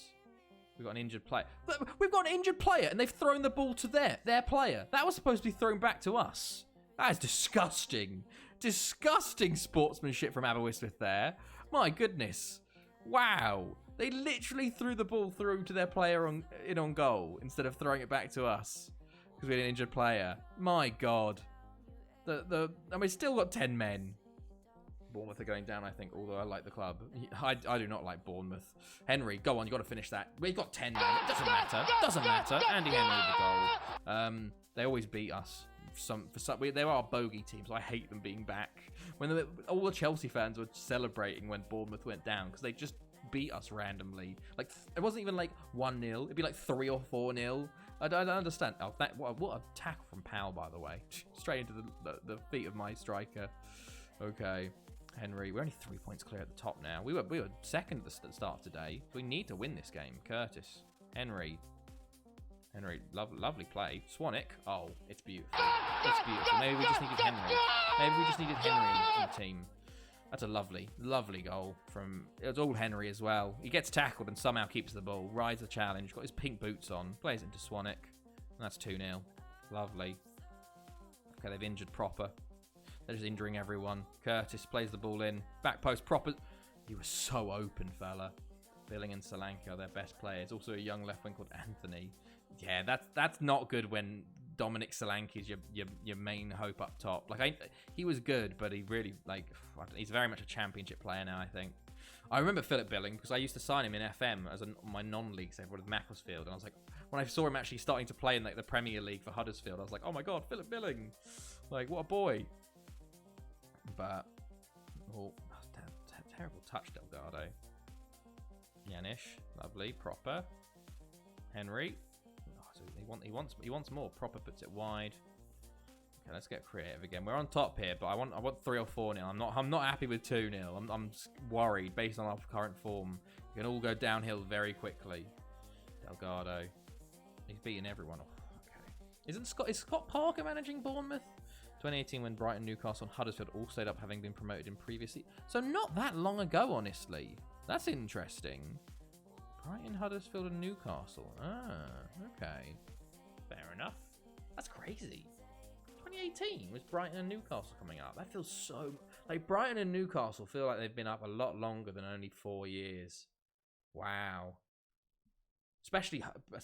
We've got an injured player. We've got an injured player, and they've thrown the ball to their player. That was supposed to be thrown back to us. That is disgusting. Disgusting sportsmanship from Aberystwyth there. My goodness. Wow. They literally threw the ball through to their player on goal instead of throwing it back to us because we had an injured player. My God. And we still got 10 men. Bournemouth are going down, I think, although I like the club. I do not like Bournemouth. Henry, go on, you got to finish that. We've got 10 men. It doesn't matter. Doesn't matter. Andy Henry with the goal. They always beat us. There are bogey teams. I hate them being back. All the Chelsea fans were celebrating when Bournemouth went down because they just beat us randomly. Like, it wasn't even like 1-0. It'd be like 3 or 4-0. I don't understand. Oh, what a tackle from Powell, by the way. Straight into the feet of my striker. Okay. Henry, we're only 3 points clear at the top now. We were second at the start of today. We need to win this game. Curtis, Henry, lovely play. Swanwick, oh, it's beautiful. It's beautiful. Maybe we just needed Henry. Maybe we just needed Henry in the team. That's a lovely goal from. It was all Henry as well. He gets tackled and somehow keeps the ball. Rides the challenge. Got his pink boots on. Plays it into Swanwick. And that's 2-0. Lovely. Okay, they've injured Proper. They're just injuring everyone. Curtis plays the ball in. Back post, Proper. He was so open, fella. Billing and Solanke are their best players. Also a young left wing called Anthony. Yeah, that's not good when Dominic Solanke is your main hope up top. Like, he was good, but he really, like, he's very much a championship player now, I think. I remember Philip Billing because I used to sign him in FM as my non-league save with Macclesfield, and I was like, when I saw him actually starting to play in like the Premier League for Huddersfield, I was like, oh my God, Philip Billing. Like, what a boy. But, terrible touch, Delgado. Yanish, lovely, Proper. Henry. Oh, so he wants more. Proper puts it wide. Okay, let's get creative again. We're on top here, but I want 3 or 4-0. I'm not happy with 2-0. I'm worried based on our current form. You can all go downhill very quickly. Delgado. He's beating everyone. Oh, okay. Is Scott Parker managing Bournemouth? 2018 when Brighton, Newcastle and Huddersfield all stayed up having been promoted in previously. So not that long ago, honestly. That's interesting. Brighton, Huddersfield and Newcastle. Ah, okay. Fair enough. That's crazy. 2018 was Brighton and Newcastle coming up. That feels so... Like, Brighton and Newcastle feel like they've been up a lot longer than only 4 years. Wow. Especially Brighton. I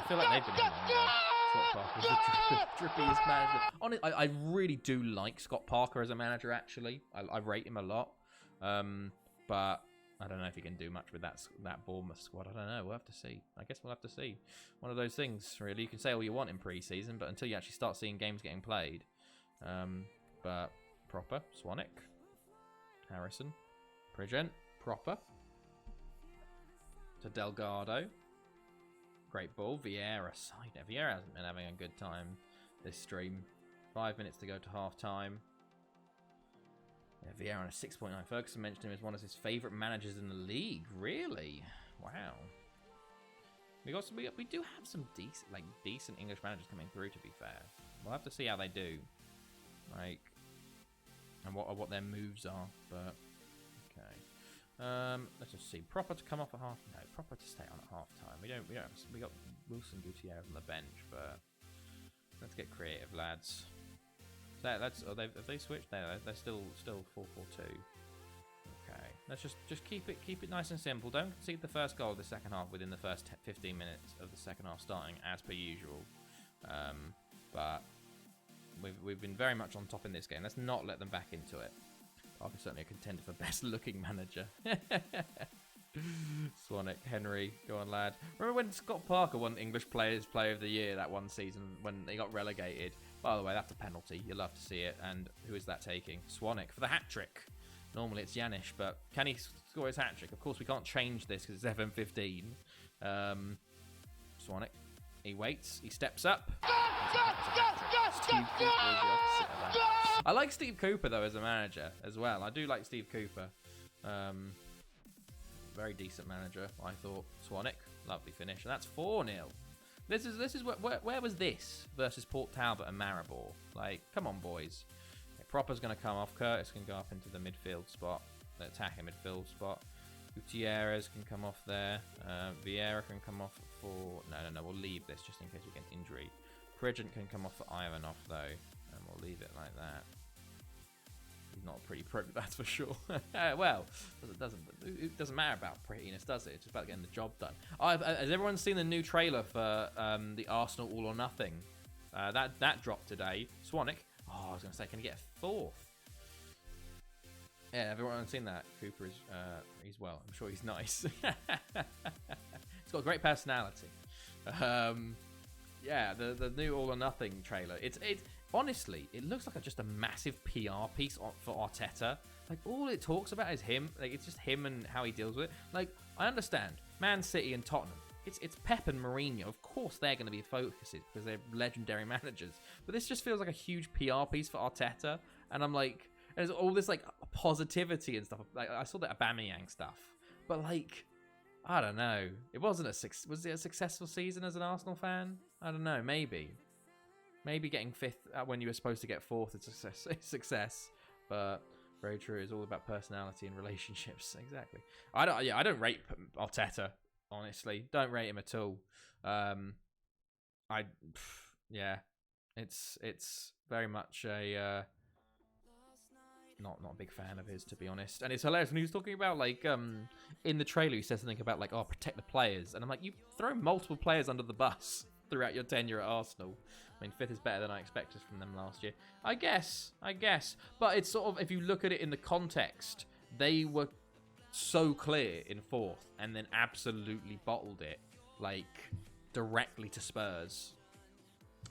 feel like they've been in longer. Scott Parker is the drippiest manager. Honestly, I really do like Scott Parker as a manager, actually. I rate him a lot. But I don't know if he can do much with that Bournemouth squad. I don't know. We'll have to see. I guess we'll have to see. One of those things, really. You can say all you want in pre-season, but until you actually start seeing games getting played. But Proper, Swanwick, Harrison, Pridgent, Proper. To Delgado. Great ball. Vieira. Vieira hasn't been having a good time this stream. 5 minutes to go to half-time. Yeah, Vieira on a 6.9. Ferguson mentioned him as one of his favourite managers in the league. Really? Wow. We do have some decent English managers coming through, to be fair. We'll have to see how they do. Like, and what their moves are, but okay. Let's just see. Proper to come off at half. No, Proper to stay on at half time. We got Wilson Gutierrez on the bench, but let's get creative, lads. Have they switched? No, they're still 4-4-2. Okay, let's just keep it nice and simple. Don't concede the first goal of the second half within the first 15 minutes of the second half starting, as per usual. But we've been very much on top in this game. Let's not let them back into it. Parker's certainly a contender for best looking manager. Swanwick, Henry, go on, lad. Remember when Scott Parker won English Player of the Year that one season when they got relegated? By the way, that's a penalty. You'll love to see it. And who is that taking? Swanwick for the hat-trick. Normally it's Janish, but can he score his hat-trick? Of course, we can't change this because it's FM15. Swanwick. He waits. He steps up. Steve Cooper is the opposite of that. I like Steve Cooper, though, as a manager as well. I do like Steve Cooper. Very decent manager, I thought. Swanwick. Lovely finish. And that's 4-0. This is where was this versus Port Talbot and Maribor? Like, come on, boys. Okay, Proper's going to come off. Curtis can go up into the midfield spot, the attacking midfield spot. Gutierrez can come off there. Vieira can come off for... No, we'll leave this just in case we get an injury. Pridgeon can come off for Ivanov, though, and we'll leave it like that. He's not a pretty prick, that's for sure. Well, it doesn't matter about prettiness, does it? It's just about getting the job done. Has everyone seen the new trailer for the Arsenal All or Nothing? That dropped today. Swanwick. Oh, I was going to say, can he get a 4th? Yeah, everyone's seen that. Cooper is, he's well. I'm sure he's nice. He's got a great personality. Yeah, the new All or Nothing trailer. It's honestly, it looks like just a massive PR piece for Arteta. Like, all it talks about is him. Like, it's just him and how he deals with it. Like, I understand Man City and Tottenham. It's Pep and Mourinho. Of course, they're going to be focuses because they're legendary managers. But this just feels like a huge PR piece for Arteta. And I'm like, there's all this like positivity and stuff. Like, I saw that Aubameyang stuff, but like, I don't know. It wasn't was it a successful season as an Arsenal fan? I don't know. Maybe getting 5th when you were supposed to get 4th is success. But very true. It's all about personality and relationships. Exactly. I don't rate Arteta. Honestly, don't rate him at all. Yeah, it's very much a not a big fan of his, to be honest. And it's hilarious when he was talking about like in the trailer he says something about like, oh, protect the players, and I'm like, you throw multiple players under the bus throughout your tenure at Arsenal. I mean, 5th is better than I expected from them last year, I guess. But it's sort of, if you look at it in the context, they were so clear in 4th and then absolutely bottled it, like directly to Spurs.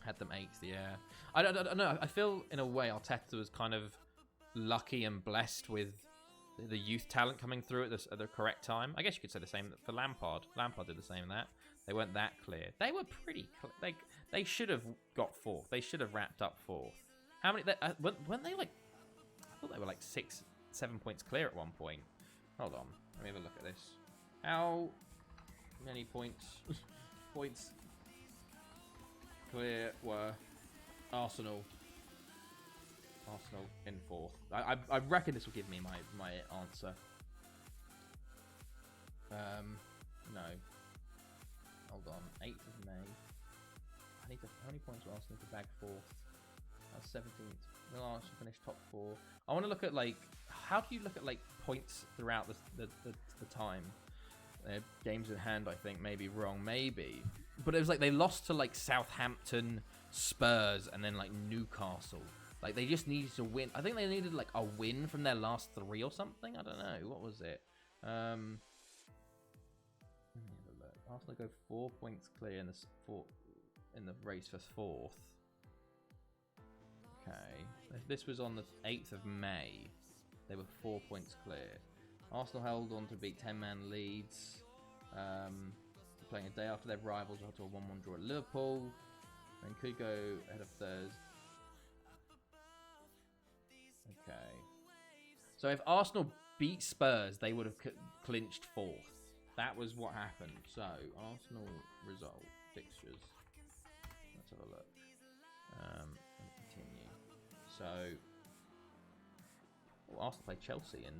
Had them 8th, yeah. I don't know. I feel in a way Arteta was kind of lucky and blessed with the youth talent coming through at the correct time. I guess you could say the same for Lampard. Lampard did the same in that. They weren't that clear. They were pretty like they should have got 4th. They should have wrapped up 4th. How many? Weren't they like? I thought they were like 6-7 points clear at one point. Hold on, let me have a look at this. How many points clear were Arsenal in 4th? I reckon this will give me my answer. No. Hold on. 8th of May. How many points were Arsenal to bag 4th? That's 17th. Will Arsenal finish top 4? I want to look at like, how do you look at like points throughout the time? Games in hand, I think, maybe wrong, maybe. But it was like they lost to like Southampton, Spurs, and then like Newcastle. Like, they just needed to win. I think they needed like a win from their last 3 or something. I don't know. What was it? Let me have a look. Arsenal go 4 points clear in the race for 4th. Okay. This was on the 8th of May. They were 4 points clear. Arsenal held on to beat 10-man leads. Playing a day after their rivals after a 1-1 draw at Liverpool. And could go ahead of Thursday. Okay. So if Arsenal beat Spurs, they would have clinched 4th. That was what happened. So, Arsenal result, fixtures. Let's have a look. And continue. So, Arsenal played Chelsea in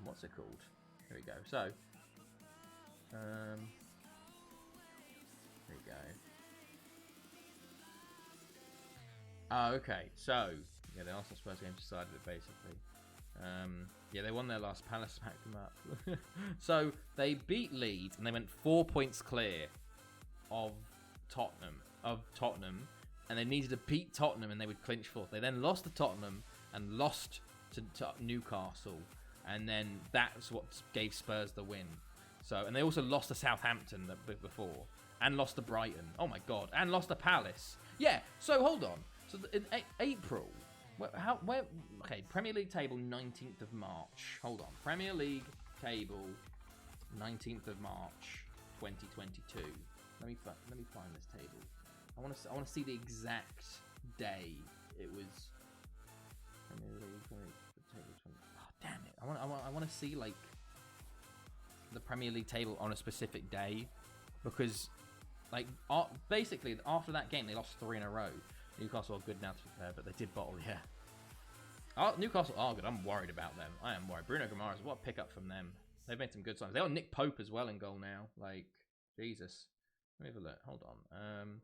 what's it called? Here we go. So, there we go. Oh, okay. So, yeah, the Arsenal Spurs game decided it basically. Yeah, they won their last. Palace packed them up. So they beat Leeds and they went 4 points clear of Tottenham, and they needed to beat Tottenham and they would clinch 4th. They then lost to Tottenham and lost to Newcastle, and then that's what gave Spurs the win. So, and they also lost to Southampton before, and lost to Brighton. Oh my God, and lost to Palace. Yeah. So hold on. So in April, okay, Premier League table 19th of March. Hold on. Premier League table 19th of March 2022. Let me find this table. I want to see the exact day it was. Premier League. Oh, damn it! I want to see like the Premier League table on a specific day, because like basically after that game they lost 3 in a row. Newcastle are good now to be fair, but they did bottle, yeah. Newcastle are good. I'm worried about them. I am worried. Bruno Guimaraes, what a pickup from them. They've made some good signs. They got Nick Pope as well in goal now. Like, Jesus. Let me have a look. Hold on.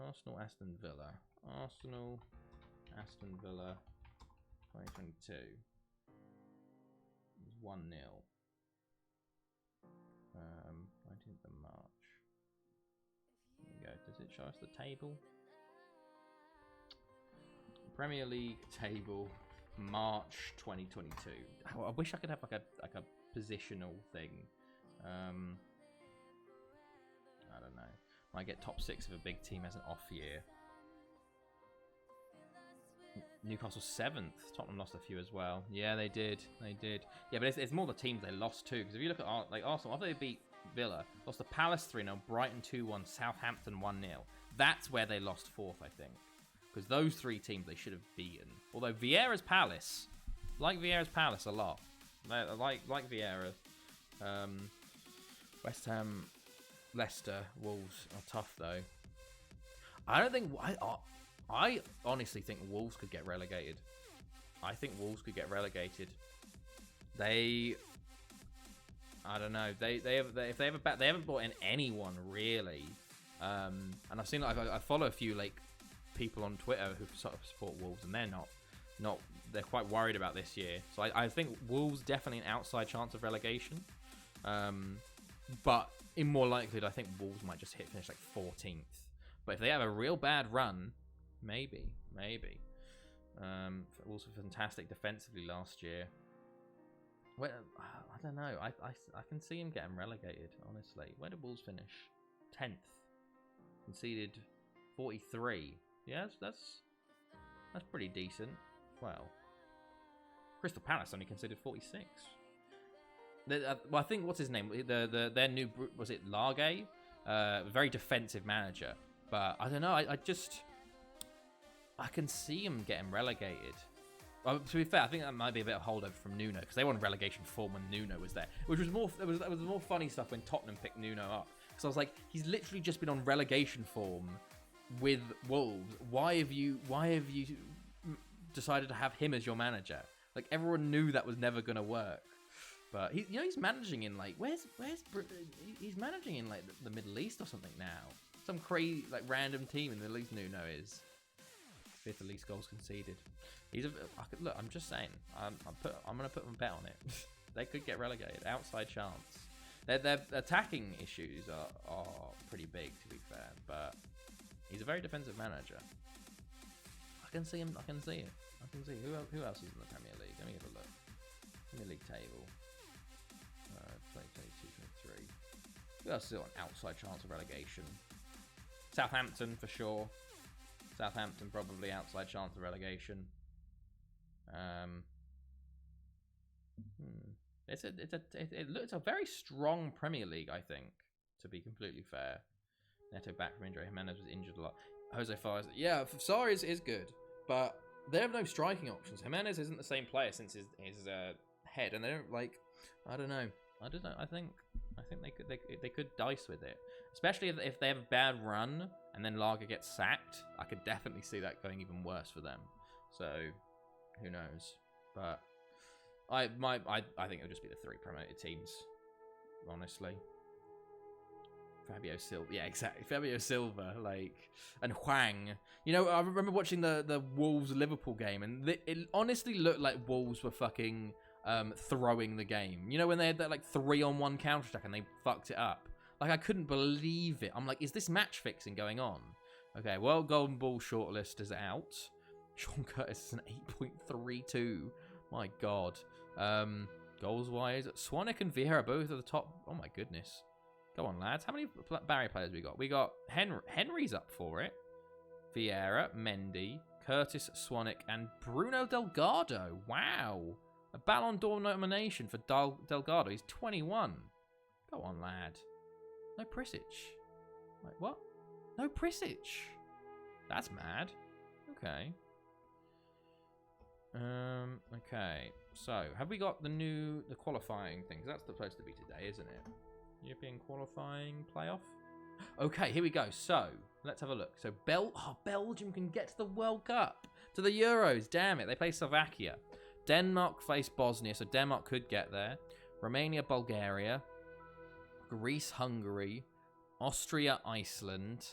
Arsenal, Aston Villa. Arsenal, Aston Villa, 2022. It was 1-0. 19th of March. There we go. Does it show us the table? Premier League table, March 2022. I wish I could have like a positional thing. I don't know. Might get top 6 if a big team has an off year. Newcastle 7th. Tottenham lost a few as well. Yeah, they did. Yeah, but it's more the teams they lost too. Because if you look at Arsenal, after they beat Villa, lost to Palace 3-0, Brighton 2-1, Southampton 1-0. That's where they lost 4th, I think. Because those 3 teams they should have beaten. Although Vieira's Palace, like Vieira's Palace a lot. Like Vieira. West Ham, Leicester, Wolves are tough though. I honestly think Wolves could get relegated. I don't know. If they haven't brought in anyone really. And I've seen I follow a few like people on Twitter who sort of support Wolves, and they're quite worried about this year. So I think Wolves definitely an outside chance of relegation. But in more likelihood, I think Wolves might just finish like 14th. But if they have a real bad run, maybe. Wolves were fantastic defensively last year. Well, I don't know. I can see him getting relegated, honestly. Where did Wolves finish? 10th. Conceded 43. Yeah, that's pretty decent. Well, Crystal Palace only conceded 46. Well, I think, what's his name? Their new, was it Largay? Very defensive manager. But I don't know. I can see him getting relegated. Well, to be fair, I think that might be a bit of holdover from Nuno, because they won relegation form when Nuno was there, which was more. It was more funny stuff when Tottenham picked Nuno up, because I was like, he's literally just been on relegation form with Wolves. Why have you decided to have him as your manager? Like, everyone knew that was never going to work. But he's managing in like he's managing in like the Middle East or something now. Some crazy like random team in the Middle East. Nuno is 5th the least goals conceded. Look. I'm just saying. I'm gonna put a bet on it. They could get relegated. Outside chance. Their attacking issues are pretty big, to be fair. But he's a very defensive manager. I can see him. I can see who else is in the Premier League. Let me have a look. Premier League table. 2022-23. Who else is still an outside chance of relegation? Southampton for sure. Southampton probably outside chance of relegation. It's a very strong Premier League, I think, to be completely fair. Neto back from injury. Jimenez was injured a lot. Jose Fares, yeah, Fares is good, but they have no striking options. Jimenez isn't the same player since his head, and they don't like. I don't know. I think they could dice with it, especially if they have a bad run and then Lager gets sacked. I could definitely see that going even worse for them. So who knows? But I think it'll just be the 3 promoted teams, honestly. Fabio Silva, yeah, exactly. Fabio Silva, and Hwang. I remember watching the Wolves Liverpool game, and it honestly looked like Wolves were fucking throwing the game. When they had that 3-on-1 counter attack and they fucked it up. I couldn't believe it. I'm like, is this match fixing going on? Okay, well, Golden Ball shortlist is out. Sean Curtis is an 8.32. My God. Goals wise, Swanwick and Vieira both at the top. Oh my goodness. Go on, lads. How many Barry players we got? We got Henry's up for it. Vieira, Mendy, Curtis Swanwick, and Bruno Delgado. Wow. A Ballon d'Or nomination for Delgado. He's 21. Go on, lad. No Prisic. Wait, what? No Prisic. That's mad. Okay. Okay. So, have we got the qualifying thing? 'Cause that's supposed to be today, isn't it? European qualifying playoff? Okay, here we go. So, let's have a look. So, Belgium can get to the World Cup. To the Euros. Damn it. They play Slovakia. Denmark face Bosnia, so Denmark could get there. Romania, Bulgaria. Greece, Hungary. Austria, Iceland.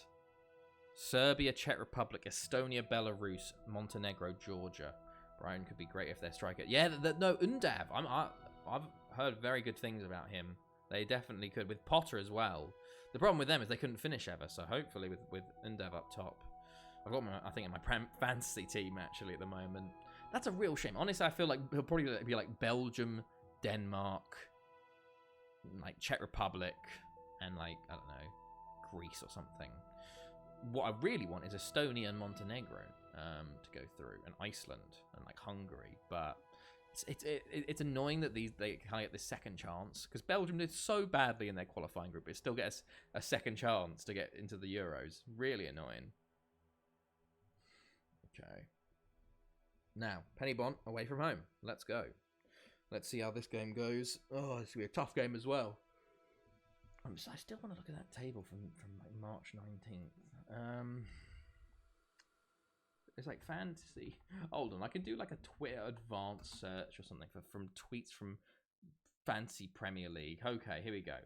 Serbia, Czech Republic. Estonia, Belarus. Montenegro, Georgia. Brian could be great if they're striker. Yeah, no, Undav. I've heard very good things about him. They definitely could. With Potter as well. The problem with them is they couldn't finish ever, so hopefully with Undav up top. I've got him, I think, in my fantasy team, actually, at the moment. That's a real shame. Honestly, I feel like he'll probably be like Belgium, Denmark, like Czech Republic, and like, I don't know, Greece or something. What I really want is Estonia and Montenegro to go through, and Iceland, and like Hungary. But it's annoying that they kind of get this second chance, because Belgium did so badly in their qualifying group, but still gets a second chance to get into the Euros. Really annoying. Okay. Now, Penny Bont away from home. Let's go. Let's see how this game goes. Oh, it's going to be a tough game as well. I still want to look at that table from like March 19th. It's like fantasy. Hold on, I can do like a Twitter advanced search or something from tweets from Fantasy Premier League. Okay, here we go.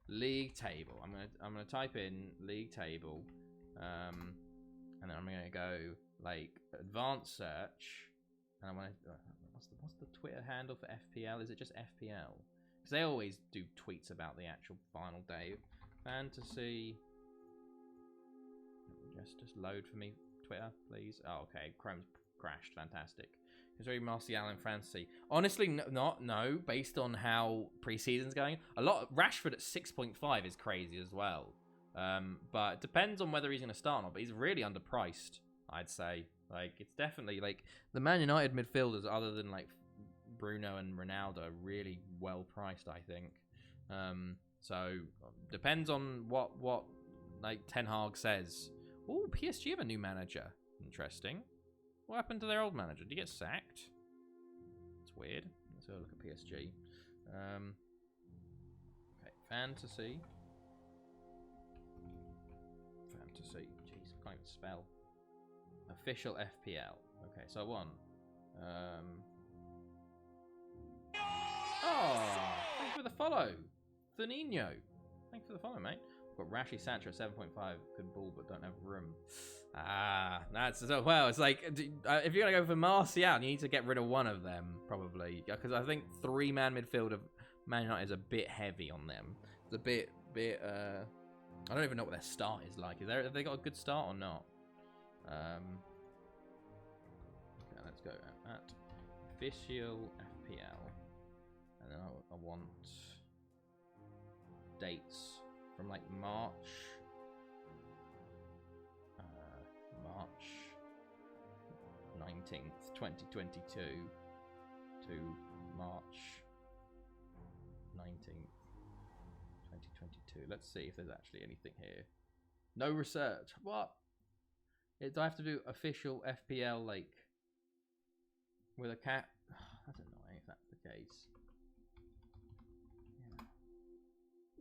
League table. I'm gonna type in league table, and then I'm gonna go like advanced search, and I want to. What's the Twitter handle for FPL? Is it just FPL? Because they always do tweets about the actual final day. Fantasy. Just load for me, Twitter, please. Oh, okay. Chrome's crashed. Fantastic. Considering Martial in fantasy. Honestly, no. Based on how preseason's going, Rashford at 6.5 is crazy as well. But it depends on whether he's going to start or not. But he's really underpriced, I'd say. Like, it's definitely like the Man United midfielders, other than like Bruno and Ronaldo, are really well priced, I think. So depends on what like Ten Hag says. Oh, PSG have a new manager. Interesting. What happened to their old manager? Did he get sacked? It's weird. Let's have a look at PSG. Okay, fantasy. Jeez, I can't even spell. Official FPL. Okay, so I won. Oh, thank you for the follow. Thanino. Thank you for the follow, mate. Got Rashi Sancho 7.5, good ball but don't have room. That's so well. It's like if you're gonna go for Martial, you need to get rid of one of them probably, because I think 3-man midfield of Man United is a bit heavy on them. It's a bit. I don't even know what their start is like. Have they got a good start or not? Okay, let's go at official FPL, and then I want dates. From like March 19th, 2022 to March 19th, 2022. Let's see if there's actually anything here. No research. What? Do I have to do official FPL like with a cat? That's annoying if that's the case.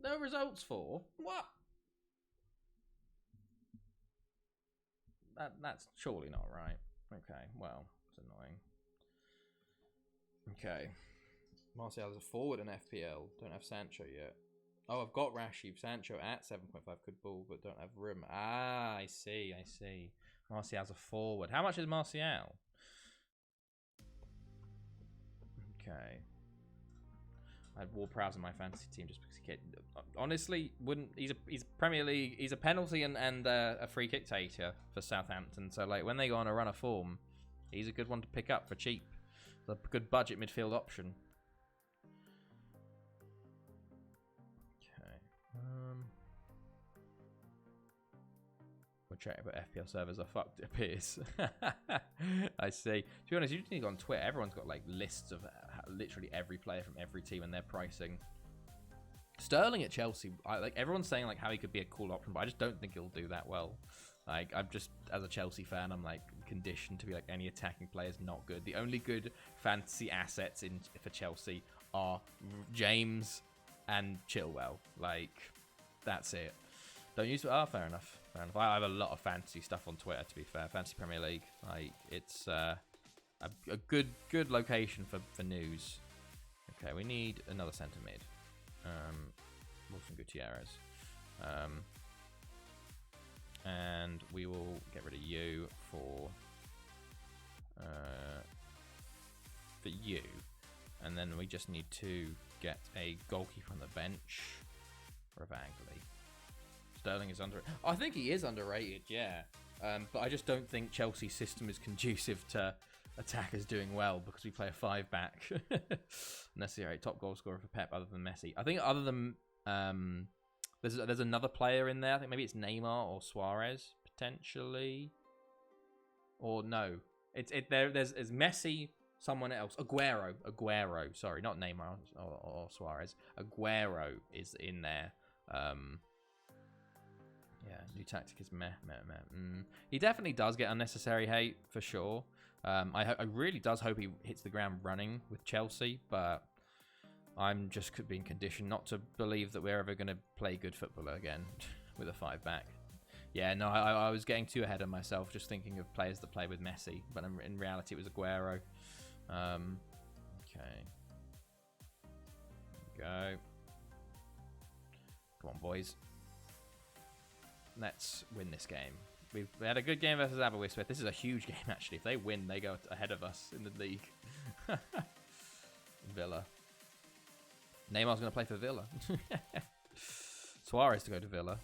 No results for what? That's surely not right. Okay, well, it's annoying. Okay, Martial is a forward in FPL. Don't have Sancho yet. Oh, I've got Rashi. Sancho at 7.5 could ball, but don't have room. Ah, I see. Martial's a forward. How much is Martial? Okay. I had Ward-Prowse in my fantasy team just because he honestly wouldn't. He's Premier League. He's a penalty and a free kick taker for Southampton. So like when they go on a run of form, he's a good one to pick up for cheap. It's a good budget midfield option. Okay. We're check, but FPL servers are fucked, it appears. I see. To be honest, you just need to go on Twitter. Everyone's got like lists of literally every player from every team and their pricing. Sterling at Chelsea, like everyone's saying like how he could be a cool option, but I just don't think he'll do that well. Like I'm just, as a Chelsea fan, I'm like conditioned to be like any attacking player is not good. The only good fantasy assets for Chelsea are James and Chilwell. Like that's it. Don't use it. Oh, fair enough. Fair enough. I have a lot of fantasy stuff on Twitter. To be fair, Fantasy Premier League. Like it's a good location for news. Okay, we need another centre mid. Wilson Gutierrez. And we will get rid of you for you, and then we just need to get a goalkeeper on the bench for Evangley. Sterling is under. I think he is underrated, yeah. But I just don't think Chelsea's system is conducive to attackers doing well because we play a 5-back. Necessary top goal scorer for Pep other than Messi. I think other than there's another player in there. I think maybe it's Neymar or Suarez potentially. Or no, there's Messi, someone else, Aguero. Sorry, not Neymar or Suarez. Aguero is in there. Yeah, new tactic is meh. He definitely does get unnecessary hate for sure. I really does hope he hits the ground running with Chelsea, but I'm just being conditioned not to believe that we're ever going to play good football again with a 5-back. Yeah, no, I was getting too ahead of myself just thinking of players that play with Messi, but in reality it was Aguero. Okay. Go. Come on, boys. Let's win this game. We had a good game versus Aberystwyth. This is a huge game, actually. If they win, they go ahead of us in the league. Villa. Neymar's going to play for Villa. Suarez to go to Villa.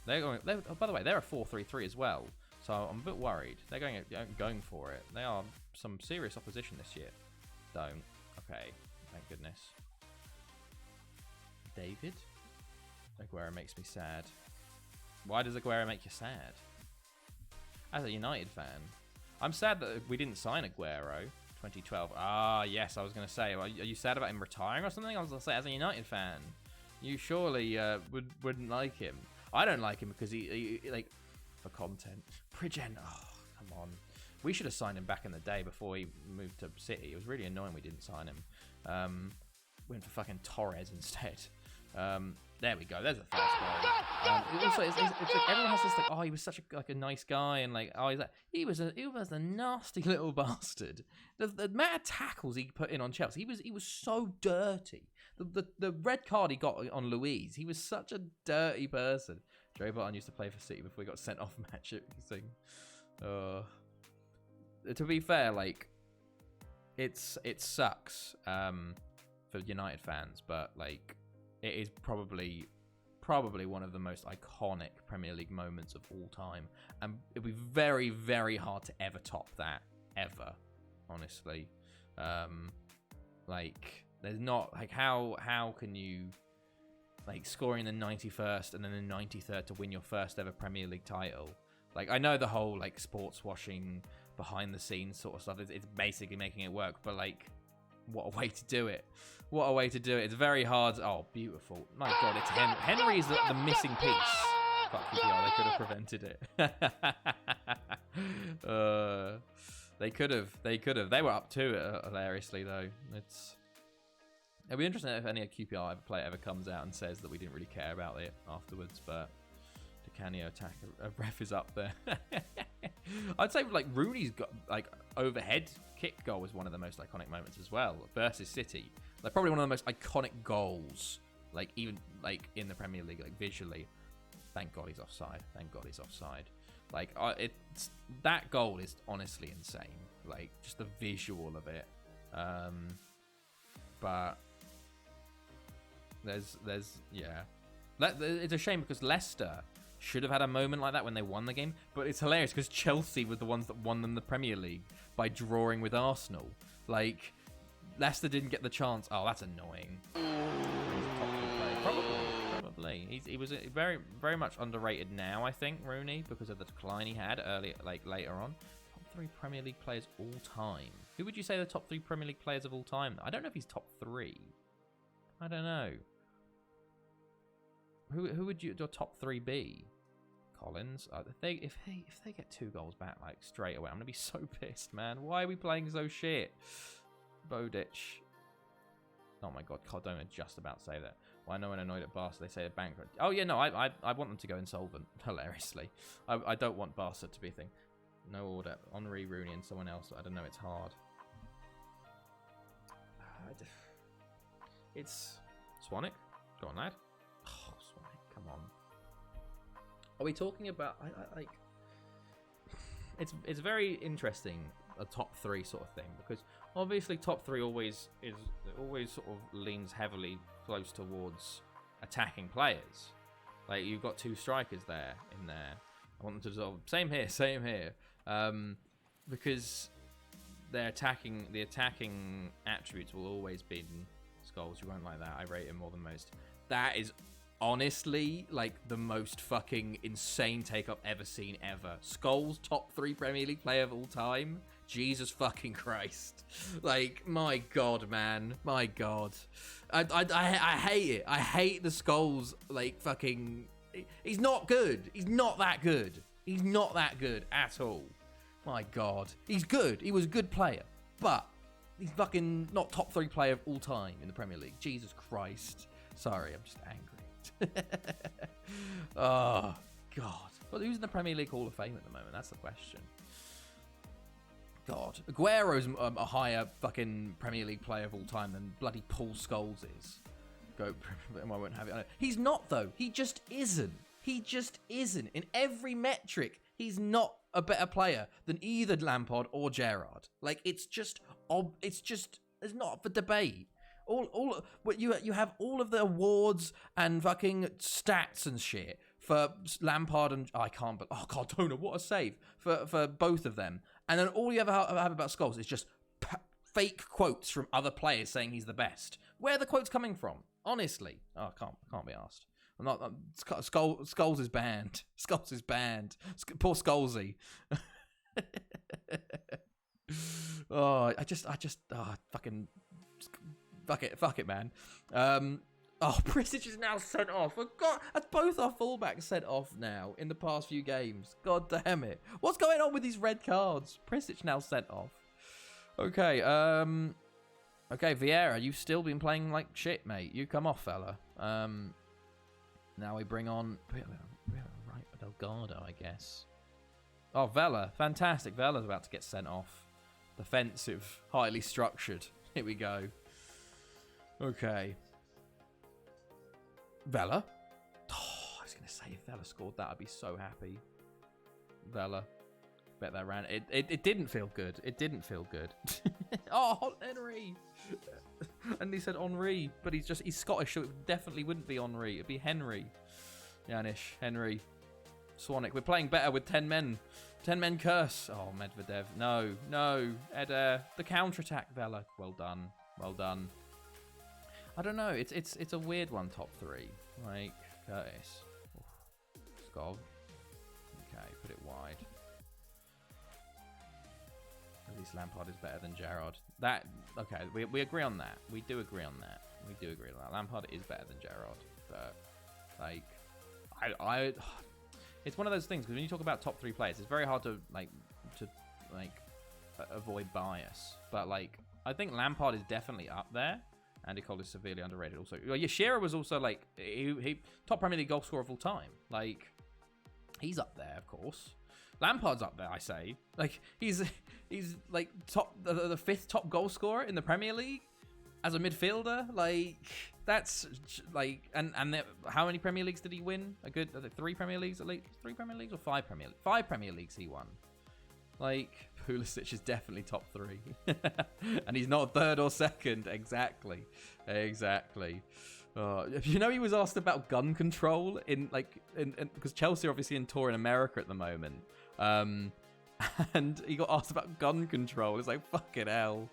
Oh, by the way, they're a 4-3-3 as well. So I'm a bit worried. They're going for it. They are some serious opposition this year. Don't. Okay. Thank goodness. David? Aguero makes me sad. Why does Aguero make you sad? As a United fan, I'm sad that we didn't sign Aguero 2012. Ah, yes, I was going to say, are you sad about him retiring or something? I was going to say, as a United fan, you surely wouldn't like him. I don't like him because he like, for content. Pridgen, oh, come on. We should have signed him back in the day before he moved to City. It was really annoying we didn't sign him. Went for fucking Torres instead. There we go. There's a first goal. Also, it's like everyone has this like, oh, he was such a nice guy, and like, oh, he was a nasty little bastard. The amount of tackles he put in on Chelsea, he was so dirty. The red card he got on Luiz, he was such a dirty person. Joe Barton used to play for City before he got sent off match fixing. To be fair, like, it sucks for United fans, but like, it is probably one of the most iconic Premier League moments of all time, and it'd be very, very hard to ever top that, ever, honestly. Like, there's not, like, how can you, like, scoring the 91st and then the 93rd to win your first ever Premier League title? Like, I know the whole, like, sports washing, behind the scenes sort of stuff, it's basically making it work, but, like, what a way to do it. What a way to do it. It's very hard. Oh, beautiful. My God, it's Henry. Henry is the missing piece. Fuck QPR, they could have prevented it. They could have. They were up to it, hilariously, though. It'll be interesting if any QPR player ever comes out and says that we didn't really care about it afterwards, but Di Canio attack, a ref is up there. I'd say, like, Rooney's got, like, overhead kick goal was one of the most iconic moments as well versus City. Like, probably one of the most iconic goals, like, even like in the Premier League, like, visually. Thank God he's offside. Thank God he's offside. Like, that goal is honestly insane. Like, just the visual of it. But there's yeah. It's a shame because Leicester should have had a moment like that when they won the game, but it's hilarious because Chelsea were the ones that won them the Premier League by drawing with Arsenal. Like, Leicester didn't get the chance. Oh, that's annoying. Probably. Probably. He was very much underrated now, I think, Rooney, because of the decline he had earlier, like later on. Top 3 Premier League players all time. Who would you say are the top 3 Premier League players of all time? I don't know if he's top 3. I don't know. Who would your top 3 be? Collins. If they get 2 goals back like straight away, I'm gonna be so pissed, man. Why are we playing so shit? Bodic. Oh my god, Cardona just about to say that. Why no one annoyed at Barca? They say they're bankrupt. Oh yeah, no, I want them to go insolvent. Hilariously, I don't want Barca to be a thing. No order. Henry, Rooney, and someone else. I don't know. It's hard. It's Swanwick. Go on, lad. Oh, Swanwick, come on. Are we talking about like? It's very interesting, a top 3 sort of thing, because obviously top 3 always sort of leans heavily close towards attacking players. Like you've got 2 strikers there in there. I want them to dissolve. Same here. Because the attacking attributes will always be Scholes. You won't like that. I rate him more than most. That is honestly like the most fucking insane take I've ever seen ever. Scholes, top 3 Premier League player of all time. Jesus fucking Christ. Like, my god, man. My god. I hate it. I hate the Scholes, like, fucking... He's not good. He's not that good. He's not that good at all. My god. He's good. He was a good player. But he's fucking not top 3 player of all time in the Premier League. Jesus Christ. Sorry, I'm just angry. Oh, God. Well, who's in the Premier League Hall of Fame at the moment? That's the question. God. Aguero's a higher fucking Premier League player of all time than bloody Paul Scholes is. I won't have it. He's not, though. He just isn't. He just isn't. In every metric, he's not a better player than either Lampard or Gerrard. Like, it's not up for debate. You have all of the awards and fucking stats and shit for Lampard and Cardona, what a save for both of them. And then all you ever have about Scholes is just fake quotes from other players saying he's the best. Where are the quotes coming from? Honestly, I can't be asked. I'm not. Scholes is banned. Scholes is banned. Poor Scholesy. Fucking. Fuck it, man. Prisic is now sent off. God, that's both our fullbacks sent off now in the past few games. God damn it. What's going on with these red cards? Prisic now sent off. Okay, okay, Vieira, you've still been playing like shit, mate. You come off, fella. Now we bring on right Delgado, I guess. Oh, Vela. Fantastic. Vela's about to get sent off. Defensive, highly structured. Here we go. Okay. Vela. Oh, I was going to say, if Vela scored that, I'd be so happy. Vela. Bet that ran. It didn't feel good. It didn't feel good. Oh, Henry. And he said Henri, but he's Scottish, so it definitely wouldn't be Henri. It'd be Henry. Janish, Henry. Swanwick. We're playing better with 10 men. 10 men curse. Oh, Medvedev. No. Eder. The counter-attack, Vela. Well done. Well done. I don't know. It's a weird one, top 3. Like, Curtis. Skov. Okay, put it wide. At least Lampard is better than Gerrard. Okay, we agree on that. We do agree on that. Lampard is better than Gerrard. But, like, it's one of those things, because when you talk about top 3 players, it's very hard to avoid bias. But, like, I think Lampard is definitely up there. Andy Cole is severely underrated also. Yeah, Shearer was also, like, he top Premier League goal scorer of all time. Like, he's up there, of course. Lampard's up there, I say. Like, he's like top the 5th top goal scorer in the Premier League as a midfielder. Like, that's like, and how many Premier Leagues did he win? A good 3 Premier Leagues at least. 3 Premier Leagues or 5 Premier Leagues? 5 Premier Leagues he won. Like, Pulisic is definitely top 3. And he's not 3rd or 2nd. Exactly. You know, he was asked about gun control in because Chelsea are obviously in tour in America at the moment. And he got asked about gun control. It's like, fucking hell.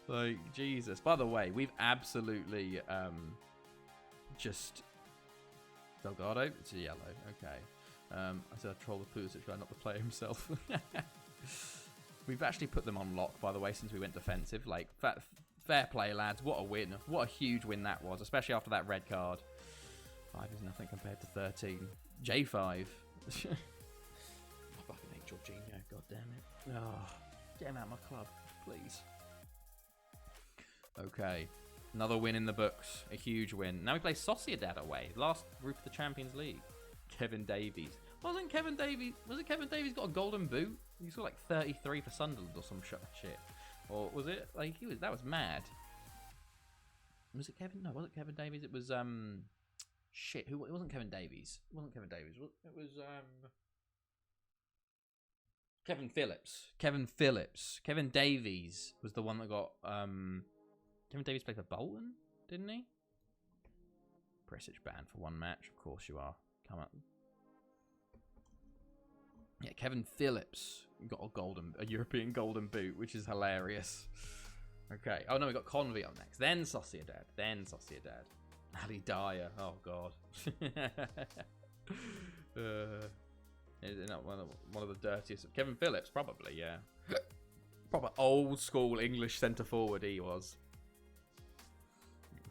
Like, Jesus. By the way, we've absolutely just Delgado, it's a yellow. Okay. I said I troll the Pulisic guy, not the player himself. We've actually put them on lock, by the way, since we went defensive. Like, fair play, lads. What a win. What a huge win that was, especially after that red card. 5 is nothing compared to 13. J5. I fucking hate Jorginho, god damn it. Oh, get him out of my club, please. Okay. Another win in the books. A huge win. Now we play Sociedad away. Last group of the Champions League. Kevin Davies. Was it Kevin Davies got a golden boot? He got like 33 for Sunderland or some shit. Or was it like that was mad. Was it Kevin? No, it wasn't Kevin Davies. It was shit. It wasn't Kevin Davies. It wasn't Kevin Davies. It was Kevin Phillips. Kevin Phillips. Kevin Davies was the one that got Kevin Davies played for Bolton, didn't he? Presic banned for 1 match. Of course you are. Come on. Yeah, Kevin Phillips got a European golden boot, which is hilarious. Okay. Oh no, we got Convy up next. Then Sociedad. Ali Dyer. Oh god. One of the dirtiest. Kevin Phillips, probably. Yeah. Proper old school English centre forward he was.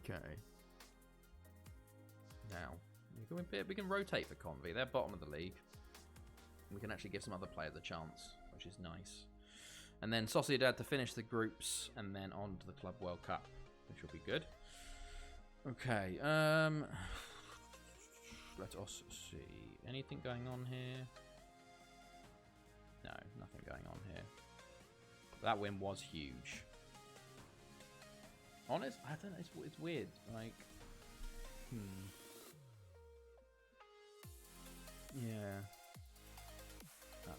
Okay. Now we can rotate for Convy. They're bottom of the league. We can actually give some other players a chance, which is nice. And then Sociedad to finish the groups, and then on to the Club World Cup, which will be good. Okay, let us see. Anything going on here? No, nothing going on here. That win was huge. Honest, I don't know, it's weird. Like, yeah. I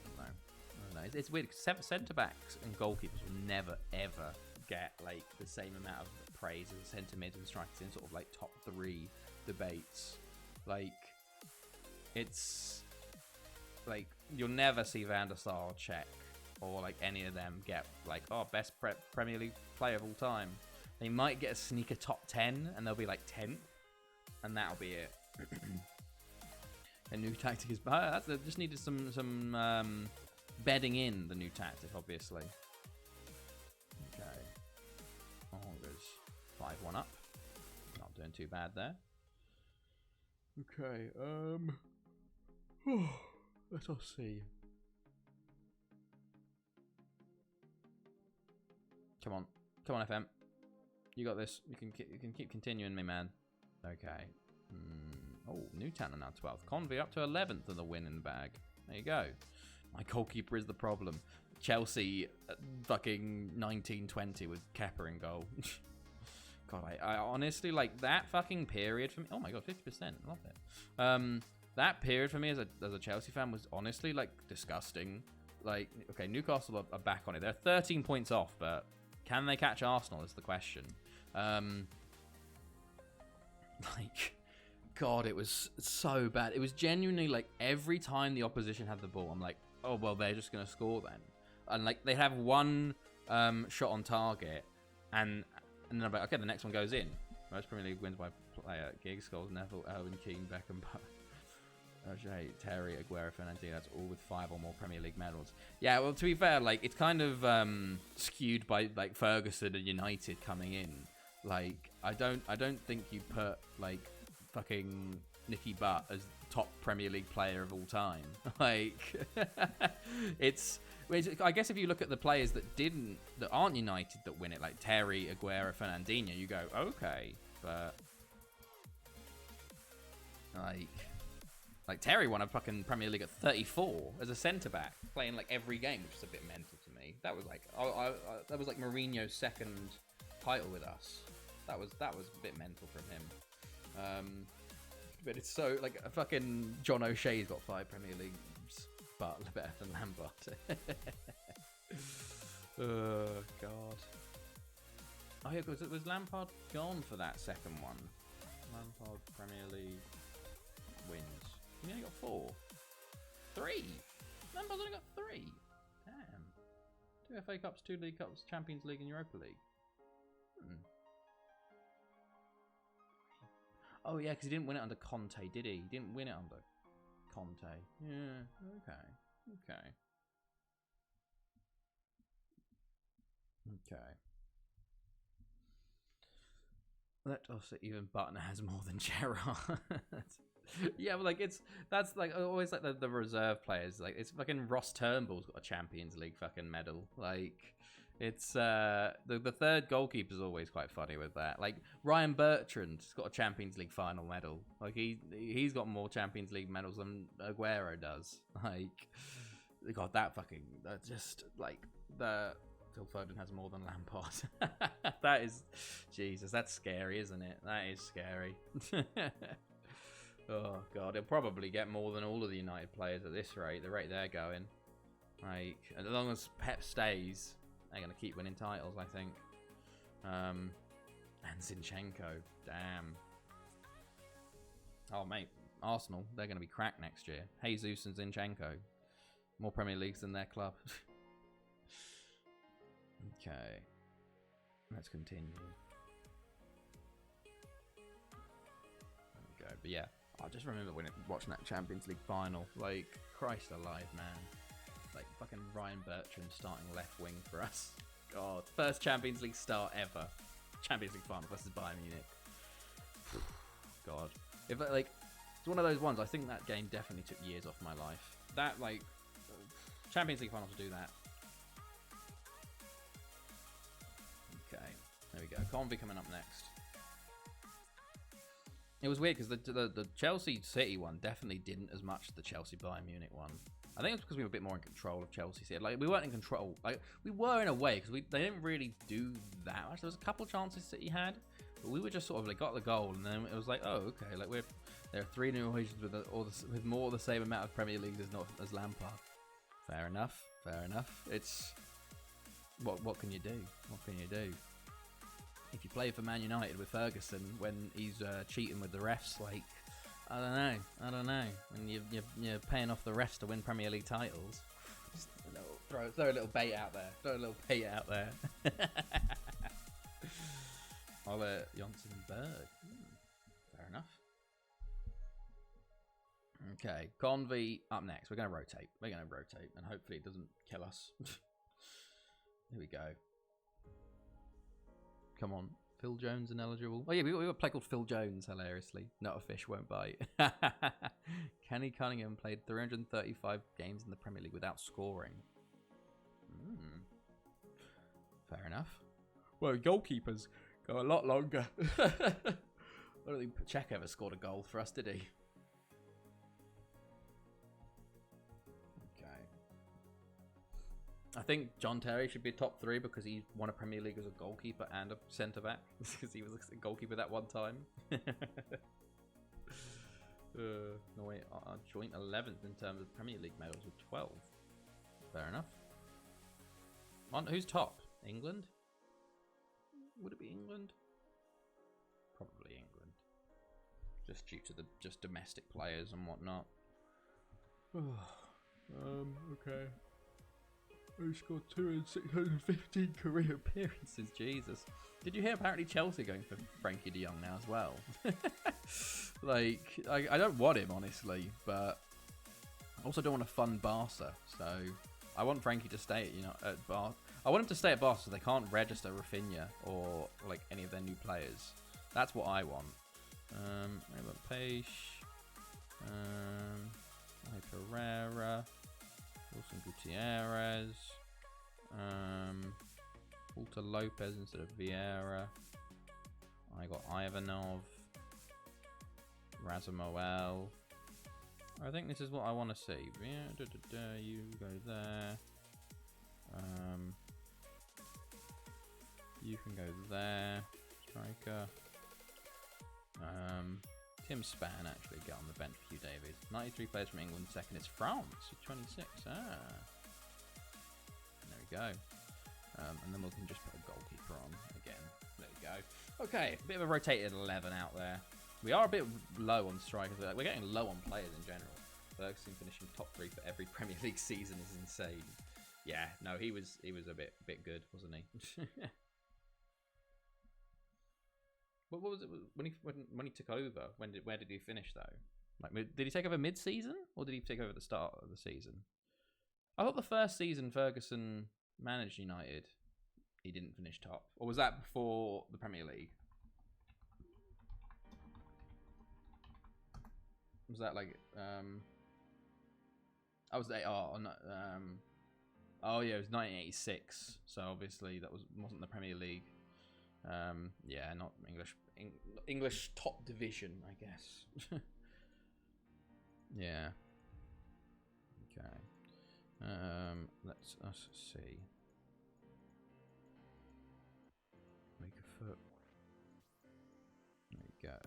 don't know. It's weird because centre backs and goalkeepers will never ever get like the same amount of praise as centre mids and strikers in sort of like top 3 debates. Like, it's like you'll never see Van der Sar or Cech or like any of them get like best Premier League player of all time. They might get a sneaker top 10 and they'll be like 10th, and that'll be it. A new tactic is they just needed some bedding in the new tactic, obviously. Okay. There's 5-1 up. Not doing too bad there. Okay, let us see. Come on, FM. You got this. You can keep continuing me, man. Okay. Oh, Newtown are now 12th. Convy up to 11th and the win in the bag. There you go. My goalkeeper is the problem. Chelsea fucking 1920 with Kepa in goal. God, I honestly, like, that fucking period for me. Oh my god, 50%. Love it. That period for me as a Chelsea fan was honestly, like, disgusting. Like, okay, Newcastle are back on it. They're 13 points off, but can they catch Arsenal is the question. Like, God, it was so bad. It was genuinely like every time the opposition had the ball, I'm like, oh, well, they're just going to score then. And like they have one shot on target, and then I'm like, okay, the next one goes in. Most Premier League wins by player. Giggs, Scholes, Neville, Owen, Keane, Beckham, Jay, Terry, Aguero, Fernandinho. That's all with 5 or more Premier League medals. Yeah, well, to be fair, like it's kind of skewed by like Ferguson and United coming in. Like I don't think you put like fucking Nicky Butt as top Premier League player of all time. Like it's I guess if you look at the players that aren't United that win it, like Terry, Aguero, Fernandinho, you go okay, but like Terry won a fucking Premier League at 34 as a centre back, playing like every game, which is a bit mental to me. That was like that was like Mourinho's second title with us. That was a bit mental from him. But it's so like a fucking John O'Shea's got 5 Premier Leagues, but better than Lampard. Oh god. Oh yeah, was Lampard gone for that second one? Lampard Premier League wins. He only got 4. 3. Lampard's only got 3. Damn. 2 FA Cups, 2 League Cups, Champions League, and Europa League. Oh yeah, because he didn't win it under Conte, did he? He didn't win it under Conte. Yeah. Okay. Let us even Button has more than Gerrard. Yeah, but like that's like always like the reserve players. Like it's fucking Ross Turnbull's got a Champions League fucking medal. Like it's the third goalkeeper's always quite funny with that. Like Ryan Bertrand's got a Champions League final medal. Like he's got more Champions League medals than Aguero does. Like God, that fucking just like the Phil Foden has more than Lampard. That is Jesus. That's scary, isn't it? That is scary. Oh God, he'll probably get more than all of the United players at this rate. The rate they're going. Like as long as Pep stays, they're gonna keep winning titles, I think. And Zinchenko, damn. Oh mate, Arsenal, they're gonna be cracked next year. Jesus and Zinchenko, more Premier Leagues than their club. Okay, let's continue. There we go. But yeah, I just remember watching that Champions League final. Like, Christ alive, man. Like, fucking Ryan Bertrand starting left wing for us. God, first Champions League start ever. Champions League final versus Bayern Munich. God, if like, it's one of those ones. I think that game definitely took years off my life. That like, Champions League final to do that. Okay, there we go. Convy coming up next. It was weird because the Chelsea City one definitely didn't as much as the Chelsea Bayern Munich one. I think it's because we were a bit more in control of Chelsea City. Like we weren't in control. Like we were in a way because they didn't really do that much. There was a couple of chances City had, but we were just sort of like got the goal and then it was like, oh okay, like there are 3 new Norwegians with more the same amount of Premier Leagues as Lampard. Fair enough. It's what can you do? What can you do? If you play for Man United with Ferguson when he's cheating with the refs, like I don't know, and you're paying off the refs to win Premier League titles. Just throw a little bait out there. Ole Jonsson Berg. Fair enough. Okay, Convy up next. We're going to rotate, and hopefully it doesn't kill us. Here we go. Come on, Phil Jones ineligible. Oh yeah, we got a play called Phil Jones, hilariously. Not a fish won't bite. Kenny Cunningham played 335 games in the Premier League without scoring. Fair enough. Well, goalkeepers go a lot longer. I don't think Czech ever scored a goal for us, did he? I think John Terry should be top 3 because he won a Premier League as a goalkeeper and a centre-back. Because he was a goalkeeper that one time. No wait, joint 11th in terms of Premier League medals with 12. Fair enough. Who's top? England? Would it be England? Probably England. Just due to the domestic players and whatnot. Okay. Who scored 215 career appearances? Jesus. Did you hear apparently Chelsea going for Frankie de Jong now as well? Like, I don't want him, honestly, but I also don't want to fund Barca, so I want Frankie to stay at Barca. I want him to stay at Barca so they can't register Rafinha or like any of their new players. That's what I want. Page. Pereira. Wilson Gutierrez, Walter Lopez instead of Vieira. I got Ivanov, Razumoel. I think this is what I want to see. Yeah, you go there. You can go there. Striker. Tim Spann actually get on the bench for Hugh Davies. 93 players from England. Second is France with 26. There we go. And then we can just put a goalkeeper on again. There we go. Okay, a bit of a rotated 11 out there. We are a bit low on strikers. We're getting low on players in general. Ferguson finishing top 3 for every Premier League season is insane. Yeah, no, he was a bit good, wasn't he? What was it when he took over? Where did he finish though? Like, did he take over mid-season or did he take over at the start of the season? I thought the first season Ferguson managed United, he didn't finish top, or was that before the Premier League? Was that like I was oh yeah, it was 1986. So obviously that wasn't the Premier League. Yeah, not English top division, I guess. Yeah. Okay. Let's us see. Make a foot. There we go.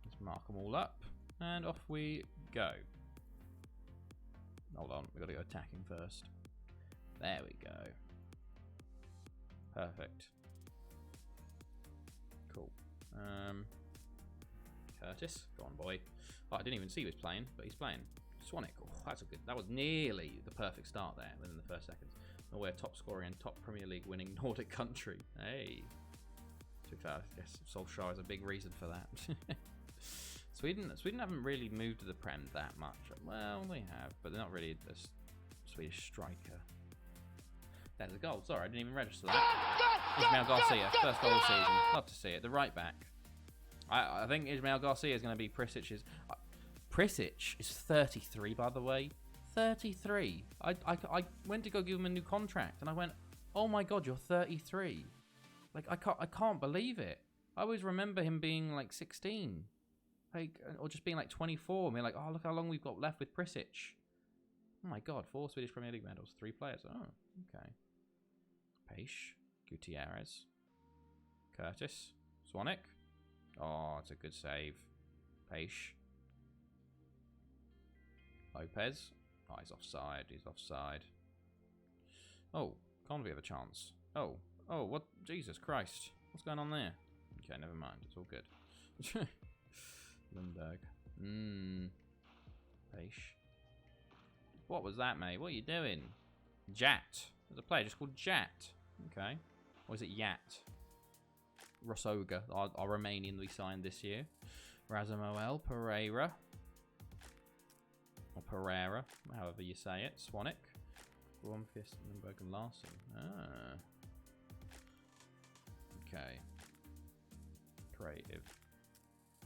Let's mark them all up, and off we go. Hold on, we got to go attacking first. There we go. Perfect. Cool. Curtis, go on, boy. Oh, I didn't even see he was playing, but he's playing. Swanwick, oh, that's a good. That was nearly the perfect start there within the first seconds. Norway, top scoring and top Premier League winning Nordic country. Hey, to be fair, I guess Solskjaer is a big reason for that. Sweden haven't really moved to the Prem that much. Well, they have, but they're not really a Swedish striker. There's a goal. Sorry, I didn't even register that. Ismael Garcia, first goal of the season. Love to see it. The right back. I think Ismael Garcia is going to be Prisic's. Prisic is 33, by the way. 33. I went to go give him a new contract, and I went, "Oh my God, you're 33." Like I can't believe it. I always remember him being like 16, like, or just being like 24. And being like, "Oh, look how long we've got left with Prisic." Oh my God, 4 Swedish Premier League medals, 3 players. Oh, okay. Peish, Gutierrez, Curtis, Swanwick. Oh, it's a good save. Peish. Lopez. Oh, he's offside. He's offside. Oh, Convey have a chance. Oh, what? Jesus Christ. What's going on there? Okay, never mind. It's all good. Lundberg. Peish. What was that, mate? What are you doing? Jat. There's a player just called Jat. Okay. Or is it Yat? Rosoga, our Romanian we signed this year. Razamoel Pereira. Or Pereira, however you say it. Swanwick. Gormfist, Lundberg and Larson. Ah. Okay. Creative.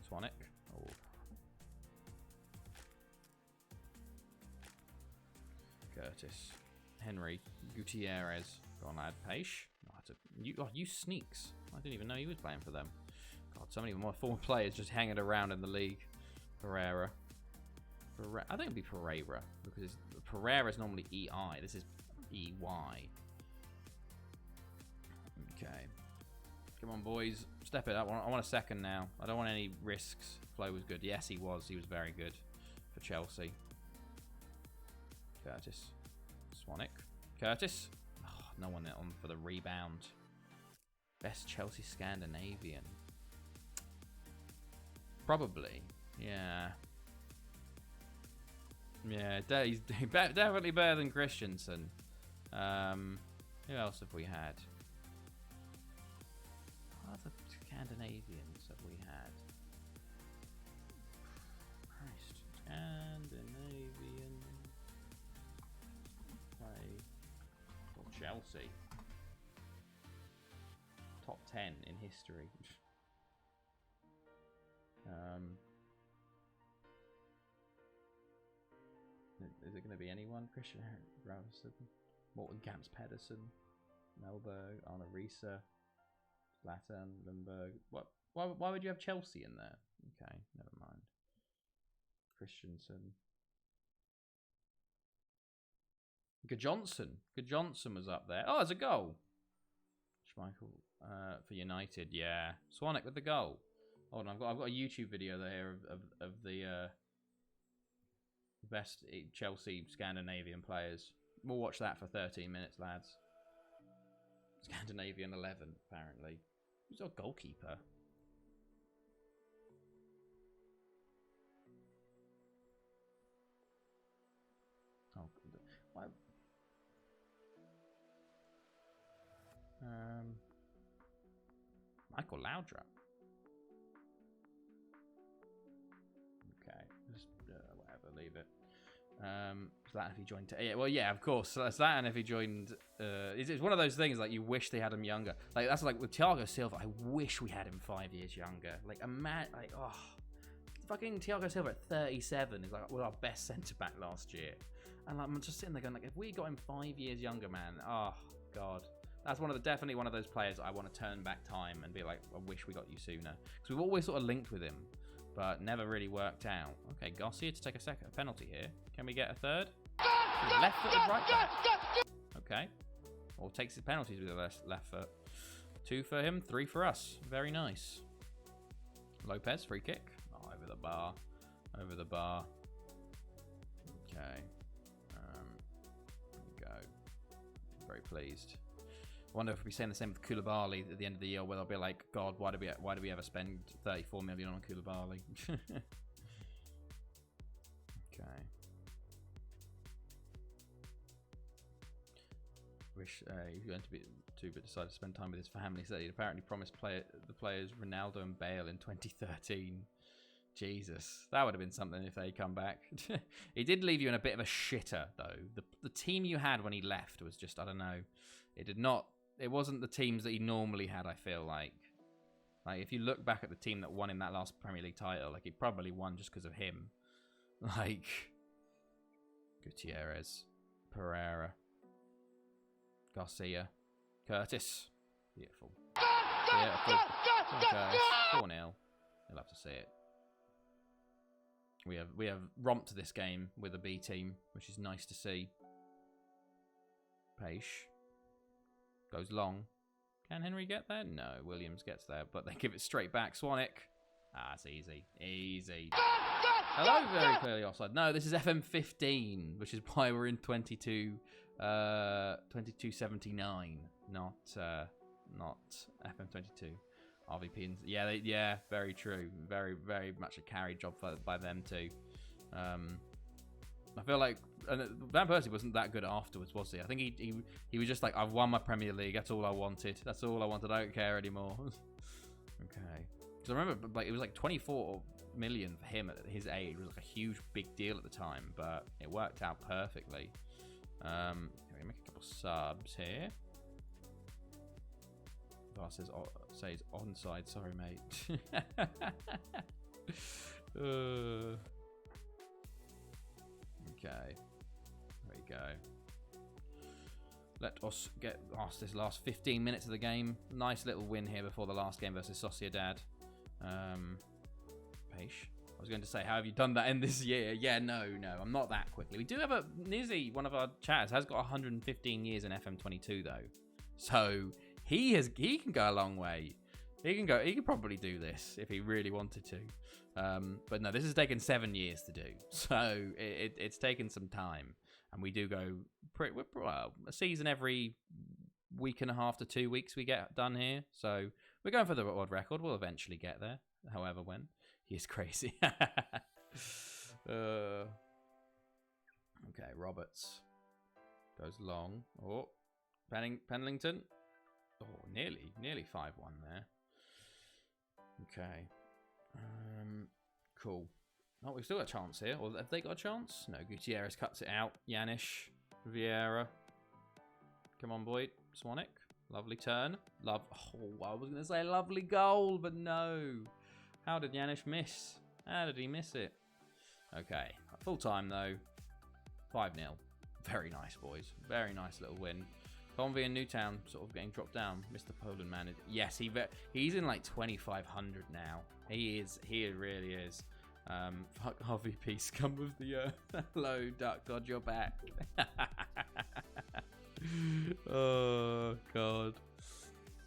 Swanwick. Oh. Curtis. Henry. Gutierrez. Go on, lad. Peish. Oh, you sneaks. I didn't even know he was playing for them. God, so many more former players just hanging around in the league. Pereira. I think it'd be Pereira, because Pereira is normally EI. This is EY. Okay. Come on, boys. Step it up. I want a second now. I don't want any risks. Flo was good. Yes, he was. He was very good for Chelsea. Curtis. Swanwick. Curtis. Oh, no one on for the rebound. Best Chelsea Scandinavian. Probably. Yeah. Yeah, he's definitely better than Christensen. Who else have we had? What other Scandinavians have we had? Christ. Scandinavian. Play for Chelsea. Top 10 in history. Is it going to be anyone? Christian Ravison, Morten Gamps Pedersen, Melberg, Arne Riise, Zlatan, Lundberg. What? Why would you have Chelsea in there? Okay, never mind. Christensen. Good Johnson was up there. Oh, there's a goal. Schmeichel for United. Yeah, Swanwick with the goal. Hold on, I've got a YouTube video there of the best Chelsea Scandinavian players. We'll watch that for 13 minutes, lads. Scandinavian 11, apparently. Who's our goalkeeper? Oh, why? Michael Laudrup. Okay, just whatever, leave it. Zlatan if he joined. Yeah, well, yeah, of course. Zlatan if he joined. It's one of those things like you wish they had him younger. Like that's like with Thiago Silva. I wish we had him 5 years younger. Like fucking Thiago Silva at 37 is like was our best centre back last year. And like, I'm just sitting there going like, if we got him 5 years younger, man. Oh god, that's definitely one of those players I want to turn back time and be like, I wish we got you sooner because we've always sort of linked with him. But never really worked out. Okay, Garcia to take a penalty here. Can we get a third? Left-footed right back. Okay. Or takes his penalties with the left foot. 2 for him, 3 for us. Very nice. Lopez, free kick. Oh, over the bar. Over the bar. Okay. There we go. Very pleased. I wonder if we'll be saying the same with Koulibaly at the end of the year, where they'll be like, God, why do we ever spend 34 million on Koulibaly? Okay. Wish he was going to be too, but decided to spend time with his family. So he'd apparently promised the players Ronaldo and Bale in 2013. Jesus, that would have been something if they come back. He did leave you in a bit of a shitter, though. The team you had when he left was just, I don't know. It wasn't the teams that he normally had, I feel like. Like, if you look back at the team that won in that last Premier League title, like, he probably won just because of him. Like, Gutierrez, Pereira, Garcia, Curtis. Beautiful. Beautiful. Okay, 4-0. You'll have to see it. We have romped this game with a B team, which is nice to see. Paish. Goes long. Can Henry get there? No, Williams gets there, but they give it straight back. Swanwick. Ah, it's easy. Easy. Hello, very clearly offside. No, this is FM15, which is why we're in 2279, not FM22. RVP, and yeah, very true. Very, very much a carry job by them too. I feel like Van Persie wasn't that good afterwards, was he? I think he was just like, I've won my Premier League. That's all I wanted. That's all I wanted. I don't care anymore. Okay. Because I remember, like, it was like 24 million for him at his age. It was like a huge, big deal at the time, but it worked out perfectly. We're gonna make a couple subs here. VAR says onside. Sorry, mate. Okay, there we go. Let us get past this last 15 minutes of the game. Nice little win here before the last game versus Sociedad. Paish. I was going to say, how have you done that in this year? Yeah, no, I'm not that quickly. We do have a Nizzy, one of our chatters, has got 115 years in FM22 though, so he can go a long way. He could probably do this if he really wanted to. But no, this has taken 7 years to do. So it's taken some time. And we do go a season every week and a half to 2 weeks we get done here. So we're going for the world record. We'll eventually get there. However, when. He is crazy. Okay, Roberts. Goes long. Oh, Penlington. Oh, nearly 5-1 there. Okay. Cool. Oh, we've still got a chance here. Or have they got a chance? No, Gutierrez cuts it out. Janish. Vieira. Come on, Boyd. Swanwick. Lovely turn. Oh, I was going to say lovely goal, but no. How did Janish miss? How did he miss it? Okay. Full time, though. 5-0. Very nice, boys. Very nice little win. Convey and Newtown sort of getting dropped down. Mr. Poland man. Yes, he's in like 2,500 now. He really is. Fuck RVP, scum of the earth. Hello, Duck. God, you're back. Oh, God.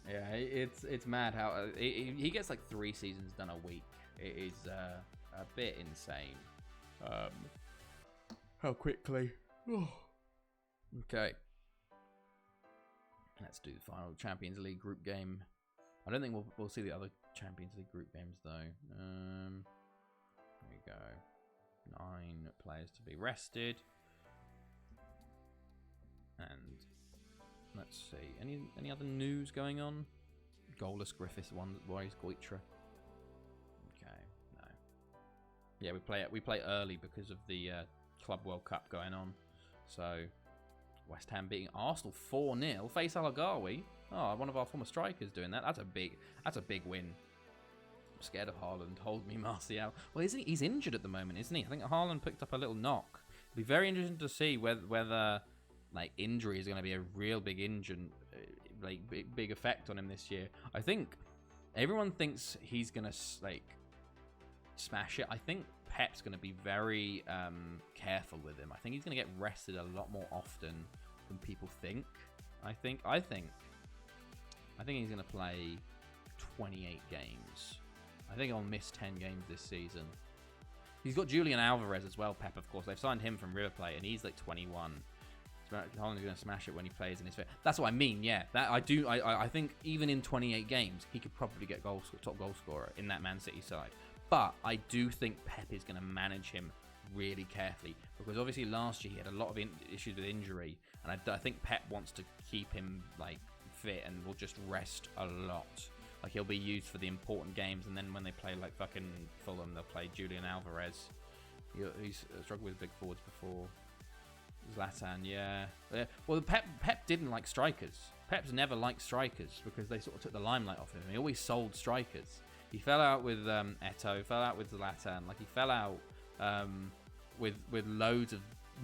Yeah, it's mad how he gets like 3 seasons done a week. It is a bit insane. How quickly. Okay. Let's do the final Champions League group game. I don't think we'll see the other Champions League group games though. There we go. 9 players to be rested. And let's see. Any other news going on? Goalless Griffiths one Warriors Goitra. Okay, no. Yeah, we play early because of the Club World Cup going on. So West Ham beating Arsenal 4-0. Face Algarve. Oh, one of our former strikers doing that. That's a big win. I'm scared of Haaland. Hold me, Martial. Well, isn't he? He's injured at the moment, isn't he? I think Haaland picked up a little knock. It'll be very interesting to see whether like injury is going to be a real big big effect on him this year. I think everyone thinks he's going to like smash it. I think Pep's going to be very careful with him. I think he's going to get rested a lot more often than people think. I think he's going to play 28 games. I think he'll miss 10 games this season. He's got Julian Alvarez as well, Pep, of course. They've signed him from River Plate, and he's like 21. Holland's going to smash it when he plays in his fit. That's what I mean, yeah. That I do. I think even in 28 games, he could probably get top goal scorer in that Man City side. But I do think Pep is going to manage him really carefully, because obviously last year he had a lot of issues with injury, and I think Pep wants to keep him like fit and will just rest a lot. Like, he'll be used for the important games, and then when they play like fucking Fulham, they'll play Julian Alvarez. He's struggled with big forwards before. Zlatan, yeah. Well, Pep didn't like strikers. Pep's never liked strikers because they sort of took the limelight off him. He always sold strikers. He fell out with Eto'o, fell out with Zlatan. Like, he fell out with loads of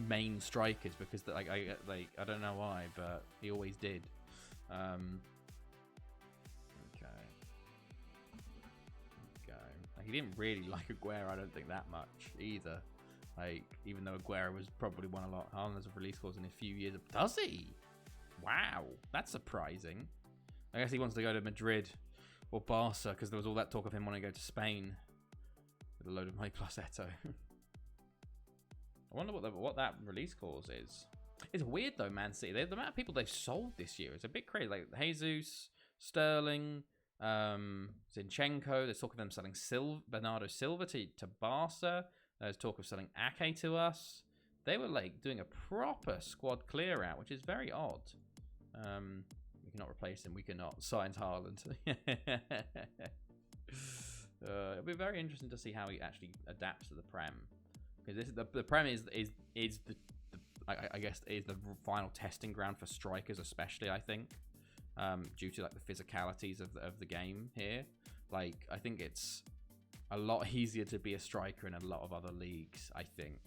main strikers because I don't know why, but he always did. He didn't really like Aguero, I don't think, that much either. Like, even though Aguero was probably won a lot of Haaland's of release scores in a few years. Does he? Wow, that's surprising. I guess he wants to go to Madrid or Barca because there was all that talk of him wanting to go to Spain with a load of money plus Eto'o. I wonder what that release clause is. It's weird though, Man City. The amount of people they've sold this year is a bit crazy. Like Jesus, Sterling, Zinchenko. There's talk of them selling Bernardo Silva to Barca. There's talk of selling Ake to us. They were like doing a proper squad clear out, which is very odd. We cannot replace him. We cannot. Signs Haaland. It'll be very interesting to see how he actually adapts to the Prem, because the Prem is the I guess is the final testing ground for strikers, especially, I think. Due to like the physicalities of the game here. Like, I think it's a lot easier to be a striker in a lot of other leagues, I think.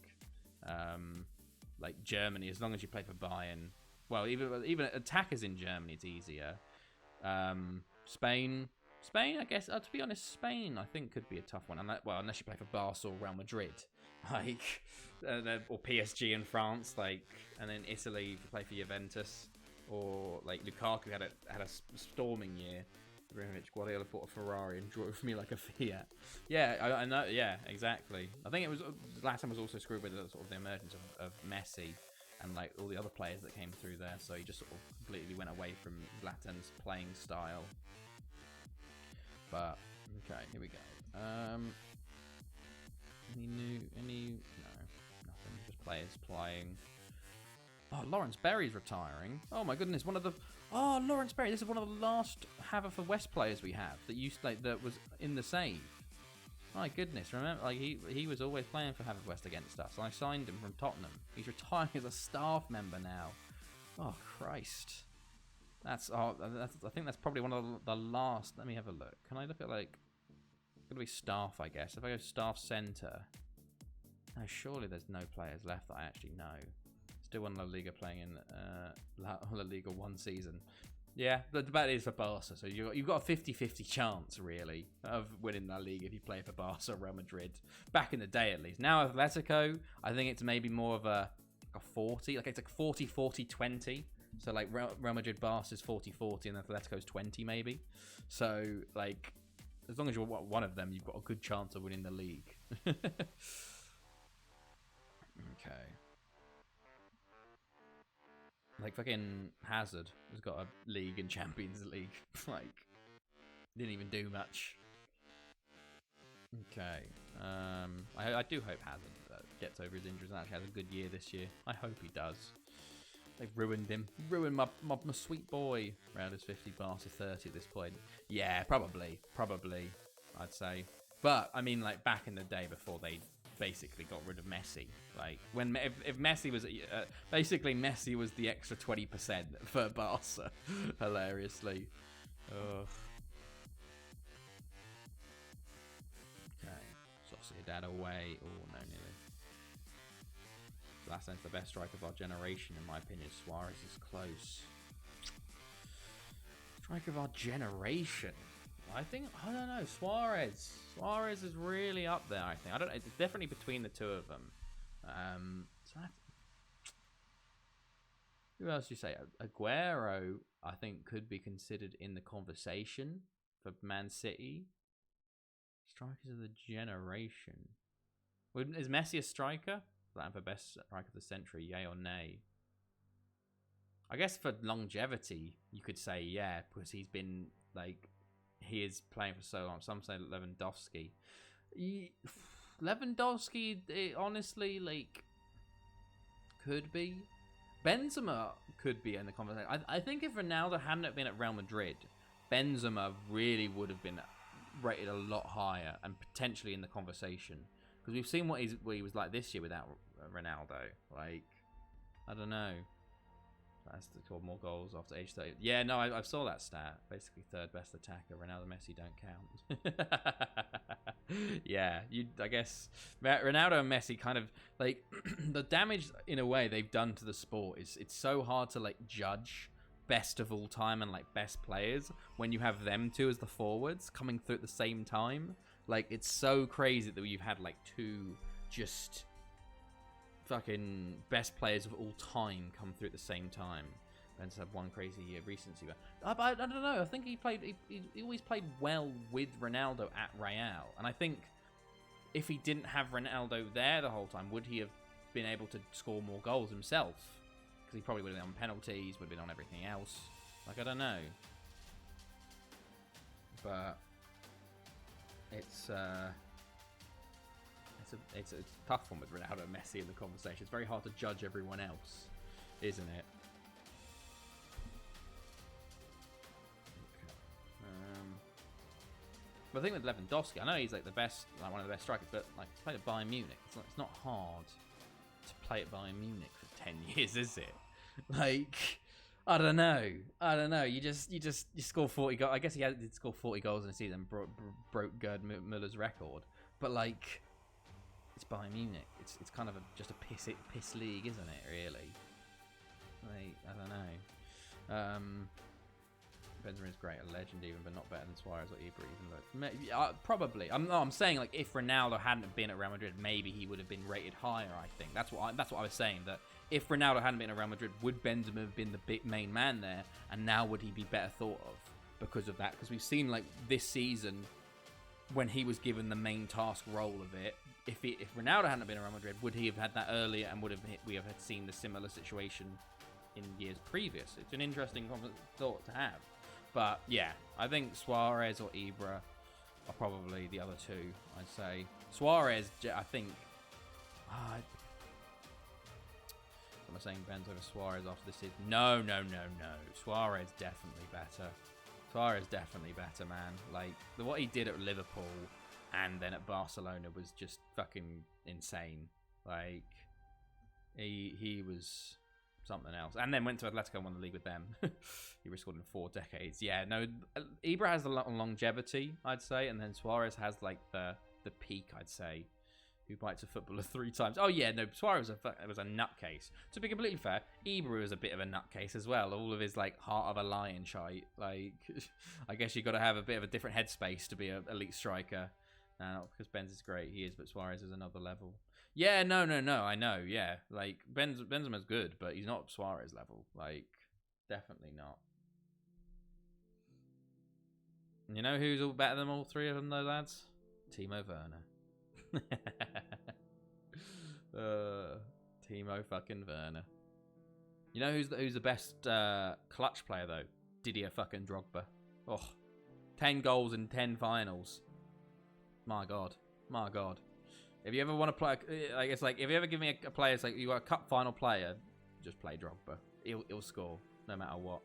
Like Germany, as long as you play for Bayern. Well, even attackers in Germany, it's easier. Spain, I guess, to be honest, Spain, I think, could be a tough one. Unless you play for Barca or Real Madrid. Like, or PSG in France, like, and then Italy, if you play for Juventus. Or like Lukaku had a storming year. Guardiola bought a Ferrari and drove me like a Fiat. Yeah, I know. Yeah, exactly. I think it was last time was also screwed with sort of the emergence of Messi and like all the other players that came through there. So he just sort of completely went away from Zlatan's playing style. But okay, here we go. No, nothing. Just players playing. Oh, Lawrence Berry's retiring. Oh my goodness, Lawrence Berry. This is one of the last Haverford players we have that was in the save. My goodness, remember, like he was always playing for Haverford against us. I signed him from Tottenham. He's retiring as a staff member now. Oh Christ, I think that's probably one of the last. Let me have a look. Can I look at like? It's gonna be staff, I guess. If I go staff centre, no, surely there's no players left that I actually know. Still won La Liga playing in La Liga one season. Yeah, the debate is for Barca. So you've got a 50-50 chance, really, of winning La Liga if you play for Barca or Real Madrid. Back in the day, at least. Now, Atletico, I think it's maybe more of a 40. Like, it's like 40-40-20. So, like, Real Madrid, Barca's 40-40 and Atletico's 20, maybe. So, like, as long as you're one of them, you've got a good chance of winning the league. Okay. Like fucking Hazard has got a league and Champions League. Like, didn't even do much. Okay. I do hope Hazard gets over his injuries and actually has a good year this year. I hope he does. They've ruined him. Ruined my sweet boy. Ronaldo's 50, Barca 30 at this point. Yeah, probably. Probably, I'd say. But, I mean, like, back in the day before they basically got rid of Messi. Like, when if Messi was... basically, Messi was the extra 20% for Barca. Hilariously. Ugh. Okay. Sociedad away. Oh, no, nearly. Zlatan's the best striker of our generation, in my opinion. Suarez is close. Striker of our generation. I don't know. Suarez is really up there. I think. I don't. It's definitely between the two of them. Who else do you say? Aguero, I think, could be considered in the conversation for Man City. Strikers of the generation. Is Messi a striker? That for best striker of the century, yay or nay? I guess for longevity, you could say yeah, because he's been like he is playing for so long. Some say Lewandowski. Lewandowski, honestly, like could be. Benzema could be in the conversation. I think if Ronaldo hadn't been at Real Madrid, Benzema really would have been rated a lot higher and potentially in the conversation. Because we've seen what he was like this year without Ronaldo. Like, I don't know. That's to score more goals after age 30. Yeah, no, I saw that stat. Basically, third best attacker. Ronaldo, Messi don't count. Yeah, I guess Ronaldo and Messi kind of like the damage in a way they've done to the sport is it's so hard to like judge best of all time and like best players when you have them two as the forwards coming through at the same time. Like, it's so crazy that you've had like two just fucking best players of all time come through at the same time. Ben's had one crazy year recency. I don't know. I think he always played well with Ronaldo at Real. And I think if he didn't have Ronaldo there the whole time, would he have been able to score more goals himself? Because he probably would have been on penalties, would have been on everything else. Like, I don't know. But it's a tough one with Ronaldo and Messi in the conversation. It's very hard to judge everyone else, isn't it? But I think with Lewandowski, I know he's like the best, like one of the best strikers, but like he's played at Bayern Munich. It's not hard to play at Bayern Munich for 10 years, is it? Like, I don't know. You score 40 goals. I guess he did score 40 goals in a season, broke Gerd Muller's record. But like, it's Bayern Munich. It's kind of just a piss league, isn't it? Really. Like, I don't know. Benzema is great, a legend even, but not better than Suarez or Ibra. Even though probably. I'm saying like if Ronaldo hadn't been at Real Madrid, maybe he would have been rated higher. I think that's what I was saying. That if Ronaldo hadn't been at Real Madrid, would Benzema have been the big main man there, and now would he be better thought of because of that? Because we've seen like this season when he was given the main task role of it. If Ronaldo hadn't been at Real Madrid, would he have had that earlier, and we have seen the similar situation in years previous? It's an interesting thought to have. But yeah, I think Suarez or Ibra are probably the other two. I'd say Suarez. I think. Am I saying Ben's over Suarez after this season? No. Suarez definitely better. Suarez definitely better, man. Like what he did at Liverpool and then at Barcelona was just fucking insane. Like he was something else, and then went to Atletico and won the league with them. He rescored in 4 decades. Yeah, no, Ibra has the longevity, I'd say, and then Suarez has like the peak, I'd say. Who bites a footballer 3 times? Oh yeah, no, Suarez was a nutcase. To be completely fair, Ibra was a bit of a nutcase as well. All of his like heart of a lion shite. Like, I guess you got to have a bit of a different headspace to be an elite striker. Now, because Benz is great, he is, but Suarez is another level. Yeah, no, I know, yeah. Like, Benzema's good, but he's not Suarez level. Like, definitely not. You know who's all better than all 3 of them, though, lads? Timo Werner. Timo fucking Werner. You know who's the best clutch player, though? Didier fucking Drogba. Oh, 10 goals in 10 finals. My God. If you ever want to play, like it's like if you ever give me a player, it's like you got a cup final player, just play Drogba. he'll score no matter what.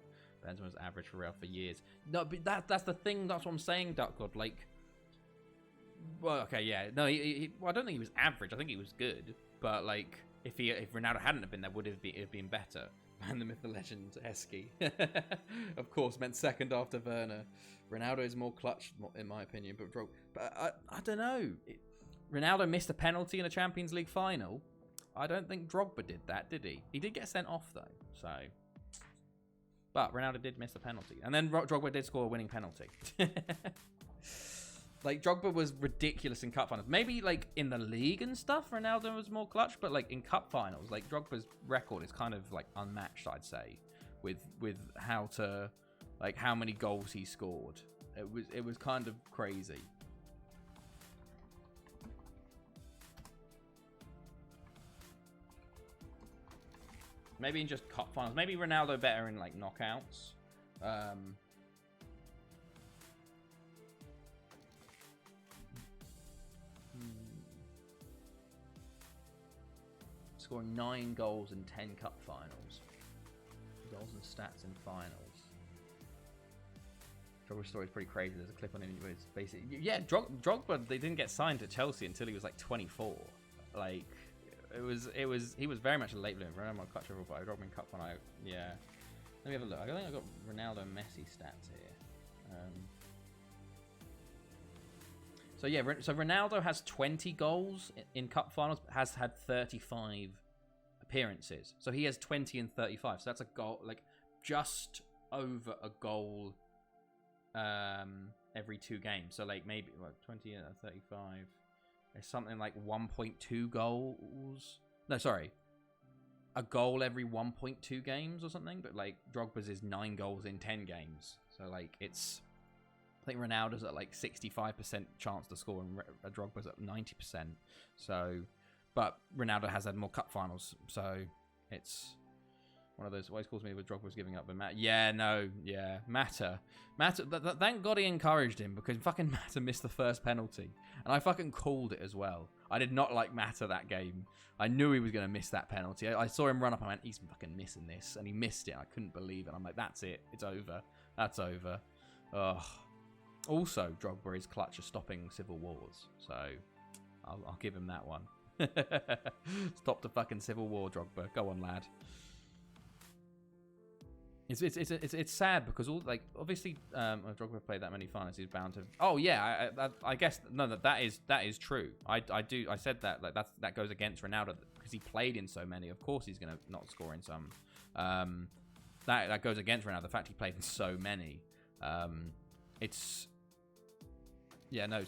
Benzema's average for Real for years. No, but that's the thing. That's what I'm saying, Duck God. Like, well, okay, yeah. No, well, I don't think he was average. I think he was good. But like, if Ronaldo hadn't have been there, it'd been better. And the myth, the legend, Heskey. Of course, meant second after Werner. Ronaldo is more clutch, in my opinion. But I don't know. Ronaldo missed a penalty in a Champions League final. I don't think Drogba did that, did he? He did get sent off, though. So, but Ronaldo did miss a penalty. And then Drogba did score a winning penalty. Like, Drogba was ridiculous in cup finals. Maybe, like, in the league and stuff, Ronaldo was more clutch. But, like, in cup finals, like, Drogba's record is kind of, like, unmatched, I'd say. With how many goals he scored. It was kind of crazy. Maybe in just cup finals. Maybe Ronaldo better in, like, knockouts. Scoring 9 goals in 10 cup finals. Goals and stats in finals. Drogba's story is pretty crazy. There's a clip on him where it's basically... Yeah, Drogba, they didn't get signed to Chelsea until he was, like, 24. Like... He was very much a late bloomer. I remember clutch over, but I dropped him in cup when yeah. Let me have a look. I think I got Ronaldo and Messi stats here. So yeah, so Ronaldo has 20 goals in cup finals, but has had 35 appearances. So he has 20 and 35. So that's a goal, like just over a goal every 2 games. So like maybe 20 and 35. It's something like 1.2 goals. No, sorry. A goal every 1.2 games or something. But, like, Drogba's is 9 goals in 10 games. So, like, it's... I think Ronaldo's at, like, 65% chance to score and Drogba's at 90%. So... But Ronaldo has had more cup finals. So, it's... One of those... Always calls me with Drogba's giving up. But Mata. Thank God he encouraged him because fucking Mata missed the first penalty. And I fucking called it as well. I did not like Mata that game. I knew he was going to miss that penalty. I saw him run up and I went, he's fucking missing this. And he missed it. I couldn't believe it. I'm like, that's it. It's over. That's over. Ugh. Also, Drogba is clutch of stopping civil wars. So, I'll give him that one. Stop the fucking civil war, Drogba. Go on, lad. It's sad because all like obviously if Drogba played that many finals, he's bound to. Oh yeah, I guess no, that is true. I said that like that goes against Ronaldo because he played in so many. Of course, he's gonna not score in some. That goes against Ronaldo. The fact he played in so many. It's yeah, no,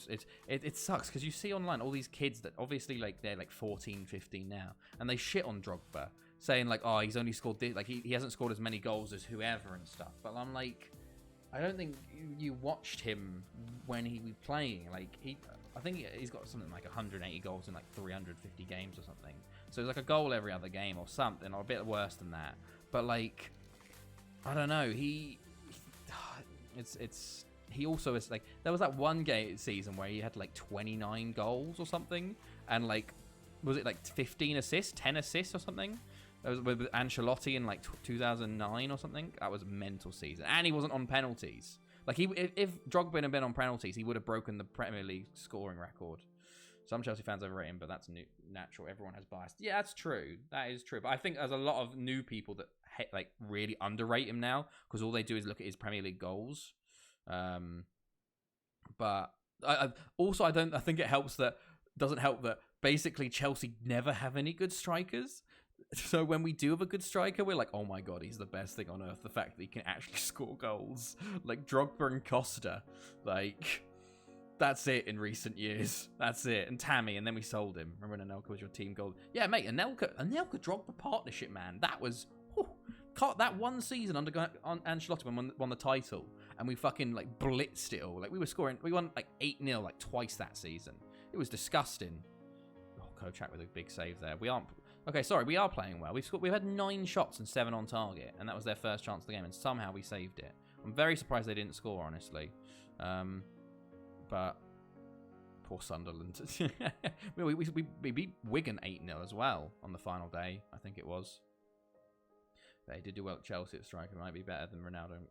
it sucks because you see online all these kids that obviously like they're like 14, 15 now, and they shit on Drogba. Saying like, oh, he's only scored this, like he hasn't scored as many goals as whoever and stuff. But I'm like, I don't think you watched him when he was playing. Like I think he's got something like 180 goals in like 350 games or something. So it's like a goal every other game or something, or a bit worse than that. But like, I don't know. He also is like there was that one game season where he had like 29 goals or something, and like was it like 15 assists, 10 assists or something? That was with Ancelotti in like 2009 or something. That was a mental season. And he wasn't on penalties. Like, if Drogba had been on penalties, he would have broken the Premier League scoring record. Some Chelsea fans overrate him, but that's natural. Everyone has bias. Yeah, that's true. That is true. But I think there's a lot of new people that like really underrate him now because all they do is look at his Premier League goals. But I think it doesn't help that basically Chelsea never have any good strikers. So when we do have a good striker, we're like, oh my god, he's the best thing on earth. The fact that he can actually score goals. Like Drogba and Costa. Like, that's it in recent years. That's it. And Tammy, and then we sold him. Remember when Anelka was your team goal? Yeah, mate, Anelka Drogba partnership, man. That was... that one season under Ancelotti when won the title. And we fucking, like, blitzed it all. Like, we won, like, 8-0, like, twice that season. It was disgusting. Oh, Kocak with a big save there. We aren't... Okay, sorry, we are playing well. We've had 9 shots and 7 on target, and that was their first chance of the game, and somehow we saved it. I'm very surprised they didn't score, honestly. But poor Sunderland. we beat Wigan 8-0 as well on the final day, I think it was. They did do well at Chelsea at striker. Might be better than Ronaldo and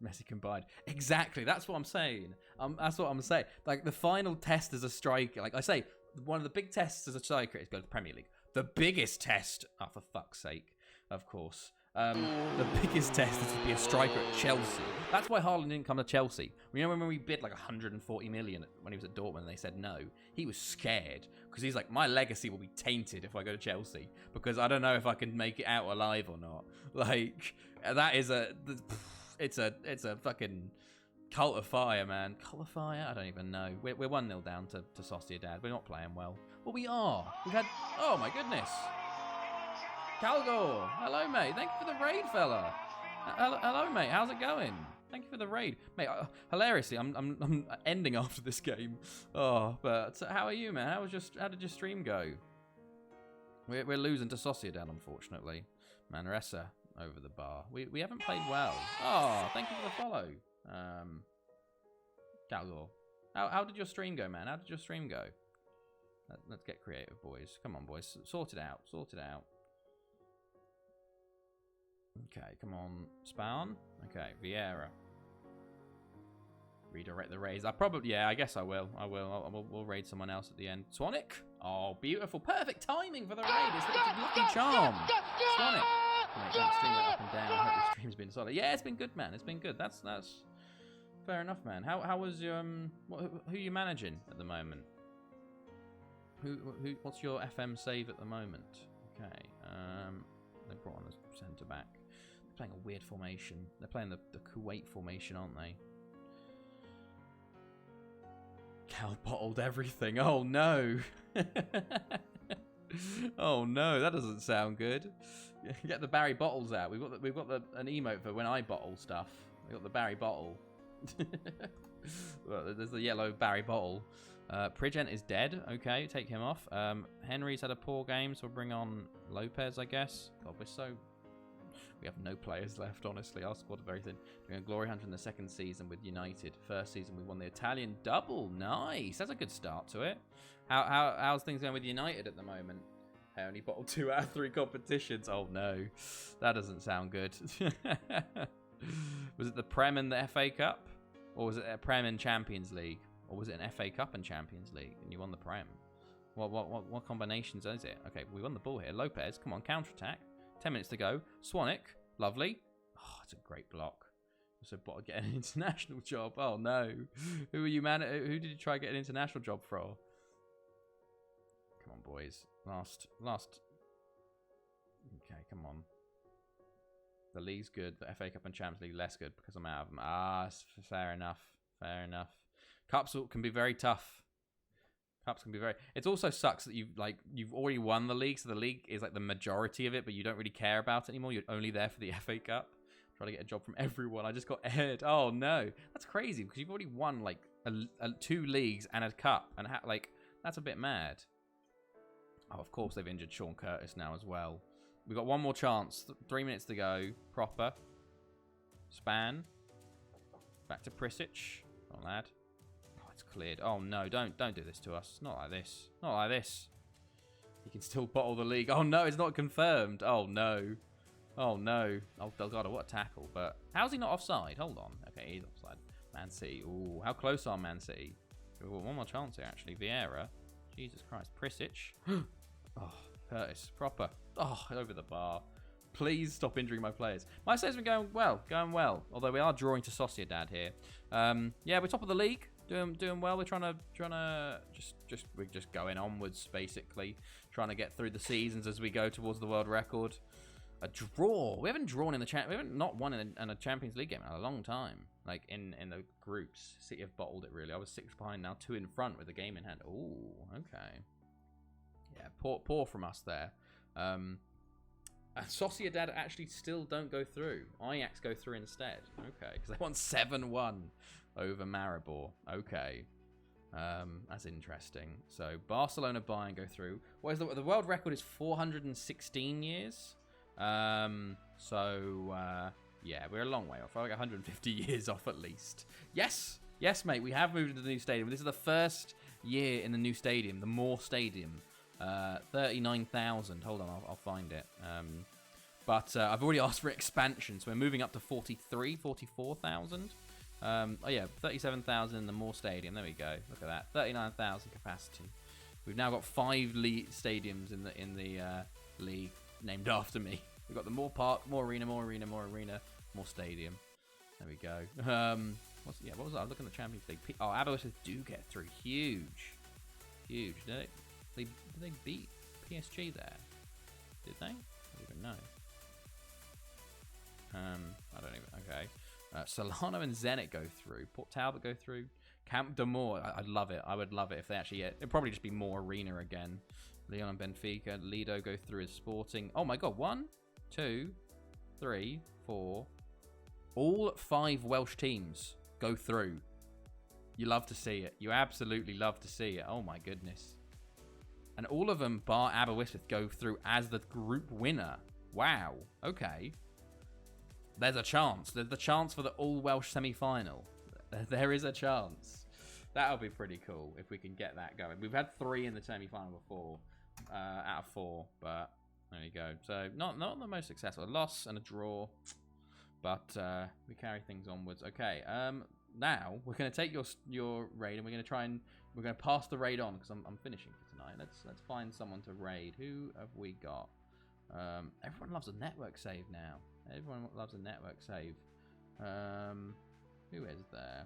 Messi combined. Exactly. That's what I'm saying. That's what I'm saying. Like, the final test as a striker. Like I say, one of the big tests as a striker is go to the Premier League. The biggest test, oh, for fuck's sake, of course. The biggest test is to be a striker at Chelsea. That's why Haaland didn't come to Chelsea. You know when we bid like 140 million when he was at Dortmund and they said no? He was scared because he's like, my legacy will be tainted if I go to Chelsea because I don't know if I can make it out alive or not. Like, that is it's a fucking cult of fire, man. Cult of fire? I don't even know. We're 1-0 down to Sociedad. We're not playing well. Well, we are. We've had, oh my goodness. Calgor, hello mate. Thank you for the raid, fella. Hello mate. How's it going? Thank you for the raid, mate. Hilariously, I'm ending after this game. Oh, but how are you, man? How did your stream go? We're losing to Sociedad, unfortunately. Manresa over the bar. We haven't played well. Oh, thank you for the follow. Calgor, how did your stream go, man? How did your stream go? Let's get creative, boys. Come on, boys. Sort it out. Sort it out. Okay, come on. Spawn. Okay, Vieira. Redirect the raids. I guess I will. We'll raid someone else at the end. Swanick. Oh, beautiful. Perfect timing for the raid. It's a lucky charm. Swanick. Mate, don't stream it up and down. I hope the stream's been solid. Yeah, it's been good, man. It's been good. That's fair enough, man. How was your who are you managing at the moment? What's your FM save at the moment? Okay. They brought on a centre back. They're playing a weird formation. They're playing the Kuwait formation, aren't they? Cal bottled everything. Oh no. Oh no, that doesn't sound good. Get the Barry bottles out. We've got an emote for when I bottle stuff. We got the Barry bottle. Well, there's the yellow Barry bottle. Pridgent is dead. Okay, take him off. Henry's had a poor game, so we'll bring on Lopez, I guess. God, we have no players left, honestly. Our squad are very thin. Doing a glory hunter in the second season with United. First season we won the Italian double. Nice. That's a good start to it. How's things going with United at the moment? I only bottled 2 out of 3 competitions. Oh no, that doesn't sound good. Was it the Prem and the FA Cup, or was it a Prem and Champions League? Or was it an FA Cup and Champions League, and you won the Prem? What combinations is it? Okay, we won the ball here. Lopez, come on, counter-attack. 10 minutes to go. Swanick, lovely. Oh, it's a great block. So, get an international job. Oh, no. Who are you, man? Who did you try to get an international job for? Come on, boys. Last. Okay, come on. The league's good. The FA Cup and Champions League less good because I'm out of them. Ah, fair enough. Fair enough. Cups can be very tough. Cups can be very. It also sucks that you've already won the league, so the league is like the majority of it, but you don't really care about it anymore. You're only there for the FA Cup. Try to get a job from everyone. I just got aired. Oh no, that's crazy because you've already won like 2 leagues and a cup, and that's a bit mad. Oh, of course they've injured Sean Curtis now as well. We've got one more chance. 3 minutes to go. Proper. Span. Back to Prisic. Come on, lad. Cleared. Oh no, don't do this to us. Not like this. Not like this. He can still bottle the league. Oh no, it's not confirmed. Oh no. Oh no. Oh Delgado, what a tackle. But how's he not offside? Hold on. Okay, he's offside. Man City. Ooh, how close are Man City? Ooh, one more chance here actually. Vieira. Jesus Christ. Prisic. Oh, Curtis. Proper. Oh, over the bar. Please stop injuring my players. My save's been going well. Although we are drawing to Sociedad here. Yeah, we're top of the league. Doing well. We're trying to we're just going onwards basically, trying to get through the seasons as we go towards the world record. A draw. We haven't drawn in the we haven't not won in a Champions League game in a long time. Like in the groups, City have bottled it really. I was 6 behind, now 2 in front with the game in hand. Ooh, okay. Yeah, poor from us there. Sociedad actually still don't go through. Ajax go through instead. Okay, because they won 7-1 over Maribor. Okay. That's interesting. So Barcelona, Bayern go through. What is the world record is 416 years. Yeah, we're a long way off. Like 150 years off at least. Yes, mate. We have moved into the new stadium. This is the first year in the new stadium, the Moore Stadium. 39,000. Hold on, I'll find it. But I've already asked for expansion, so we're moving up to 44,000. Oh yeah, 37,000 in the Moore Stadium. There we go. Look at that, 39,000 capacity. We've now got 5 stadiums in the league named after me. We've got the Moore Park, Moore Arena, Moore Arena, Moore Arena, Moore Stadium. There we go. What was that? I'm looking at the Champions League. Oh, Aberystwyth do get through. Huge. Did they beat PSG there? Did they? I don't even know. I don't even. Okay. Solano and Zenit go through. Port Talbot go through. Camp de Moor. I'd love it. I would love it if they actually. It'd probably just be Moore Arena again. Lyon and Benfica. Lido go through as Sporting. Oh my God. 1, 2, 3, 4. All 5 Welsh teams go through. You love to see it. You absolutely love to see it. Oh my goodness. And all of them, bar Aberystwyth, go through as the group winner. Wow. Okay. There's a chance. There's the chance for the all-Welsh semi-final. There is a chance. That'll be pretty cool if we can get that going. We've had 3 in the semi-final before, out of 4, but there you go. So not the most successful. A loss and a draw, but we carry things onwards. Okay. Now we're going to take your raid and we're going to pass the raid on because I'm finishing for tonight. Let's find someone to raid. Who have we got? Everyone loves a network save now. Everyone loves a network save. Who is there?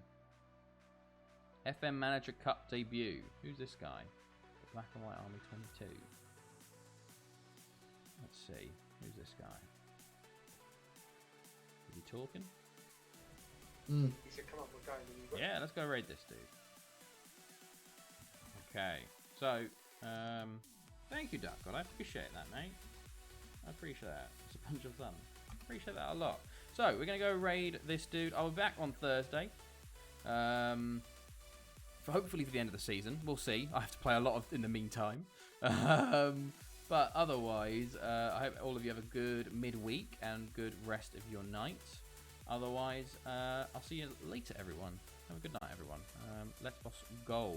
FM Manager Cup debut. Who's this guy? The Black and White Army 22. Let's see. Who's this guy? Is he talking? He said, "Come on, we're going." Yeah, let's go raid this dude. Okay. So, thank you, Duck God. I appreciate that, mate. I appreciate that. It's a bunch of fun. Appreciate that a lot. So we're gonna go raid this dude. I'll be back on Thursday. Hopefully for the end of the season. We'll see. I have to play a lot in the meantime. But otherwise, I hope all of you have a good midweek and good rest of your night. Otherwise, I'll see you later, everyone. Have a good night, everyone. Let's boss go.